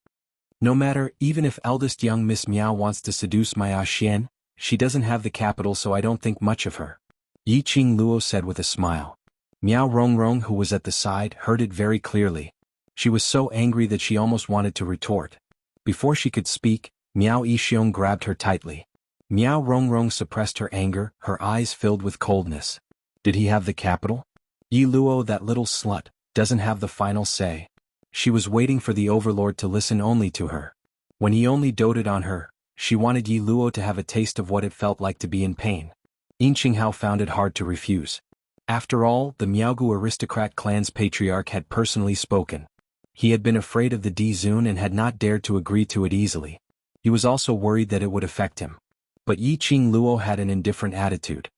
No matter, even if eldest young Miss Miao wants to seduce Miao Xian, she doesn't have the capital, so I don't think much of her. Yiqing Luo said with a smile. Miao Rongrong, who was at the side, heard it very clearly. She was so angry that she almost wanted to retort. Before she could speak, Miao Yixiong grabbed her tightly. Miao Rongrong suppressed her anger, her eyes filled with coldness. Did he have the capital? Yi Luo, that little slut, doesn't have the final say. She was waiting for the overlord to listen only to her. When he only doted on her, she wanted Yi Luo to have a taste of what it felt like to be in pain. Yin Qinghao found it hard to refuse. After all, the Miaogu aristocrat clan's patriarch had personally spoken. He had been afraid of the Dizun and had not dared to agree to it easily. He was also worried that it would affect him. But Yiqing Luo had an indifferent attitude.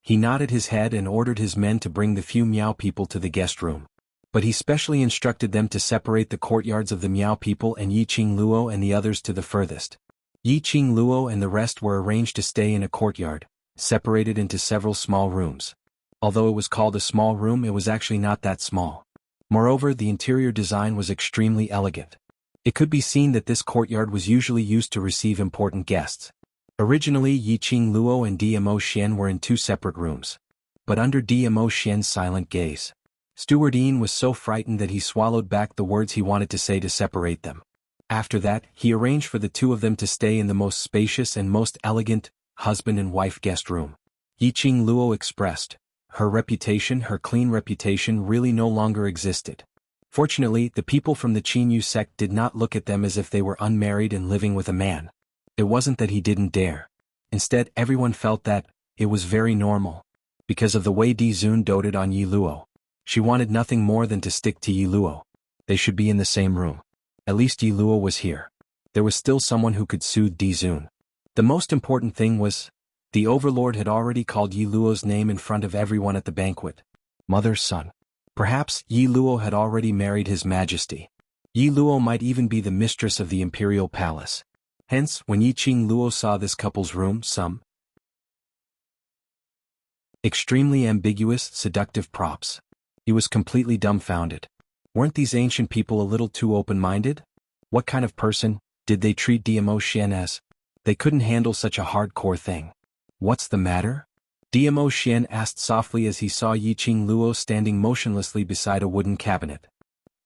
He nodded his head and ordered his men to bring the few Miao people to the guest room. But he specially instructed them to separate the courtyards of the Miao people and Yiqing Luo and the others to the furthest. Yiqing Luo and the rest were arranged to stay in a courtyard, separated into several small rooms. Although it was called a small room, it was actually not that small. Moreover, the interior design was extremely elegant. It could be seen that this courtyard was usually used to receive important guests. Originally, Yiqing Luo and Dmo Xian were in 2 separate rooms. But under Dmo Xian's silent gaze, Steward Yin was so frightened that he swallowed back the words he wanted to say to separate them. After that, he arranged for the 2 of them to stay in the most spacious and most elegant, husband and wife guest room. Yiqing Luo expressed, her reputation, her clean reputation, really no longer existed. Fortunately, the people from the Qinyu sect did not look at them as if they were unmarried and living with a man. It wasn't that he didn't dare. Instead, everyone felt that it was very normal. Because of the way Dizun doted on Yi Luo. She wanted nothing more than to stick to Yi Luo. They should be in the same room. At least Yi Luo was here. There was still someone who could soothe Dizun. The most important thing was, the overlord had already called Yi Luo's name in front of everyone at the banquet. Mother's son. Perhaps Yi Luo had already married His Majesty. Yi Luo might even be the mistress of the imperial palace. Hence, when Yiqing Luo saw this couple's room, some extremely ambiguous, seductive props, he was completely dumbfounded. Weren't these ancient people a little too open-minded? What kind of person did they treat Dmo Xian as? They couldn't handle such a hardcore thing. What's the matter? Dmo Xian asked softly as he saw Yiqing Luo standing motionlessly beside a wooden cabinet.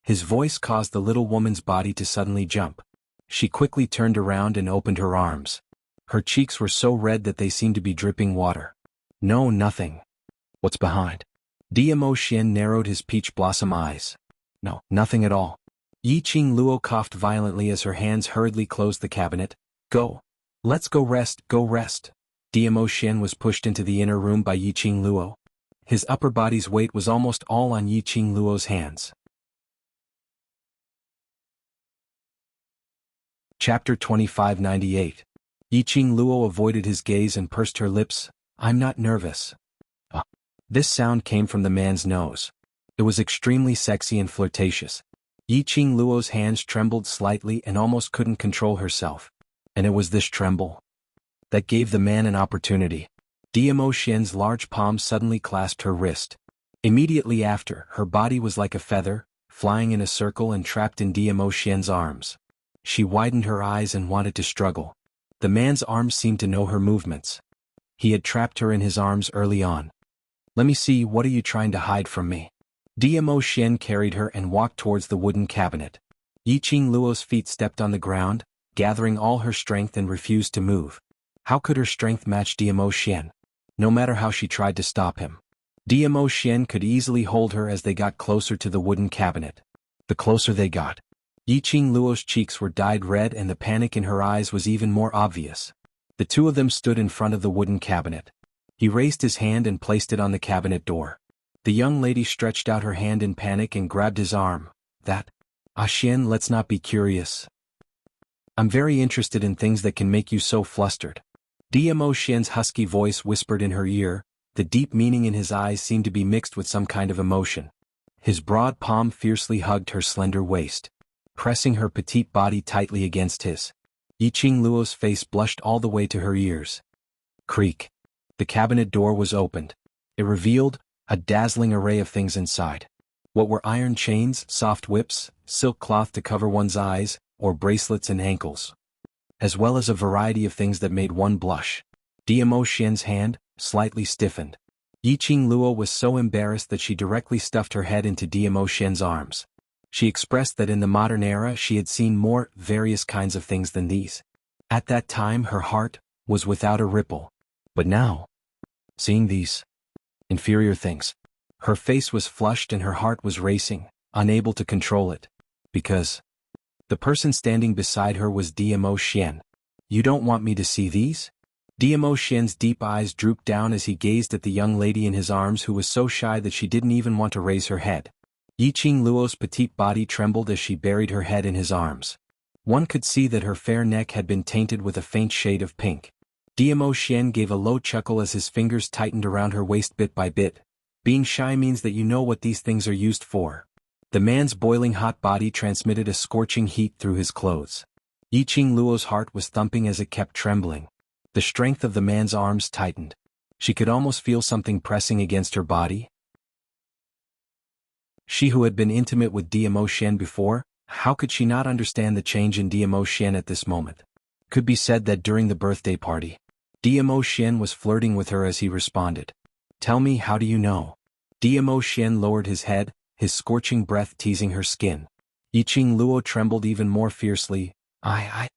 His voice caused the little woman's body to suddenly jump. She quickly turned around and opened her arms. Her cheeks were so red that they seemed to be dripping water. No, nothing. What's behind? Diamo Xian narrowed his peach blossom eyes. No, nothing at all. Yiqing Luo coughed violently as her hands hurriedly closed the cabinet. Go. Let's go rest, go rest. Diamo Xian was pushed into the inner room by Yiqing Luo. His upper body's weight was almost all on Yiqing Luo's hands. Chapter 2598. Yiqing Luo avoided his gaze and pursed her lips. I'm not nervous. This sound came from the man's nose. It was extremely sexy and flirtatious. Yiqing Luo's hands trembled slightly and almost couldn't control herself. And it was this tremble that gave the man an opportunity. Diamo Xian's large palm suddenly clasped her wrist. Immediately after, her body was like a feather, flying in a circle and trapped in Diamo Xian's arms. She widened her eyes and wanted to struggle. The man's arms seemed to know her movements. He had trapped her in his arms early on. Let me see, what are you trying to hide from me? Diamo Xian carried her and walked towards the wooden cabinet. Yiqing Luo's feet stepped on the ground, gathering all her strength, and refused to move. How could her strength match Diamo Xian? No matter how she tried to stop him. Diamo Xian could easily hold her as they got closer to the wooden cabinet. The closer they got, Yiqing Luo's cheeks were dyed red and the panic in her eyes was even more obvious. The two of them stood in front of the wooden cabinet. He raised his hand and placed it on the cabinet door. The young lady stretched out her hand in panic and grabbed his arm. Xian, let's not be curious. I'm very interested in things that can make you so flustered. Diamo Xian's husky voice whispered in her ear. The deep meaning in his eyes seemed to be mixed with some kind of emotion. His broad palm fiercely hugged her slender waist, pressing her petite body tightly against his. Yiqing Luo's face blushed all the way to her ears. Creak. The cabinet door was opened. It revealed a dazzling array of things inside. What were iron chains, soft whips, silk cloth to cover one's eyes, or bracelets and ankles, as well as a variety of things that made one blush. Diamo Xian's hand slightly stiffened. Yiqing Luo was so embarrassed that she directly stuffed her head into Diamo Xian's arms. She expressed that in the modern era she had seen more various kinds of things than these. At that time her heart was without a ripple. But now, seeing these inferior things, her face was flushed and her heart was racing, unable to control it. Because the person standing beside her was Diamo Xian. You don't want me to see these? Diamo Xian's deep eyes drooped down as he gazed at the young lady in his arms who was so shy that she didn't even want to raise her head. Yiqing Luo's petite body trembled as she buried her head in his arms. One could see that her fair neck had been tainted with a faint shade of pink. Diamo Xian gave a low chuckle as his fingers tightened around her waist bit by bit. Being shy means that you know what these things are used for. The man's boiling hot body transmitted a scorching heat through his clothes. Yiqing Luo's heart was thumping as it kept trembling. The strength of the man's arms tightened. She could almost feel something pressing against her body. She who had been intimate with Diamo Xian before, how could she not understand the change in Diamo Xian at this moment? Could be said that during the birthday party, Diamo Xian was flirting with her as he responded. Tell me, how do you know? Diamo Xian lowered his head, his scorching breath teasing her skin. Yiqing Luo trembled even more fiercely. I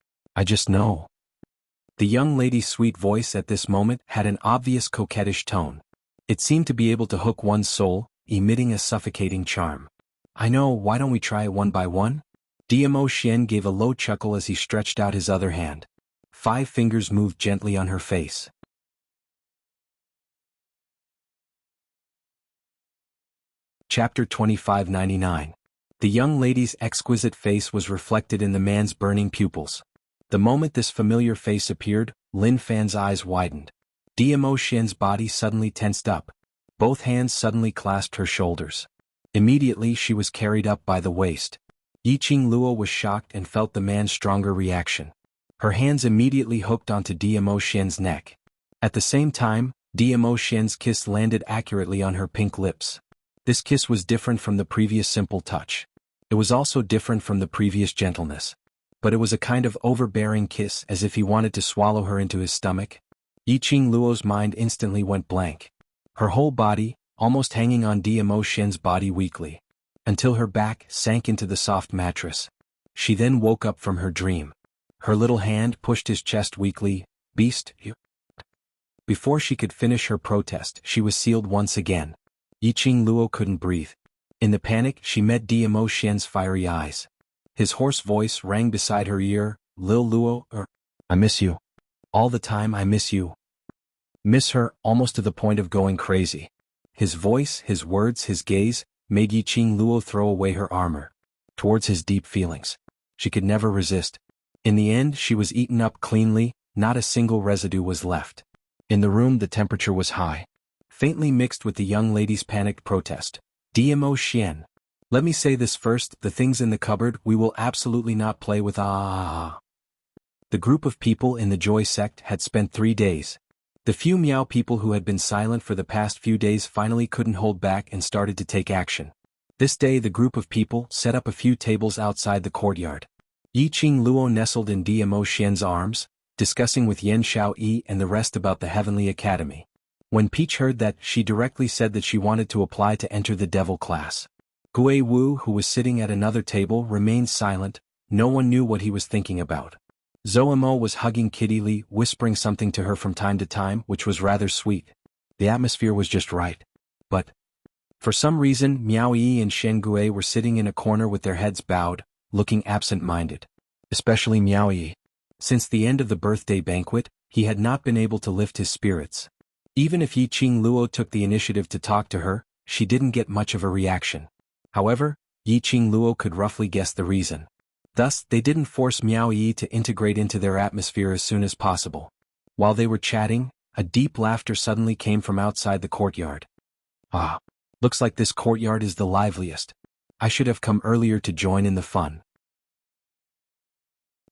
just know. The young lady's sweet voice at this moment had an obvious coquettish tone. It seemed to be able to hook one's soul, emitting a suffocating charm. I know, why don't we try it one by one? Diamo Xian gave a low chuckle as he stretched out his other hand. 5 fingers moved gently on her face. Chapter 2599. The young lady's exquisite face was reflected in the man's burning pupils. The moment this familiar face appeared, Lin Fan's eyes widened. Diamo Xian's body suddenly tensed up. Both hands suddenly clasped her shoulders. Immediately she was carried up by the waist. Yiqing Luo was shocked and felt the man's stronger reaction. Her hands immediately hooked onto Diamo Xian's neck. At the same time, Diamo Xian's kiss landed accurately on her pink lips. This kiss was different from the previous simple touch. It was also different from the previous gentleness. But it was a kind of overbearing kiss, as if he wanted to swallow her into his stomach. Yiqing Luo's mind instantly went blank. Her whole body, almost hanging on Diamo Xian's body weakly. until her back sank into the soft mattress. She then woke up from her dream. Her little hand pushed his chest weakly. "Beast, you..." Before she could finish her protest, she was sealed once again. Yiqing Luo couldn't breathe. In the panic, she met Dmo Xian's fiery eyes. His hoarse voice rang beside her ear. "Lil Luo, I miss you. All the time I miss you." Miss her, almost to the point of going crazy. His voice, his words, his gaze, made Yiqing Luo throw away her armor. Towards his deep feelings. She could never resist. In the end, she was eaten up cleanly, not a single residue was left. In the room the temperature was high. Faintly mixed with the young lady's panicked protest. "Dmo Xian. Let me say this first, the things in the cupboard we will absolutely not play with ah." The group of people in the Joy sect had spent 3 days. The few Miao people who had been silent for the past few days finally couldn't hold back and started to take action. This day the group of people set up a few tables outside the courtyard. Yiqing Luo nestled in Dmo Xian's arms, discussing with Yan Xiaoyi and the rest about the Heavenly Academy. When Peach heard that, she directly said that she wanted to apply to enter the Devil class. Gui Wu, who was sitting at another table, remained silent. No one knew what he was thinking about. Zoemo was hugging Kitty Li, whispering something to her from time to time, which was rather sweet. The atmosphere was just right. But for some reason, Miao Yi and Shen Gui were sitting in a corner with their heads bowed, looking absent-minded. Especially Miao Yi. Since the end of the birthday banquet, he had not been able to lift his spirits. Even if Yiqing Luo took the initiative to talk to her, she didn't get much of a reaction. However, Yiqing Luo could roughly guess the reason. Thus, they didn't force Miao Yi to integrate into their atmosphere as soon as possible. While they were chatting, a deep laughter suddenly came from outside the courtyard. "Ah, looks like this courtyard is the liveliest. I should have come earlier to join in the fun."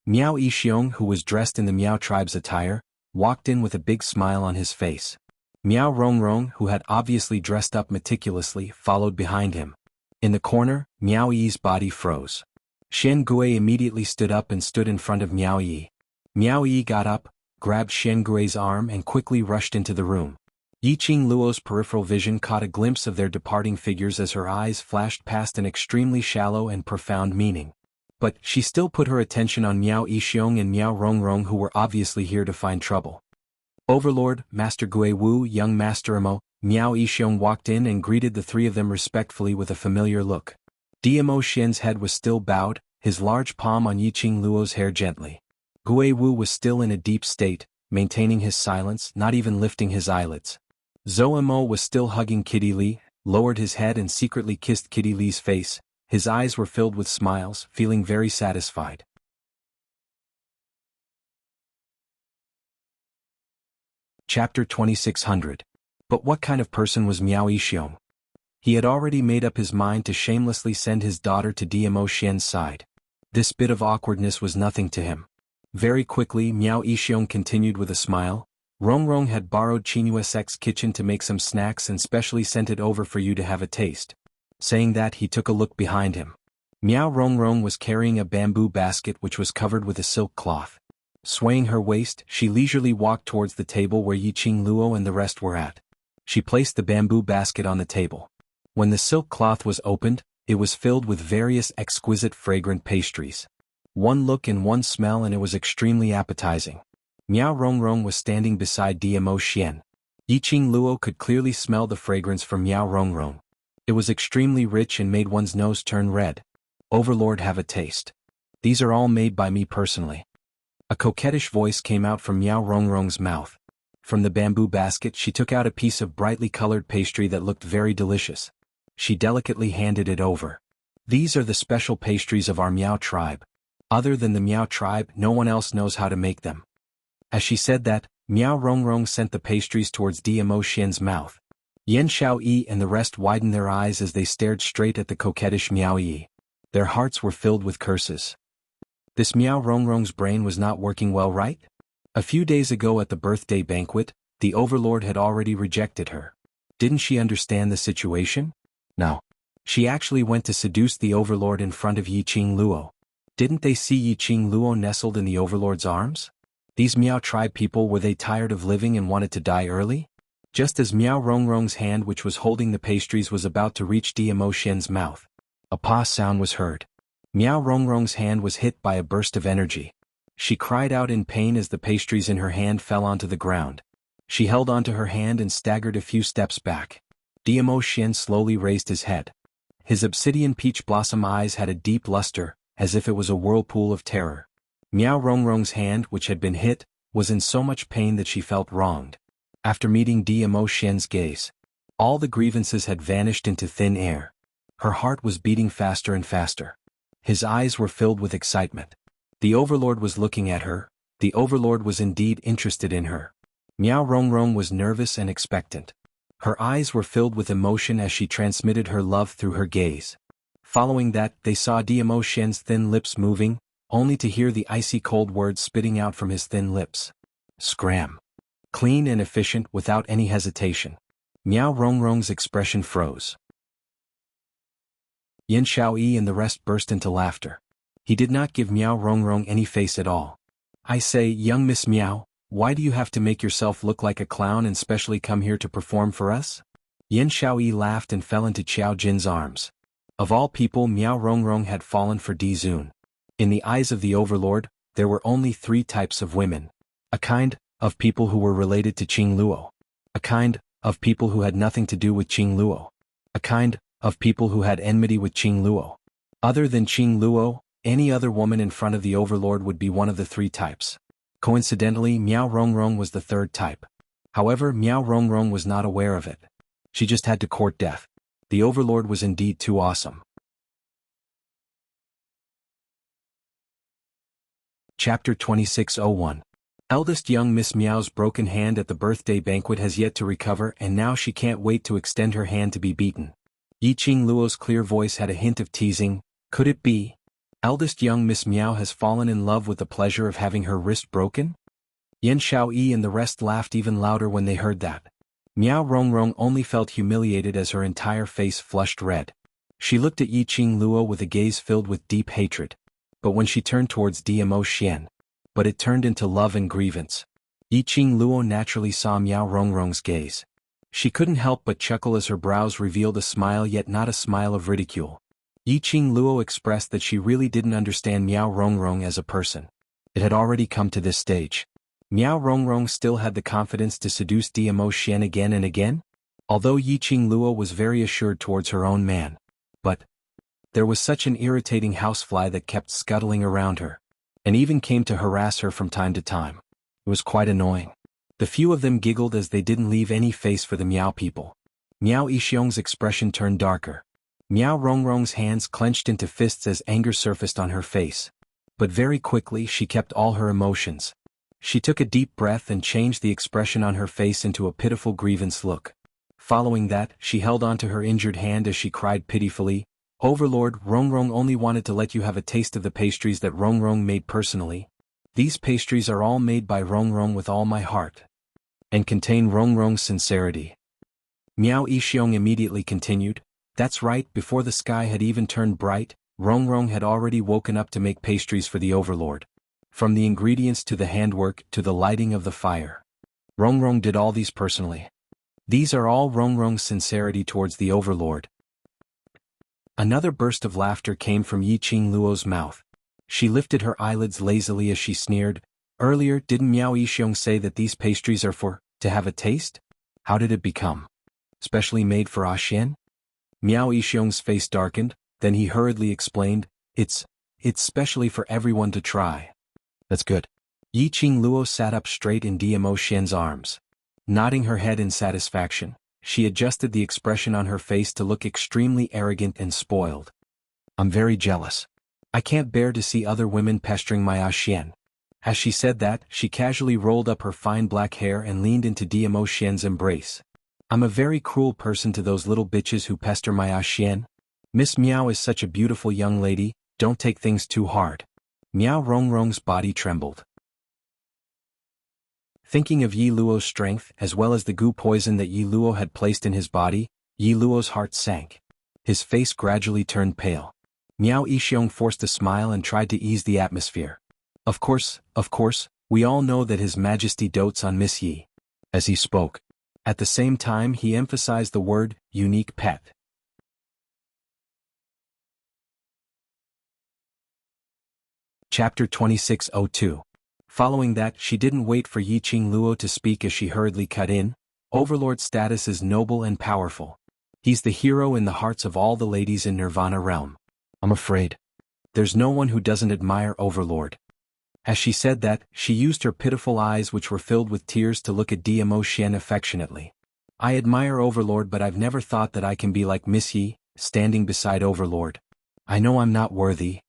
Miao Yixiong, who was dressed in the Miao tribe's attire, walked in with a big smile on his face. Miao Rongrong, who had obviously dressed up meticulously, followed behind him. In the corner, Miao Yi's body froze. Shen Gui immediately stood up and stood in front of Miao Yi. Miao Yi got up, grabbed Shen Gui's arm and quickly rushed into the room. Yiqing Luo's peripheral vision caught a glimpse of their departing figures as her eyes flashed past an extremely shallow and profound meaning. But she still put her attention on Miao Yixiong and Miao Rongrong, who were obviously here to find trouble. "Overlord, Master Gui Wu, young Master Imo," Miao Yixiong walked in and greeted the three of them respectfully with a familiar look. Dmo Xian's head was still bowed, his large palm on Yiqing Luo's hair gently. Gui Wu was still in a deep state, maintaining his silence, not even lifting his eyelids. Zoemo was still hugging Kitty Li, lowered his head and secretly kissed Kitty Li's face. His eyes were filled with smiles, feeling very satisfied. Chapter 2600. But what kind of person was Miao Yixiong? He had already made up his mind to shamelessly send his daughter to Dmo Xian's side. This bit of awkwardness was nothing to him. Very quickly, Miao Yixiong continued with a smile. "Rongrong had borrowed Qinyuesek's kitchen to make some snacks and specially sent it over for you to have a taste." Saying that, he took a look behind him. Miao Rongrong was carrying a bamboo basket which was covered with a silk cloth. Swaying her waist, she leisurely walked towards the table where Yiqing Luo and the rest were at. She placed the bamboo basket on the table. When the silk cloth was opened, it was filled with various exquisite fragrant pastries. One look and one smell and it was extremely appetizing. Miao Rongrong was standing beside Dmo Xian. Yiqing Luo could clearly smell the fragrance from Miao Rongrong. It was extremely rich and made one's nose turn red. "Overlord, have a taste. These are all made by me personally." A coquettish voice came out from Miao Rongrong's mouth. From the bamboo basket she took out a piece of brightly colored pastry that looked very delicious. She delicately handed it over. "These are the special pastries of our Miao tribe. Other than the Miao tribe, no one else knows how to make them." As she said that, Miao Rongrong sent the pastries towards Dmo Xian's mouth. Yan Xiaoyi and the rest widened their eyes as they stared straight at the coquettish Miao Yi. Their hearts were filled with curses. This Miao Rongrong's brain was not working well, right? A few days ago at the birthday banquet, the overlord had already rejected her. Didn't she understand the situation? No. She actually went to seduce the overlord in front of Yiqing Luo. Didn't they see Yiqing Luo nestled in the overlord's arms? These Miao tribe people, were they tired of living and wanted to die early? Just as Miao Rongrong's hand which was holding the pastries was about to reach Dmo Xian's mouth, A pause sound was heard. Miao Rongrong's hand was hit by a burst of energy. She cried out in pain as the pastries in her hand fell onto the ground. She held onto her hand and staggered a few steps back. Diamo Xian slowly raised his head. His obsidian peach blossom eyes had a deep luster, as if it was a whirlpool of terror. Miao Rongrong's hand, which had been hit, was in so much pain that she felt wronged. After meeting Diamo Xian's gaze, all the grievances had vanished into thin air. Her heart was beating faster and faster. His eyes were filled with excitement. The Overlord was looking at her. The Overlord was indeed interested in her. Miao Rongrong was nervous and expectant. Her eyes were filled with emotion as she transmitted her love through her gaze. Following that, they saw Diamo Xian's thin lips moving, only to hear the icy cold words spitting out from his thin lips. Scram. Clean and efficient without any hesitation. Miao Rongrong's expression froze. Yin Xiaoyi and the rest burst into laughter. He did not give Miao Rongrong any face at all. I say, young Miss Miao, why do you have to make yourself look like a clown and specially come here to perform for us? Yin Xiaoyi laughed and fell into Qiao Jin's arms. Of all people, Miao Rongrong had fallen for Di Zun. In the eyes of the Overlord, there were only 3 types of women. A kind of people who were related to Qing Luo. A kind of people who had nothing to do with Qing Luo. A kind of people who had enmity with Qing Luo. Other than Qing Luo, any other woman in front of the Overlord would be one of the 3 types. Coincidentally, Miao Rongrong was the 3rd type. However, Miao Rongrong was not aware of it. She just had to court death. The Overlord was indeed too awesome. Chapter 2601. Eldest young Miss Miao's broken hand at the birthday banquet has yet to recover, and now she can't wait to extend her hand to be beaten. Yi Qing Luo's clear voice had a hint of teasing. Could it be? Eldest young Miss Miao has fallen in love with the pleasure of having her wrist broken? Yin Xiaoyi and the rest laughed even louder when they heard that. Miao Rongrong only felt humiliated as her entire face flushed red. She looked at Yi Qing Luo with a gaze filled with deep hatred. But when she turned towards Diamo Xian, it turned into love and grievance. Yi Qing Luo naturally saw Miao Rongrong's gaze. She couldn't help but chuckle as her brows revealed a smile, yet not a smile of ridicule. Yi Qing Luo expressed that she really didn't understand Miao Rongrong as a person. It had already come to this stage. Miao Rongrong still had the confidence to seduce Diamo Xian again and again? Although Yi Qing Luo was very assured towards her own man. But there was such an irritating housefly that kept scuttling around her, and even came to harass her from time to time. It was quite annoying. The few of them giggled as they didn't leave any face for the Miao people. Miao Yixiong's expression turned darker. Miao Rongrong's hands clenched into fists as anger surfaced on her face. But very quickly she kept all her emotions. She took a deep breath and changed the expression on her face into a pitiful grievance look. Following that, she held onto her injured hand as she cried pitifully, Overlord, Rongrong only wanted to let you have a taste of the pastries that Rongrong made personally. These pastries are all made by Rongrong with all my heart, and contain Rongrong's sincerity. Miao Yixiong immediately continued, That's right, before the sky had even turned bright, Rongrong had already woken up to make pastries for the Overlord. From the ingredients to the handwork to the lighting of the fire. Rongrong did all these personally. These are all Rongrong's sincerity towards the Overlord. Another burst of laughter came from Yi Qing Luo's mouth. She lifted her eyelids lazily as she sneered, Earlier, didn't Miao Yixiong say that these pastries are to have a taste? How did it become? Specially made for Xian? Miao Yixiong's face darkened, then he hurriedly explained, It's specially for everyone to try. That's good. Yi Qing Luo sat up straight in Diamo Xian's arms. Nodding her head in satisfaction, she adjusted the expression on her face to look extremely arrogant and spoiled. I'm very jealous. I can't bear to see other women pestering my Xian. As she said that, she casually rolled up her fine black hair and leaned into Diamo Xian's embrace. I'm a very cruel person to those little bitches who pester my Xian. Miss Miao is such a beautiful young lady, don't take things too hard. Miao Rongrong's body trembled. Thinking of Yi Luo's strength as well as the goo poison that Yi Luo had placed in his body, Yi Luo's heart sank. His face gradually turned pale. Miao Yixiong forced a smile and tried to ease the atmosphere. Of course, we all know that His Majesty dotes on Miss Yi. As he spoke. At the same time he emphasized the word, unique pet. Chapter 2602. Following that, she didn't wait for Yiqing Luo to speak as she hurriedly cut in. Overlord status is noble and powerful. He's the hero in the hearts of all the ladies in Nirvana realm. I'm afraid there's no one who doesn't admire Overlord. As she said that, she used her pitiful eyes which were filled with tears to look at Diamo Xian affectionately. I admire Overlord, but I've never thought that I can be like Miss Yi, standing beside Overlord. I know I'm not worthy.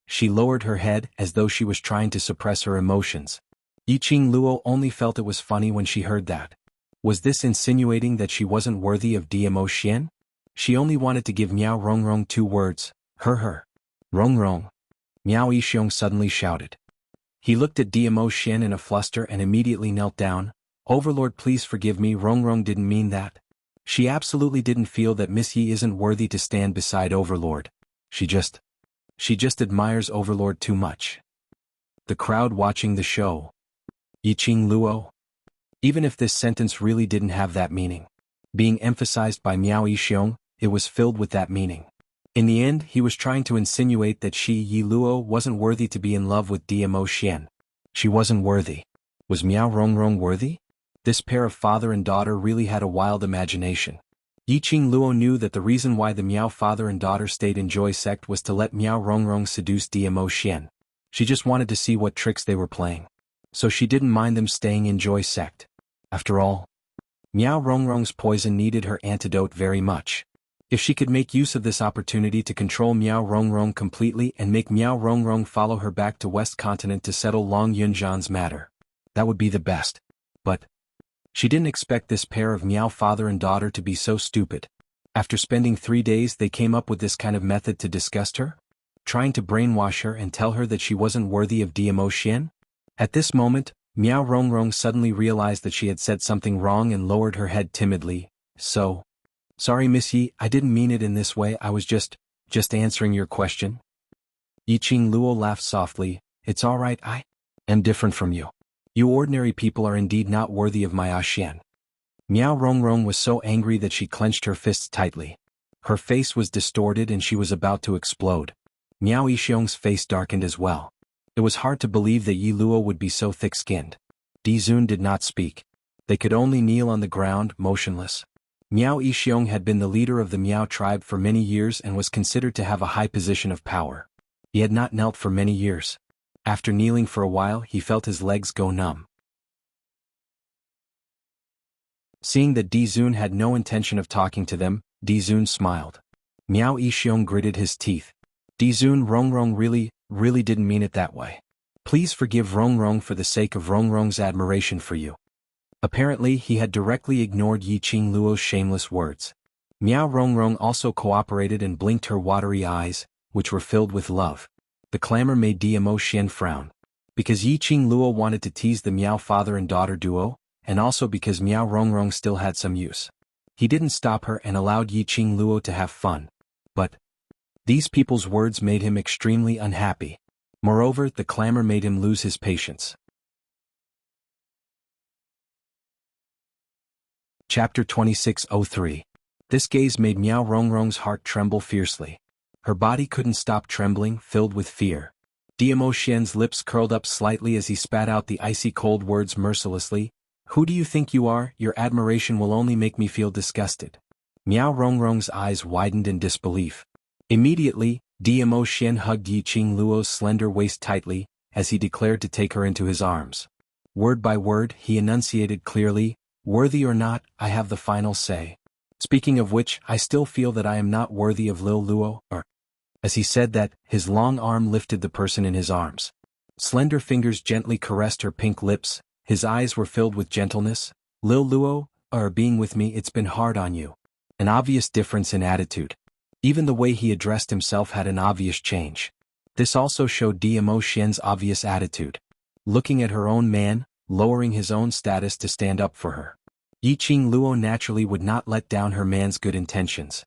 She lowered her head as though she was trying to suppress her emotions. Yiqing Luo only felt it was funny when she heard that. Was this insinuating that she wasn't worthy of Diamo Xian? She only wanted to give Miao Rongrong 2 words, her. Rongrong. Miao Yixiong suddenly shouted. He looked at Diamo Xian in a fluster and immediately knelt down. Overlord, please forgive me, Rongrong didn't mean that. She absolutely didn't feel that Miss Yi isn't worthy to stand beside Overlord. She just admires Overlord too much. The crowd watching the show. Yiqing Luo. Even if this sentence really didn't have that meaning, being emphasized by Miao Yixiong, it was filled with that meaning. In the end, he was trying to insinuate that Yi Luo wasn't worthy to be in love with Diamo Xian. She wasn't worthy. Was Miao Rongrong worthy? This pair of father and daughter really had a wild imagination. Yiqing Luo knew that the reason why the Miao father and daughter stayed in Joy Sect was to let Miao Rongrong seduce Diamo Xian. She just wanted to see what tricks they were playing. So she didn't mind them staying in Joy Sect. After all, Miao Rongrong's poison needed her antidote very much. If she could make use of this opportunity to control Miao Rongrong completely and make Miao Rongrong follow her back to West Continent to settle Long Yunzhan's matter, that would be the best. But she didn't expect this pair of Miao father and daughter to be so stupid. After spending 3 days, they came up with this kind of method to disgust her? Trying to brainwash her and tell her that she wasn't worthy of Diamo Xian? At this moment, Miao Rongrong suddenly realized that she had said something wrong and lowered her head timidly. Sorry Miss Yi, I didn't mean it in this way, I was just answering your question. Yiqing Luo laughed softly. It's all right, I am different from you. You ordinary people are indeed not worthy of my Xian. Miao Rongrong was so angry that she clenched her fists tightly. Her face was distorted and she was about to explode. Miao Yixiong's face darkened as well. It was hard to believe that Yi Luo would be so thick-skinned. Di Zun did not speak. They could only kneel on the ground, motionless. Miao Yixiong had been the leader of the Miao tribe for many years and was considered to have a high position of power. He had not knelt for many years. After kneeling for a while, he felt his legs go numb. Seeing that Di Zun had no intention of talking to them, Di Zun smiled. Miao Yixiong gritted his teeth. Di Zun, Rongrong really didn't mean it that way. Please forgive Rongrong for the sake of Rongrong's admiration for you. Apparently, he had directly ignored Yiqing Luo's shameless words. Miao Rongrong also cooperated and blinked her watery eyes, which were filled with love. The clamor made Diamo Xian frown. Because Yiqing Luo wanted to tease the Miao father and daughter duo, and also because Miao Rongrong still had some use. He didn't stop her and allowed Yiqing Luo to have fun. But these people's words made him extremely unhappy. Moreover, the clamor made him lose his patience. Chapter 2603. This gaze made Miao Rongrong's heart tremble fiercely. Her body couldn't stop trembling, filled with fear. Diamo Xian's lips curled up slightly as he spat out the icy cold words mercilessly. Who do you think you are? Your admiration will only make me feel disgusted. Miao Rongrong's eyes widened in disbelief. Immediately, Diamo Xian hugged Yiqing Luo's slender waist tightly, as he declared to take her into his arms. Word by word, he enunciated clearly, worthy or not, I have the final say. Speaking of which, I still feel that I am not worthy of Lil Luo, or... As he said that, his long arm lifted the person in his arms. Slender fingers gently caressed her pink lips, his eyes were filled with gentleness. Lil Luo, being with me, it's been hard on you. An obvious difference in attitude. Even the way he addressed himself had an obvious change. This also showed Diamo Xian's obvious attitude. Looking at her own man, lowering his own status to stand up for her. Yiqing Luo naturally would not let down her man's good intentions.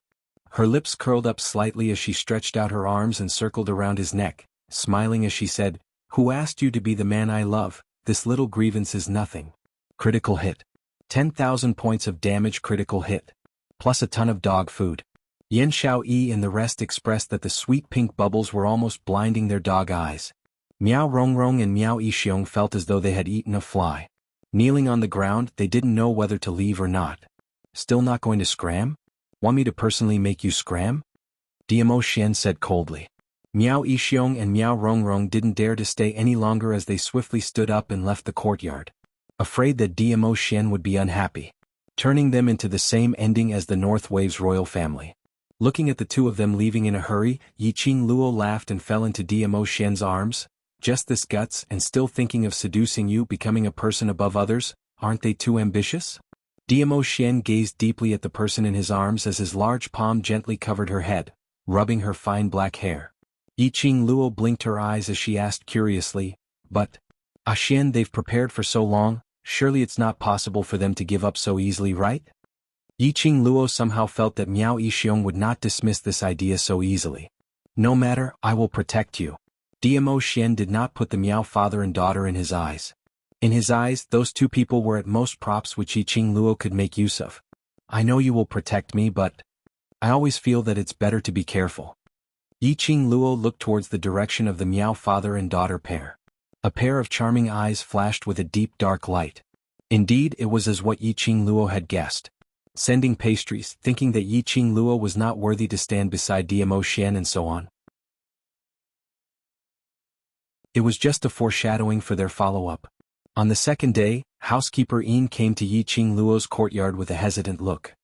Her lips curled up slightly as she stretched out her arms and circled around his neck, smiling as she said, Who asked you to be the man I love? This little grievance is nothing. Critical hit. 10,000 points of damage critical hit. Plus a ton of dog food. Yan Xiaoyi and the rest expressed that the sweet pink bubbles were almost blinding their dog eyes. Miao Rongrong and Miao Yixiong felt as though they had eaten a fly. Kneeling on the ground, they didn't know whether to leave or not. Still not going to scram? Want me to personally make you scram? Diamo Xian said coldly. Miao Yixiong and Miao Rongrong didn't dare to stay any longer as they swiftly stood up and left the courtyard, afraid that Diamo Xian would be unhappy, turning them into the same ending as the North Wave's royal family. Looking at the two of them leaving in a hurry, Yiqing Luo laughed and fell into Diamo Xian's arms. Just this guts and still thinking of seducing you, becoming a person above others, aren't they too ambitious? Diamo Xian gazed deeply at the person in his arms as his large palm gently covered her head, rubbing her fine black hair. Yiqing Luo blinked her eyes as she asked curiously, but, Xian, they've prepared for so long, surely it's not possible for them to give up so easily, right? Yiqing Luo somehow felt that Miao Yixiong would not dismiss this idea so easily. No matter, I will protect you. Diamo Xian did not put the Miao father and daughter in his eyes. In his eyes, those two people were at most props which Yiqing Luo could make use of. I know you will protect me, but I always feel that it's better to be careful. Yiqing Luo looked towards the direction of the Miao father and daughter pair. A pair of charming eyes flashed with a deep dark light. Indeed, it was as what Yiqing Luo had guessed. Sending pastries, thinking that Yiqing Luo was not worthy to stand beside Diamo Xian and so on. It was just a foreshadowing for their follow-up. On the second day, housekeeper Yin came to Yiqing Luo's courtyard with a hesitant look.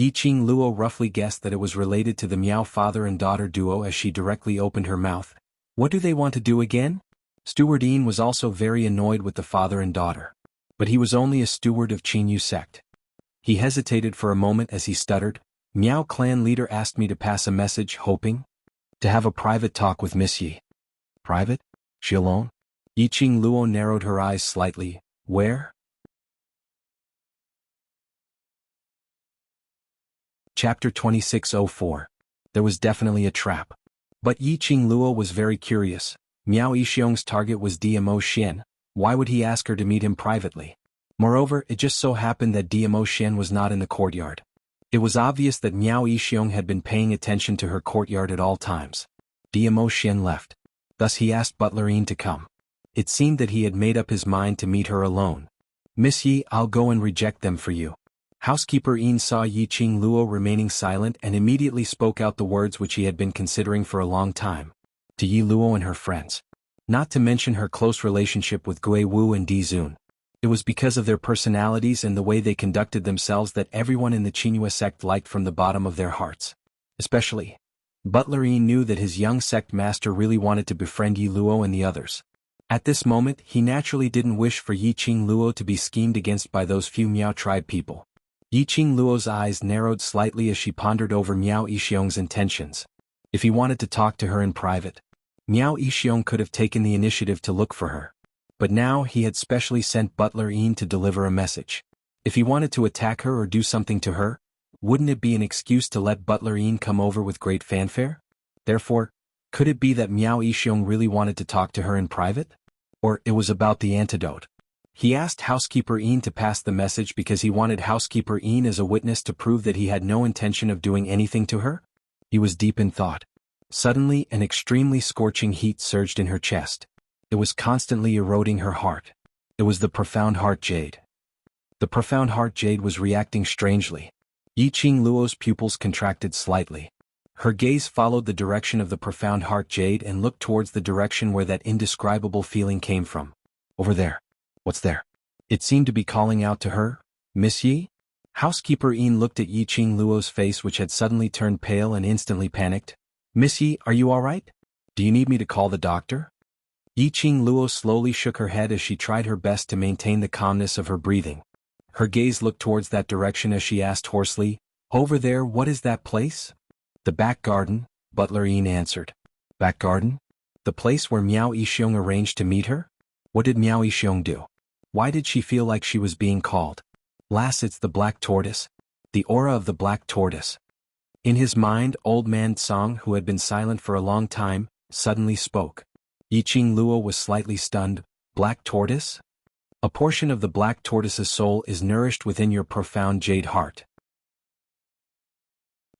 Yiqing Luo roughly guessed that it was related to the Miao father and daughter duo as she directly opened her mouth. What do they want to do again? Steward Yin was also very annoyed with the father and daughter. But he was only a steward of Qingyu sect. He hesitated for a moment as he stuttered. Miao clan leader asked me to pass a message, hoping to have a private talk with Miss Yi. Private? She alone? Yiqing Luo narrowed her eyes slightly. Where? Chapter 2604. There was definitely a trap. But Yiqing Luo was very curious. Miao Yixiong's target was Diamo Xian. Why would he ask her to meet him privately? Moreover, it just so happened that Diamo Xian was not in the courtyard. It was obvious that Miao Yixiong had been paying attention to her courtyard at all times. Diamo Xian left. Thus he asked Butler Yin to come. It seemed that he had made up his mind to meet her alone. Miss Yi, I'll go and reject them for you. Housekeeper Yin saw Yiqing Luo remaining silent and immediately spoke out the words which he had been considering for a long time. To Yi Luo and her friends. Not to mention her close relationship with Gui Wu and Di Zun. It was because of their personalities and the way they conducted themselves that everyone in the Qinghua sect liked from the bottom of their hearts. Especially, Butler Yin knew that his young sect master really wanted to befriend Yi Luo and the others. At this moment, he naturally didn't wish for Yiqing Luo to be schemed against by those few Miao tribe people. Yiqing Luo's eyes narrowed slightly as she pondered over Miao Yixiong's intentions. If he wanted to talk to her in private, Miao Yixiong could have taken the initiative to look for her. But now he had specially sent Butler Yin to deliver a message. If he wanted to attack her or do something to her, wouldn't it be an excuse to let Butler Yin come over with great fanfare? Therefore, could it be that Miao Yixiong really wanted to talk to her in private? Or it was about the antidote? He asked Housekeeper Yin to pass the message because he wanted Housekeeper Yin as a witness to prove that he had no intention of doing anything to her? He was deep in thought. Suddenly, an extremely scorching heat surged in her chest. It was constantly eroding her heart. It was the profound heart jade. The profound heart jade was reacting strangely. Yiqing Luo's pupils contracted slightly. Her gaze followed the direction of the profound heart jade and looked towards the direction where that indescribable feeling came from. Over there. What's there? It seemed to be calling out to her. Miss Yi? Housekeeper Yin looked at Yiqing Luo's face, which had suddenly turned pale and instantly panicked. Miss Yi, are you all right? Do you need me to call the doctor? Yiqing Luo slowly shook her head as she tried her best to maintain the calmness of her breathing. Her gaze looked towards that direction as she asked hoarsely, Over there, what is that place? The back garden, Butler Yin answered. Back garden? The place where Miao Yixiong arranged to meet her? What did Miao Yixiong do? Why did she feel like she was being called? Lass, it's the black tortoise. The aura of the black tortoise. In his mind, old man Tsang, who had been silent for a long time, suddenly spoke. Yiqing Luo was slightly stunned. Black tortoise? A portion of the black tortoise's soul is nourished within your profound jade heart.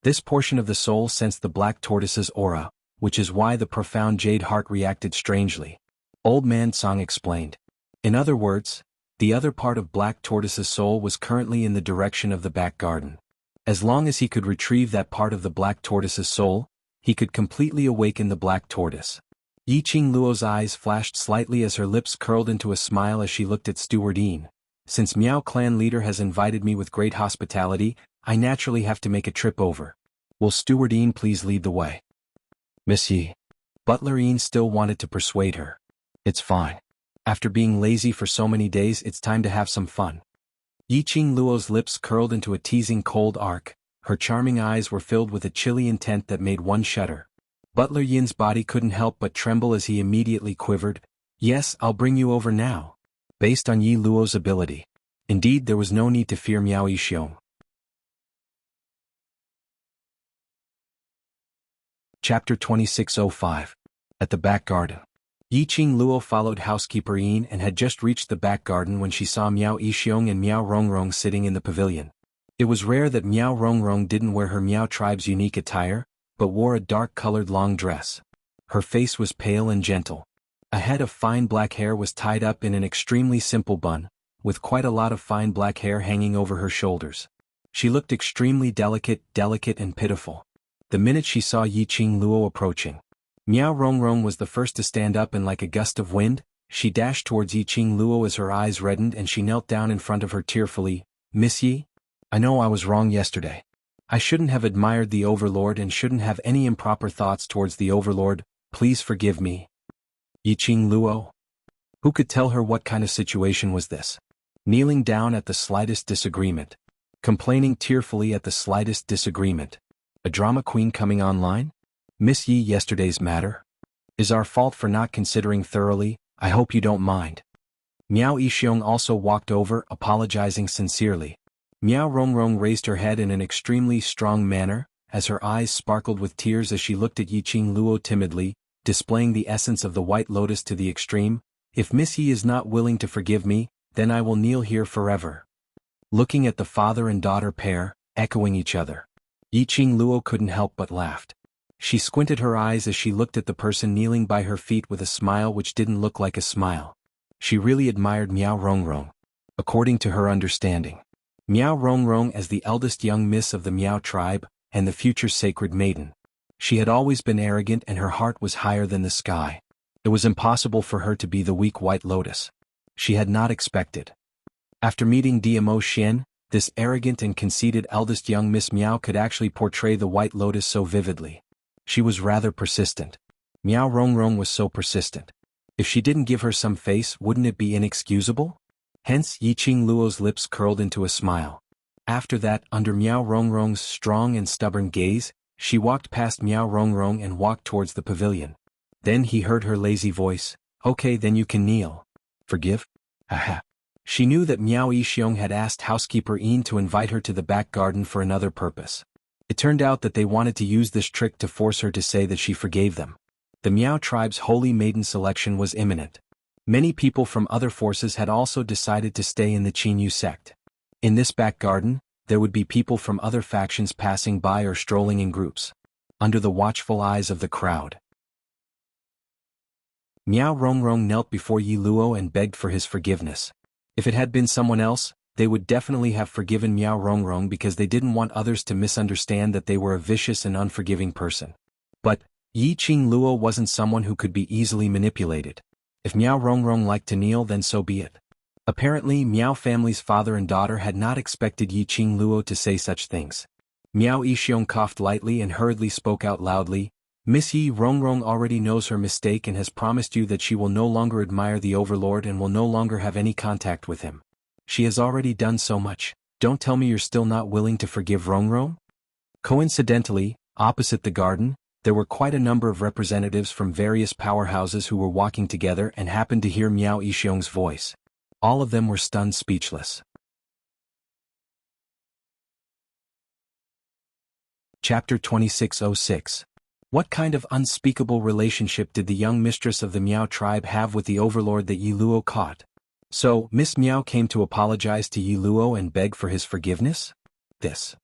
This portion of the soul sensed the black tortoise's aura, which is why the profound jade heart reacted strangely. Old Man Song explained. In other words, the other part of Black Tortoise's soul was currently in the direction of the back garden. As long as he could retrieve that part of the Black Tortoise's soul, he could completely awaken the Black Tortoise. Yiqing Luo's eyes flashed slightly as her lips curled into a smile as she looked at Steward Yin. Since Miao clan leader has invited me with great hospitality, I naturally have to make a trip over. Will Steward Yin please lead the way? Miss Yi. Butler Yin still wanted to persuade her. It's fine. After being lazy for so many days, it's time to have some fun. Yiqing Luo's lips curled into a teasing cold arc, her charming eyes were filled with a chilly intent that made one shudder. Butler Yin's body couldn't help but tremble as he immediately quivered. Yes, I'll bring you over now. Based on Yi Luo's ability. Indeed, there was no need to fear Miao Yixiong. Chapter 2605. At the back garden. Yiqing Luo followed housekeeper Yin and had just reached the back garden when she saw Miao Yixiong and Miao Rongrong sitting in the pavilion. It was rare that Miao Rongrong didn't wear her Miao tribe's unique attire, but wore a dark-colored long dress. Her face was pale and gentle. A head of fine black hair was tied up in an extremely simple bun, with quite a lot of fine black hair hanging over her shoulders. She looked extremely delicate and pitiful. The minute she saw Yiqing Luo approaching, Miao Rongrong was the first to stand up, and like a gust of wind, she dashed towards Yiqing Luo as her eyes reddened and she knelt down in front of her tearfully. Miss Yi? I know I was wrong yesterday. I shouldn't have admired the Overlord and shouldn't have any improper thoughts towards the Overlord. Please forgive me. Yiqing Luo? Who could tell her what kind of situation was this? Kneeling down at the slightest disagreement. Complaining tearfully at the slightest disagreement. A drama queen coming online? Miss Yi, yesterday's matter is our fault for not considering thoroughly. I hope you don't mind. Miao Yixiong also walked over, apologizing sincerely. Miao Rongrong raised her head in an extremely strong manner, as her eyes sparkled with tears as she looked at Yiqing Luo timidly, displaying the essence of the White Lotus to the extreme. If Miss Yi is not willing to forgive me, then I will kneel here forever. Looking at the father and daughter pair, echoing each other, Yiqing Luo couldn't help but laughed. She squinted her eyes as she looked at the person kneeling by her feet with a smile which didn't look like a smile. She really admired Miao Rongrong. According to her understanding, Miao Rongrong, as the eldest young miss of the Miao tribe, and the future sacred maiden, she had always been arrogant and her heart was higher than the sky. It was impossible for her to be the weak White Lotus. She had not expected. After meeting Diamo Xian, this arrogant and conceited eldest young Miss Miao could actually portray the White Lotus so vividly. She was rather persistent. Miao Rongrong was so persistent. If she didn't give her some face, wouldn't it be inexcusable? Hence, Yiqing Luo's lips curled into a smile. After that, under Miao Rongrong's strong and stubborn gaze, she walked past Miao Rongrong and walked towards the pavilion. Then he heard her lazy voice. Okay, then you can kneel. Forgive? Haha. She knew that Miao Yixiong had asked housekeeper Yin to invite her to the back garden for another purpose. It turned out that they wanted to use this trick to force her to say that she forgave them. The Miao tribe's holy maiden selection was imminent. Many people from other forces had also decided to stay in the Qinyu sect. In this back garden, there would be people from other factions passing by or strolling in groups, under the watchful eyes of the crowd. Miao Rongrong knelt before Yi Luo and begged for his forgiveness. If it had been someone else, they would definitely have forgiven Miao Rongrong because they didn't want others to misunderstand that they were a vicious and unforgiving person. But Yiqing Luo wasn't someone who could be easily manipulated. If Miao Rongrong liked to kneel, then so be it. Apparently, Miao family's father and daughter had not expected Yiqing Luo to say such things. Miao Yixiong coughed lightly and hurriedly spoke out loudly. Miss Yi Rongrong already knows her mistake and has promised you that she will no longer admire the Overlord and will no longer have any contact with him. She has already done so much. Don't tell me you're still not willing to forgive Rongrong? Coincidentally, opposite the garden, there were quite a number of representatives from various powerhouses who were walking together and happened to hear Miao Yixiong's voice. All of them were stunned speechless. Chapter 2606. What kind of unspeakable relationship did the young mistress of the Miao tribe have with the Overlord that Yi Luo caught? So, Miss Miao came to apologize to Yi Luo and beg for his forgiveness? This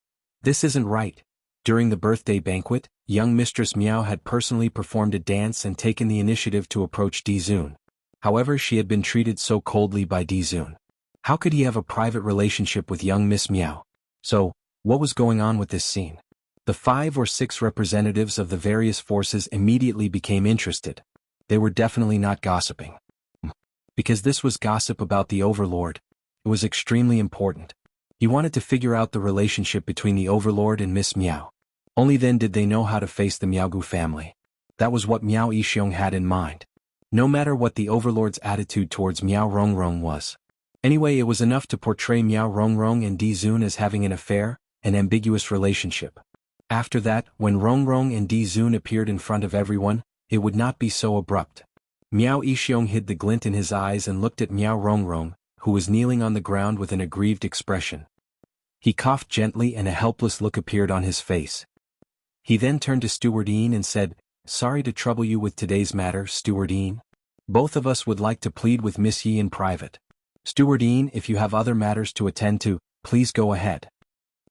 isn't right. During the birthday banquet, young Mistress Miao had personally performed a dance and taken the initiative to approach Di Zun. However, she had been treated so coldly by Dizun. How could he have a private relationship with young Miss Miao? So, what was going on with this scene? The 5 or 6 representatives of the various forces immediately became interested. They were definitely not gossiping. Because this was gossip about the Overlord. It was extremely important. He wanted to figure out the relationship between the Overlord and Miss Miao. Only then did they know how to face the Miaogu family. That was what Miao Yixiong had in mind. No matter what the Overlord's attitude towards Miao Rongrong was. Anyway, it was enough to portray Miao Rongrong and Dizun as having an affair, an ambiguous relationship. After that, when Rongrong and Dizun appeared in front of everyone, it would not be so abrupt. Miao Yixiong hid the glint in his eyes and looked at Miao Rongrong, who was kneeling on the ground with an aggrieved expression. He coughed gently and a helpless look appeared on his face. He then turned to Stewardine and said, "Sorry to trouble you with today's matter, Stewardine. Both of us would like to plead with Miss Yi in private. Stewardine, if you have other matters to attend to, please go ahead."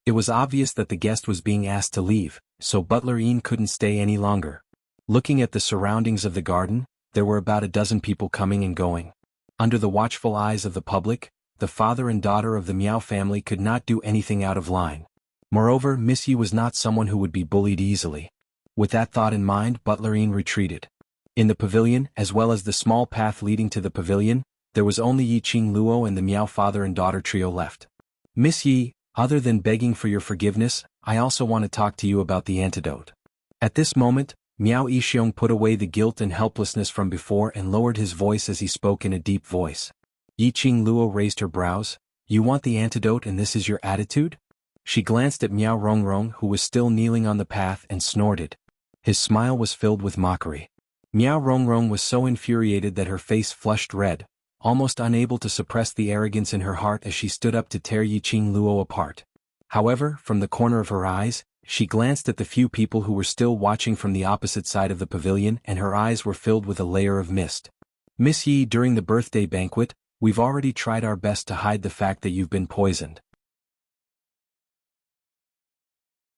It was obvious that the guest was being asked to leave, so Butler Yin couldn't stay any longer. Looking at the surroundings of the garden, there were about a dozen people coming and going. Under the watchful eyes of the public, the father and daughter of the Miao family could not do anything out of line. Moreover, Miss Yi was not someone who would be bullied easily. With that thought in mind, Butler Yin retreated. In the pavilion, as well as the small path leading to the pavilion, there was only Yiqing Luo and the Miao father and daughter trio left. "Miss Yi, other than begging for your forgiveness, I also want to talk to you about the antidote." At this moment, Miao Yixiong put away the guilt and helplessness from before and lowered his voice as he spoke in a deep voice. Yiqing Luo raised her brows. "You want the antidote and this is your attitude?" She glanced at Miao Rongrong, who was still kneeling on the path, and snorted. His smile was filled with mockery. Miao Rongrong was so infuriated that her face flushed red, almost unable to suppress the arrogance in her heart as she stood up to tear Yiqing Luo apart. However, from the corner of her eyes, she glanced at the few people who were still watching from the opposite side of the pavilion and her eyes were filled with a layer of mist. "Miss Yi, during the birthday banquet, we've already tried our best to hide the fact that you've been poisoned.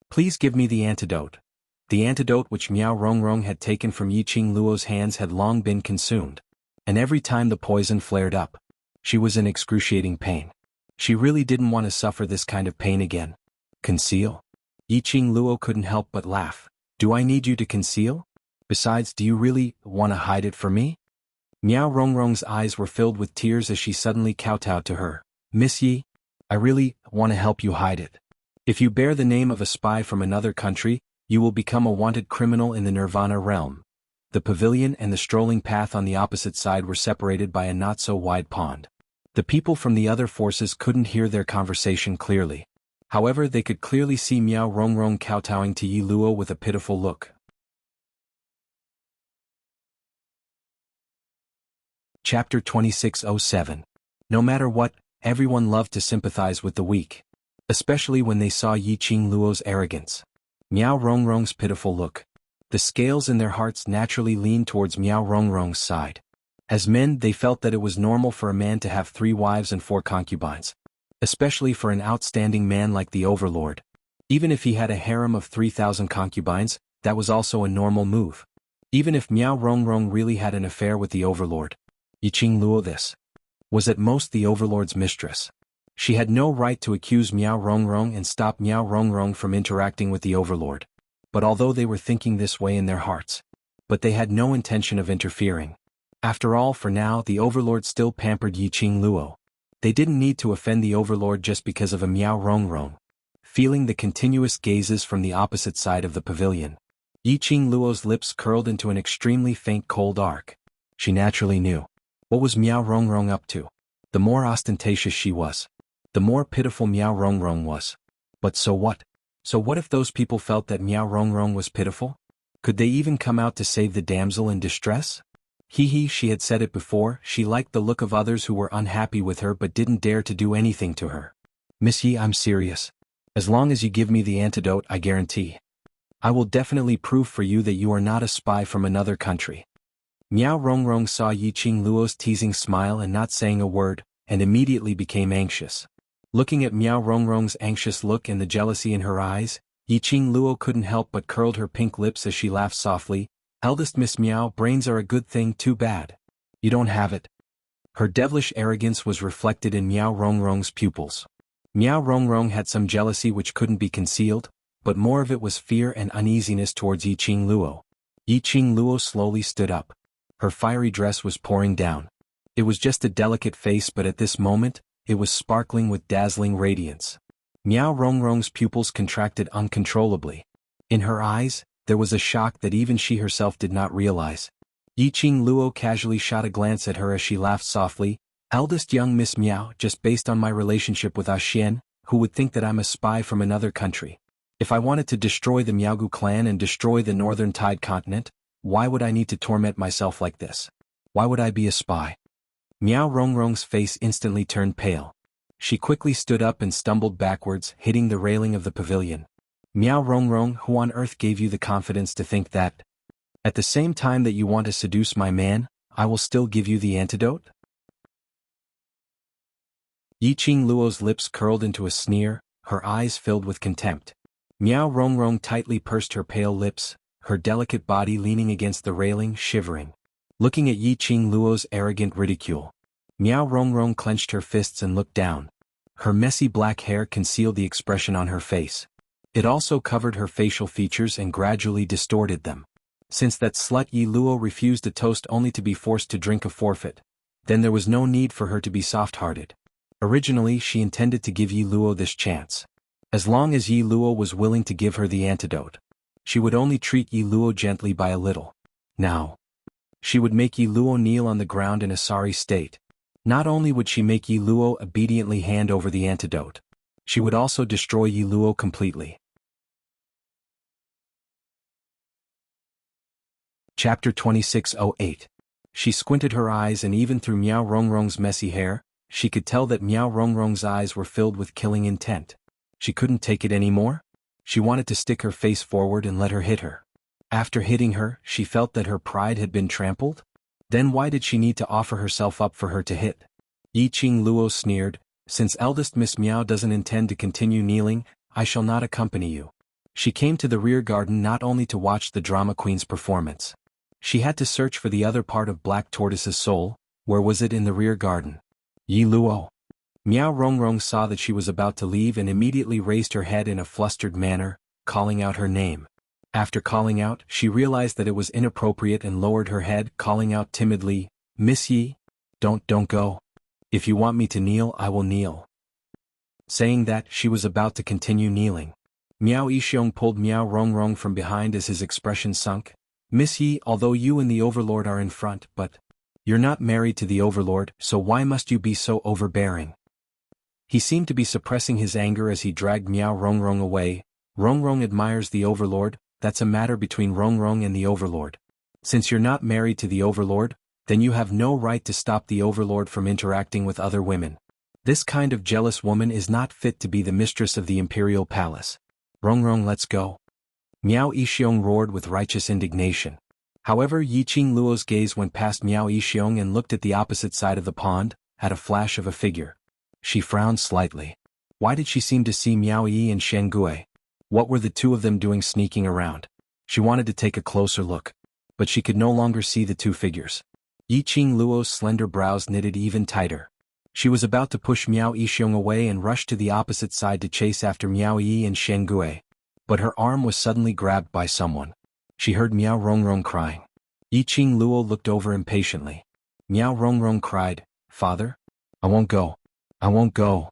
Please give me the antidote." The antidote which Miao Rongrong had taken from Yiqing Luo's hands had long been consumed. And every time the poison flared up, she was in excruciating pain. She really didn't want to suffer this kind of pain again. "Conceal?" Yiqing Luo couldn't help but laugh. "Do I need you to conceal? Besides, do you really want to hide it for me?" Miao Rongrong's eyes were filled with tears as she suddenly kowtowed to her. "Miss Yi, I really want to help you hide it. If you bear the name of a spy from another country, you will become a wanted criminal in the Nirvana realm." The pavilion and the strolling path on the opposite side were separated by a not-so-wide pond. The people from the other forces couldn't hear their conversation clearly. However, they could clearly see Miao Rongrong kowtowing to Yi Luo with a pitiful look. Chapter 2607. No matter what, everyone loved to sympathize with the weak. Especially when they saw Yiqing Luo's arrogance. Miao Rongrong's pitiful look. The scales in their hearts naturally leaned towards Miao Rongrong's side. As men, they felt that it was normal for a man to have 3 wives and 4 concubines. Especially for an outstanding man like the Overlord. Even if he had a harem of 3,000 concubines, that was also a normal move. Even if Miao Rongrong really had an affair with the Overlord, Yiqing Luo this was at most the Overlord's mistress. She had no right to accuse Miao Rongrong and stop Miao Rongrong from interacting with the Overlord. But although they were thinking this way in their hearts, but they had no intention of interfering. After all, for now, the Overlord still pampered Yiqing Luo. They didn't need to offend the Overlord just because of a Miao Rongrong. Feeling the continuous gazes from the opposite side of the pavilion, Yiqing Luo's lips curled into an extremely faint cold arc. She naturally knew. What was Miao Rongrong up to? The more ostentatious she was, the more pitiful Miao Rongrong was. But so what? So what if those people felt that Miao Rongrong was pitiful? Could they even come out to save the damsel in distress? She had said it before, she liked the look of others who were unhappy with her but didn't dare to do anything to her. "Miss Yi, I'm serious. As long as you give me the antidote, I guarantee. I will definitely prove for you that you are not a spy from another country." Miao Rongrong saw Yiqing Luo's teasing smile and not saying a word, and immediately became anxious. Looking at Miao Rongrong's anxious look and the jealousy in her eyes, Yiqing Luo couldn't help but curled her pink lips as she laughed softly. "Eldest Miss Miao, brains are a good thing, too bad. You don't have it. Her devilish arrogance was reflected in Miao Rongrong's pupils. Miao Rongrong had some jealousy which couldn't be concealed, but more of it was fear and uneasiness towards Yiqing Luo. Yiqing Luo slowly stood up. Her fiery dress was pouring down. It was just a delicate face, but at this moment, it was sparkling with dazzling radiance. Miao Rongrong's pupils contracted uncontrollably. In her eyes, there was a shock that even she herself did not realize. Yiqing Luo casually shot a glance at her as she laughed softly. Eldest young Miss Miao, just based on my relationship with Xian, who would think that I'm a spy from another country? If I wanted to destroy the Miaogu clan and destroy the Northern Tide continent, why would I need to torment myself like this? Why would I be a spy? Miao Rongrong's face instantly turned pale. She quickly stood up and stumbled backwards, hitting the railing of the pavilion. Miao Rongrong, who on earth gave you the confidence to think that? At the same time that you want to seduce my man, I will still give you the antidote? Yiqing Luo's lips curled into a sneer, her eyes filled with contempt. Miao Rongrong tightly pursed her pale lips, her delicate body leaning against the railing, shivering. Looking at Yiqing Luo's arrogant ridicule, Miao Rongrong clenched her fists and looked down. Her messy black hair concealed the expression on her face. It also covered her facial features and gradually distorted them. Since that slut Yi Luo refused a toast only to be forced to drink a forfeit, then there was no need for her to be soft-hearted. Originally she intended to give Yi Luo this chance. As long as Yi Luo was willing to give her the antidote, she would only treat Yi Luo gently by a little. Now, she would make Yi Luo kneel on the ground in a sorry state. Not only would she make Yi Luo obediently hand over the antidote, she would also destroy Yi Luo completely. Chapter 2608. She squinted her eyes, and even through Miao Rongrong's messy hair, she could tell that Miao Rongrong's eyes were filled with killing intent. She couldn't take it anymore. She wanted to stick her face forward and let her hit her. After hitting her, she felt that her pride had been trampled. Then why did she need to offer herself up for her to hit? Yiqing Luo sneered, "Since eldest Miss Miao doesn't intend to continue kneeling, I shall not accompany you." She came to the rear garden not only to watch the drama queen's performance. She had to search for the other part of Black Tortoise's soul. Where was it in the rear garden? Yi Luo. Miao Rongrong saw that she was about to leave and immediately raised her head in a flustered manner, calling out her name. After calling out, she realized that it was inappropriate and lowered her head, calling out timidly, "Miss Yi, don't go. If you want me to kneel, I will kneel." Saying that, she was about to continue kneeling. Miao Yixiong pulled Miao Rongrong from behind as his expression sunk. "Miss Yi, although you and the Overlord are in front, but you're not married to the Overlord, so why must you be so overbearing?" He seemed to be suppressing his anger as he dragged Miao Rongrong away. "Rongrong admires the Overlord, that's a matter between Rongrong and the Overlord. Since you're not married to the Overlord, then you have no right to stop the Overlord from interacting with other women. This kind of jealous woman is not fit to be the mistress of the Imperial Palace. Rongrong, let's go." Miao Yixiong roared with righteous indignation. However, Yiqing Luo's gaze went past Miao Yixiong and looked at the opposite side of the pond, at a flash of a figure. She frowned slightly. Why did she seem to see Miao Yi and Shen Gui? What were the two of them doing sneaking around? She wanted to take a closer look, but she could no longer see the two figures. Yiqing Luo's slender brows knitted even tighter. She was about to push Miao Yixiong away and rush to the opposite side to chase after Miao Yi and Shen Gui. But her arm was suddenly grabbed by someone. She heard Miao Rongrong crying. Yiqing Luo looked over impatiently. Miao Rongrong cried, "Father? I won't go. I won't go."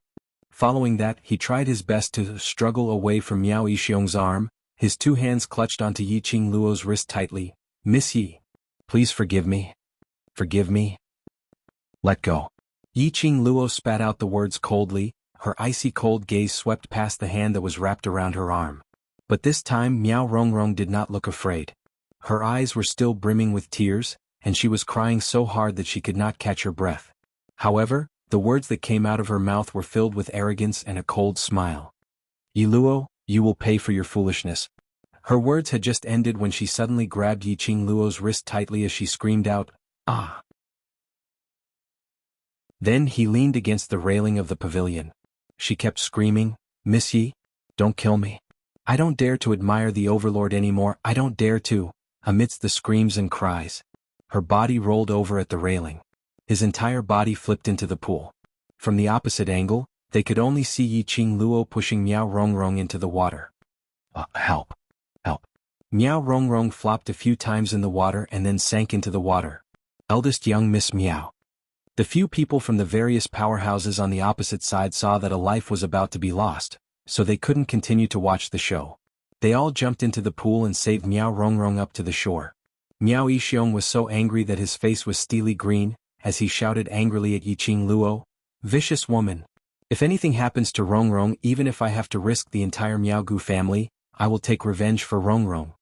Following that, he tried his best to struggle away from Miao Yixiong's arm. His two hands clutched onto Yiqing Luo's wrist tightly. "Miss Yi, please forgive me. Forgive me. Let go." Yiqing Luo spat out the words coldly. Her icy cold gaze swept past the hand that was wrapped around her arm. But this time Miao Rongrong did not look afraid. Her eyes were still brimming with tears, and she was crying so hard that she could not catch her breath. However, the words that came out of her mouth were filled with arrogance and a cold smile. "Yi Luo, you will pay for your foolishness." Her words had just ended when she suddenly grabbed Yiqing Luo's wrist tightly as she screamed out, "Ah!" Then he leaned against the railing of the pavilion. She kept screaming, "Miss Yi, don't kill me. I don't dare to admire the Overlord anymore, I don't dare to." Amidst the screams and cries, Her body rolled over at the railing. His entire body flipped into the pool. From the opposite angle, they could only see Yi Qing Luo pushing Miao Rongrong into the water. Help! Help! Miao Rongrong flopped a few times in the water and then sank into the water. Eldest young Miss Miao. The few people from the various powerhouses on the opposite side saw that a life was about to be lost, so they couldn't continue to watch the show. They all jumped into the pool and saved Miao Rongrong up to the shore. Miao Yixiong was so angry that his face was steely green, as he shouted angrily at Yi Qing Luo, "Vicious woman! If anything happens to Rongrong, even if I have to risk the entire Miaogu family, I will take revenge for Rongrong."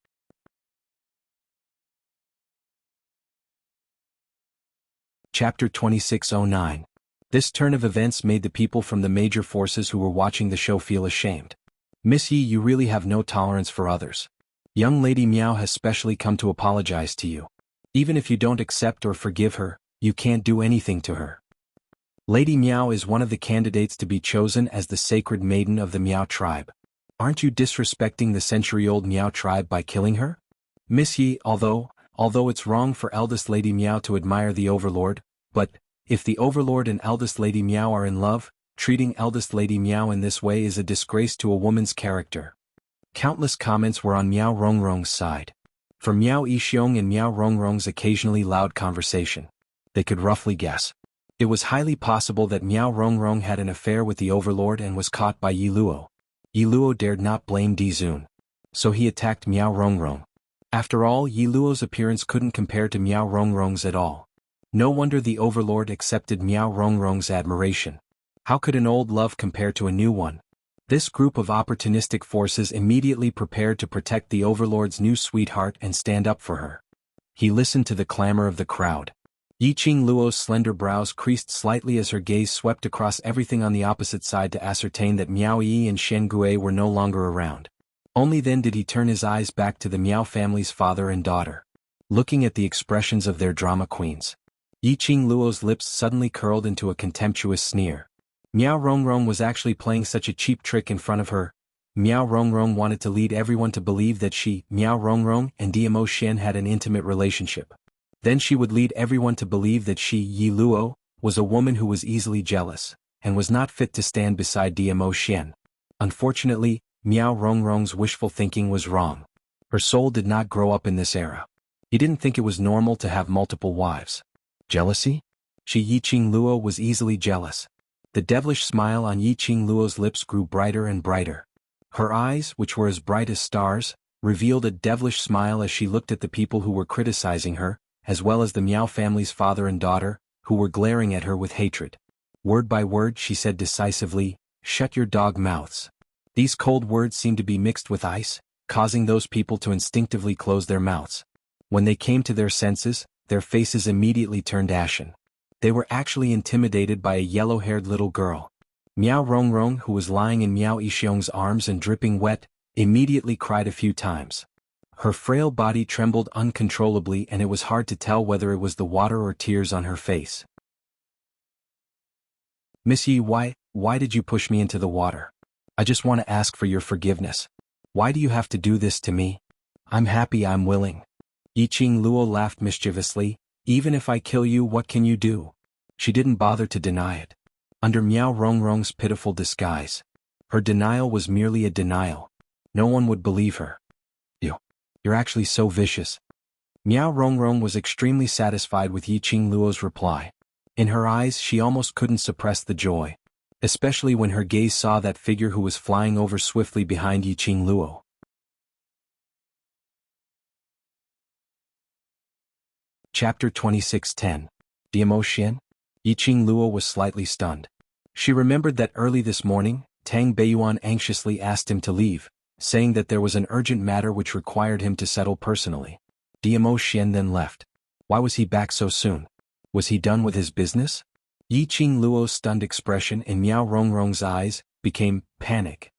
Chapter 2609. This turn of events made the people from the major forces who were watching the show feel ashamed. "Miss Yi, you really have no tolerance for others. Young Lady Miao has specially come to apologize to you. Even if you don't accept or forgive her, you can't do anything to her. Lady Miao is one of the candidates to be chosen as the sacred maiden of the Miao tribe. Aren't you disrespecting the century-old Miao tribe by killing her? Miss Yi, although it's wrong for eldest Lady Miao to admire the overlord, but if the overlord and eldest Lady Miao are in love, treating eldest Lady Miao in this way is a disgrace to a woman's character." Countless comments were on Miao Rongrong's side. From Miao Yixiong and Miao Rongrong's occasionally loud conversation, they could roughly guess. It was highly possible that Miao Rongrong had an affair with the overlord and was caught by Yi Luo. Yi Luo dared not blame Di Zun, so he attacked Miao Rongrong. After all, Yi Luo's appearance couldn't compare to Miao Rongrong's at all. No wonder the overlord accepted Miao Rongrong's admiration. How could an old love compare to a new one? This group of opportunistic forces immediately prepared to protect the overlord's new sweetheart and stand up for her. He listened to the clamor of the crowd. Yi Qing Luo's slender brows creased slightly as her gaze swept across everything on the opposite side to ascertain that Miao Yi and Shen Gui were no longer around. Only then did he turn his eyes back to the Miao family's father and daughter. Looking at the expressions of their drama queens, Yi Qing Luo's lips suddenly curled into a contemptuous sneer. Miao Rongrong was actually playing such a cheap trick in front of her. Miao Rongrong wanted to lead everyone to believe that she, Miao Rongrong, and Dmo Shen had an intimate relationship. Then she would lead everyone to believe that she, Yi Luo, was a woman who was easily jealous, and was not fit to stand beside Dmo Shen. Unfortunately, Miao Rongrong's wishful thinking was wrong. Her soul did not grow up in this era. He didn't think it was normal to have multiple wives. Jealousy? She, Yi Qing Luo, was easily jealous. The devilish smile on Yi Qing Luo's lips grew brighter and brighter. Her eyes, which were as bright as stars, revealed a devilish smile as she looked at the people who were criticizing her, as well as the Miao family's father and daughter, who were glaring at her with hatred. Word by word she said decisively, "Shut your dog mouths." These cold words seemed to be mixed with ice, causing those people to instinctively close their mouths. When they came to their senses, their faces immediately turned ashen. They were actually intimidated by a yellow-haired little girl. Miao Rongrong, who was lying in Miao Yixiong's arms and dripping wet, immediately cried a few times. Her frail body trembled uncontrollably and it was hard to tell whether it was the water or tears on her face. "Miss Yi, why did you push me into the water? I just want to ask for your forgiveness. Why do you have to do this to me? I'm happy, I'm willing." Yi Qing Luo laughed mischievously. "Even if I kill you, what can you do?" She didn't bother to deny it. Under Miao Rongrong's pitiful disguise, her denial was merely a denial. No one would believe her. You're actually so vicious." Miao Rongrong was extremely satisfied with Yi Qing Luo's reply. In her eyes she almost couldn't suppress the joy, especially when her gaze saw that figure who was flying over swiftly behind Yi Qing Luo. Chapter 2610. Dmo Shen? Yi Qing Luo was slightly stunned. She remembered that early this morning, Tang Beiyuan anxiously asked him to leave, saying that there was an urgent matter which required him to settle personally. Dmo Shen then left. Why was he back so soon? Was he done with his business? Yi Qing Luo's stunned expression in Miao Rongrong's eyes became panic.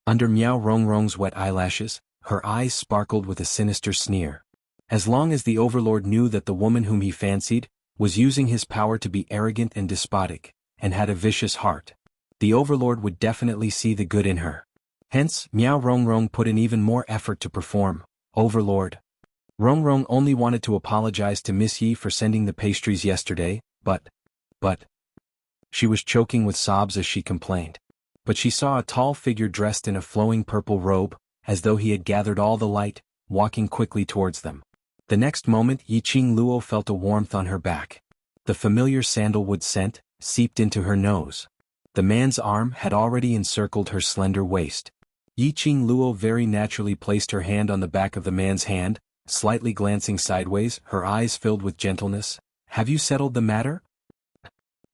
Under Miao Rongrong's wet eyelashes, her eyes sparkled with a sinister sneer. As long as the overlord knew that the woman whom he fancied was using his power to be arrogant and despotic, and had a vicious heart, the overlord would definitely see the good in her. Hence, Miao Rongrong put in even more effort to perform, "Overlord, Rong only wanted to apologize to Miss Yi for sending the pastries yesterday, but... She was choking with sobs as she complained. But she saw a tall figure dressed in a flowing purple robe, as though he had gathered all the light, walking quickly towards them. The next moment Yiqing Luo felt a warmth on her back. The familiar sandalwood scent seeped into her nose. The man's arm had already encircled her slender waist. Yiqing Luo very naturally placed her hand on the back of the man's hand, slightly glancing sideways, her eyes filled with gentleness. "Have you settled the matter?"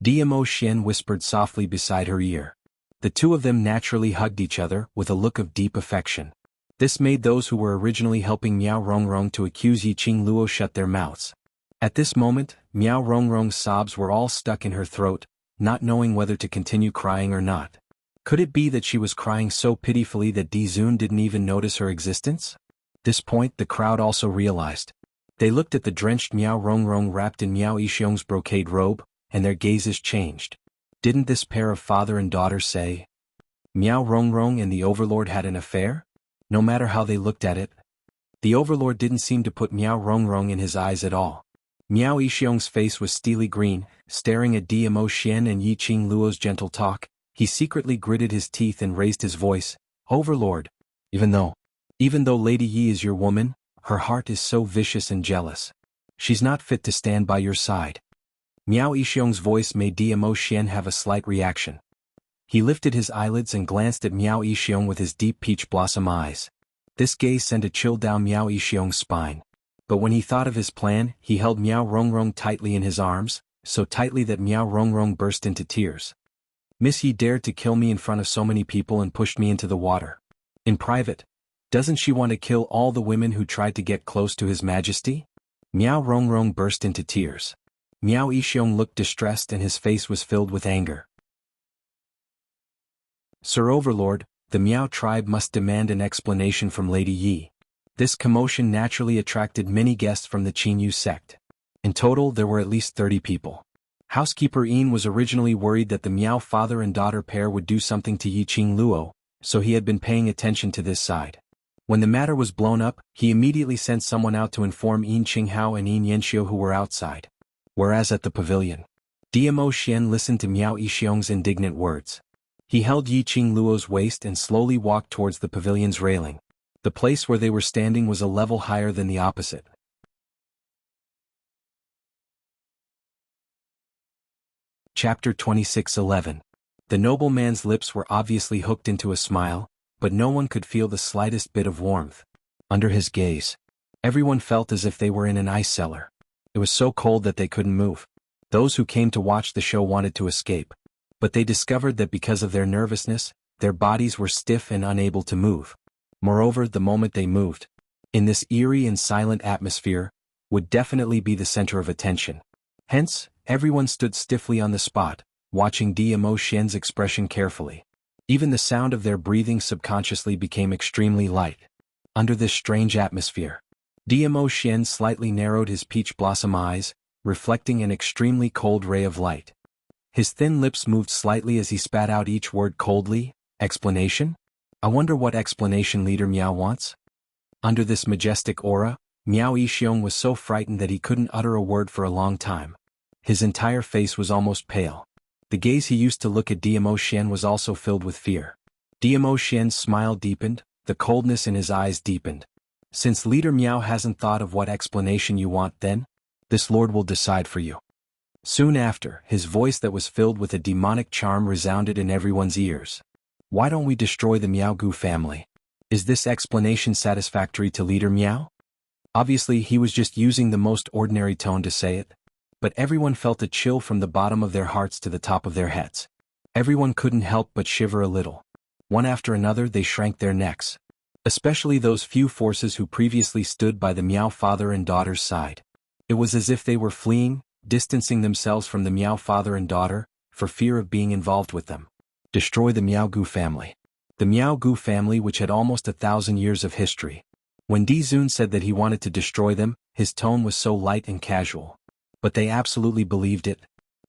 Dmo Xian whispered softly beside her ear. The two of them naturally hugged each other with a look of deep affection. This made those who were originally helping Miao Rongrong to accuse Yiqing Luo shut their mouths. At this moment, Miao Rongrong's sobs were all stuck in her throat, not knowing whether to continue crying or not. Could it be that she was crying so pitifully that Di Zun didn't even notice her existence? This point the crowd also realized. They looked at the drenched Miao Rongrong wrapped in Miao Yixiong's brocade robe, and their gazes changed. Didn't this pair of father and daughter say Miao Rongrong and the Overlord had an affair? No matter how they looked at it, the Overlord didn't seem to put Miao Rongrong in his eyes at all. Miao Yixiong's face was steely green, staring at Dmo Xian and Yiqing Luo's gentle talk. He secretly gritted his teeth and raised his voice. "Overlord, even though Lady Yi is your woman, her heart is so vicious and jealous. She's not fit to stand by your side." Miao Yixiong's voice made Dmo Xian have a slight reaction. He lifted his eyelids and glanced at Miao Yixiong with his deep peach blossom eyes. This gaze sent a chill down Miao Yixiong's spine. But when he thought of his plan, he held Miao Rongrong tightly in his arms, so tightly that Miao Rongrong burst into tears. "Miss Yi dared to kill me in front of so many people and pushed me into the water. In private, doesn't she want to kill all the women who tried to get close to His Majesty?" Miao Rongrong burst into tears. Miao Yixiong looked distressed and his face was filled with anger. "Sir Overlord, the Miao tribe must demand an explanation from Lady Yi." This commotion naturally attracted many guests from the Qinyu sect. In total there were at least 30 people. Housekeeper Yin was originally worried that the Miao father and daughter pair would do something to Yiqing Luo, so he had been paying attention to this side. When the matter was blown up, he immediately sent someone out to inform Yin Qinghao and Yin Yanxiu who were outside. Whereas at the pavilion, Dmo Xian listened to Miao Yixiong's indignant words. He held Yiqing Luo's waist and slowly walked towards the pavilion's railing. The place where they were standing was a level higher than the opposite. Chapter 26:11. The nobleman's lips were obviously hooked into a smile, but no one could feel the slightest bit of warmth. Under his gaze, everyone felt as if they were in an ice cellar. It was so cold that they couldn't move. Those who came to watch the show wanted to escape, but they discovered that because of their nervousness, their bodies were stiff and unable to move. Moreover, the moment they moved, in this eerie and silent atmosphere, would definitely be the center of attention. Hence, everyone stood stiffly on the spot, watching Dmo Xian's expression carefully. Even the sound of their breathing subconsciously became extremely light. Under this strange atmosphere, Dmo Xian slightly narrowed his peach blossom eyes, reflecting an extremely cold ray of light. His thin lips moved slightly as he spat out each word coldly. "Explanation? I wonder what explanation Leader Miao wants?" Under this majestic aura, Miao Yixiong was so frightened that he couldn't utter a word for a long time. His entire face was almost pale. The gaze he used to look at Dmo Xian was also filled with fear. Dmo Xian's smile deepened, the coldness in his eyes deepened. "Since Leader Miao hasn't thought of what explanation you want then, this lord will decide for you." Soon after, his voice that was filled with a demonic charm resounded in everyone's ears. "Why don't we destroy the Miaogu family? Is this explanation satisfactory to Leader Miao?" Obviously he was just using the most ordinary tone to say it. But everyone felt a chill from the bottom of their hearts to the top of their heads. Everyone couldn't help but shiver a little. One after another they shrank their necks. Especially those few forces who previously stood by the Miao father and daughter's side. It was as if they were fleeing, distancing themselves from the Miao father and daughter, for fear of being involved with them. Destroy the Miaogu family. The Miaogu family, which had almost 1,000 years of history. When Di Zun said that he wanted to destroy them, his tone was so light and casual. But they absolutely believed it.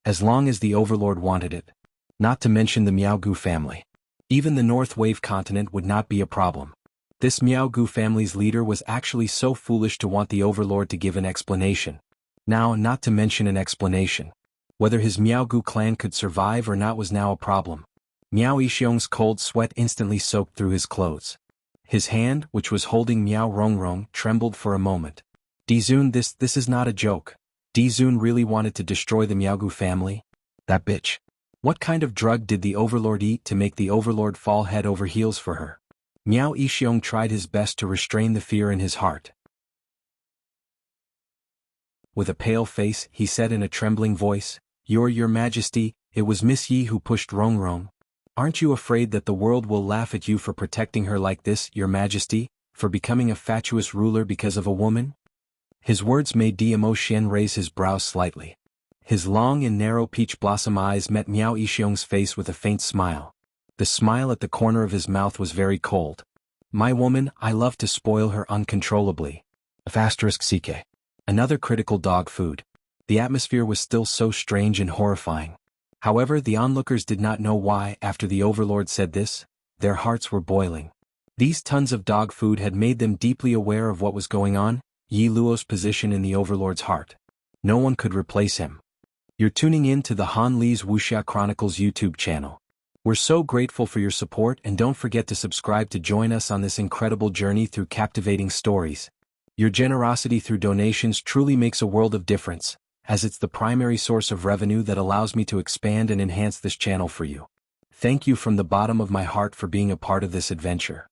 As long as the Overlord wanted it. Not to mention the Miaogu family. Even the North Wave continent would not be a problem. This Miaogu family's leader was actually so foolish to want the overlord to give an explanation. Now, not to mention an explanation. Whether his Miaogu clan could survive or not was now a problem. Miao Yixiong's cold sweat instantly soaked through his clothes. His hand, which was holding Miao Rongrong, trembled for a moment. Dizun, this is not a joke. Dizun really wanted to destroy the Miaogu family? That bitch. What kind of drug did the overlord eat to make the overlord fall head over heels for her? Miao Yixiong tried his best to restrain the fear in his heart. With a pale face, he said in a trembling voice, Your Majesty, it was Miss Yi who pushed Rongrong. Aren't you afraid that the world will laugh at you for protecting her like this, Your Majesty, for becoming a fatuous ruler because of a woman? His words made Diamo Xian raise his brows slightly. His long and narrow peach blossom eyes met Miao Yixiong's face with a faint smile. The smile at the corner of his mouth was very cold. My woman, I love to spoil her uncontrollably. *CK. Another critical dog food. The atmosphere was still so strange and horrifying. However, the onlookers did not know why. After the overlord said this, their hearts were boiling. These tons of dog food had made them deeply aware of what was going on, Yi Luo's position in the overlord's heart. No one could replace him. You're tuning in to the Han Li's Wuxia Chronicles YouTube channel. We're so grateful for your support, and don't forget to subscribe to join us on this incredible journey through captivating stories. Your generosity through donations truly makes a world of difference, as it's the primary source of revenue that allows me to expand and enhance this channel for you. Thank you from the bottom of my heart for being a part of this adventure.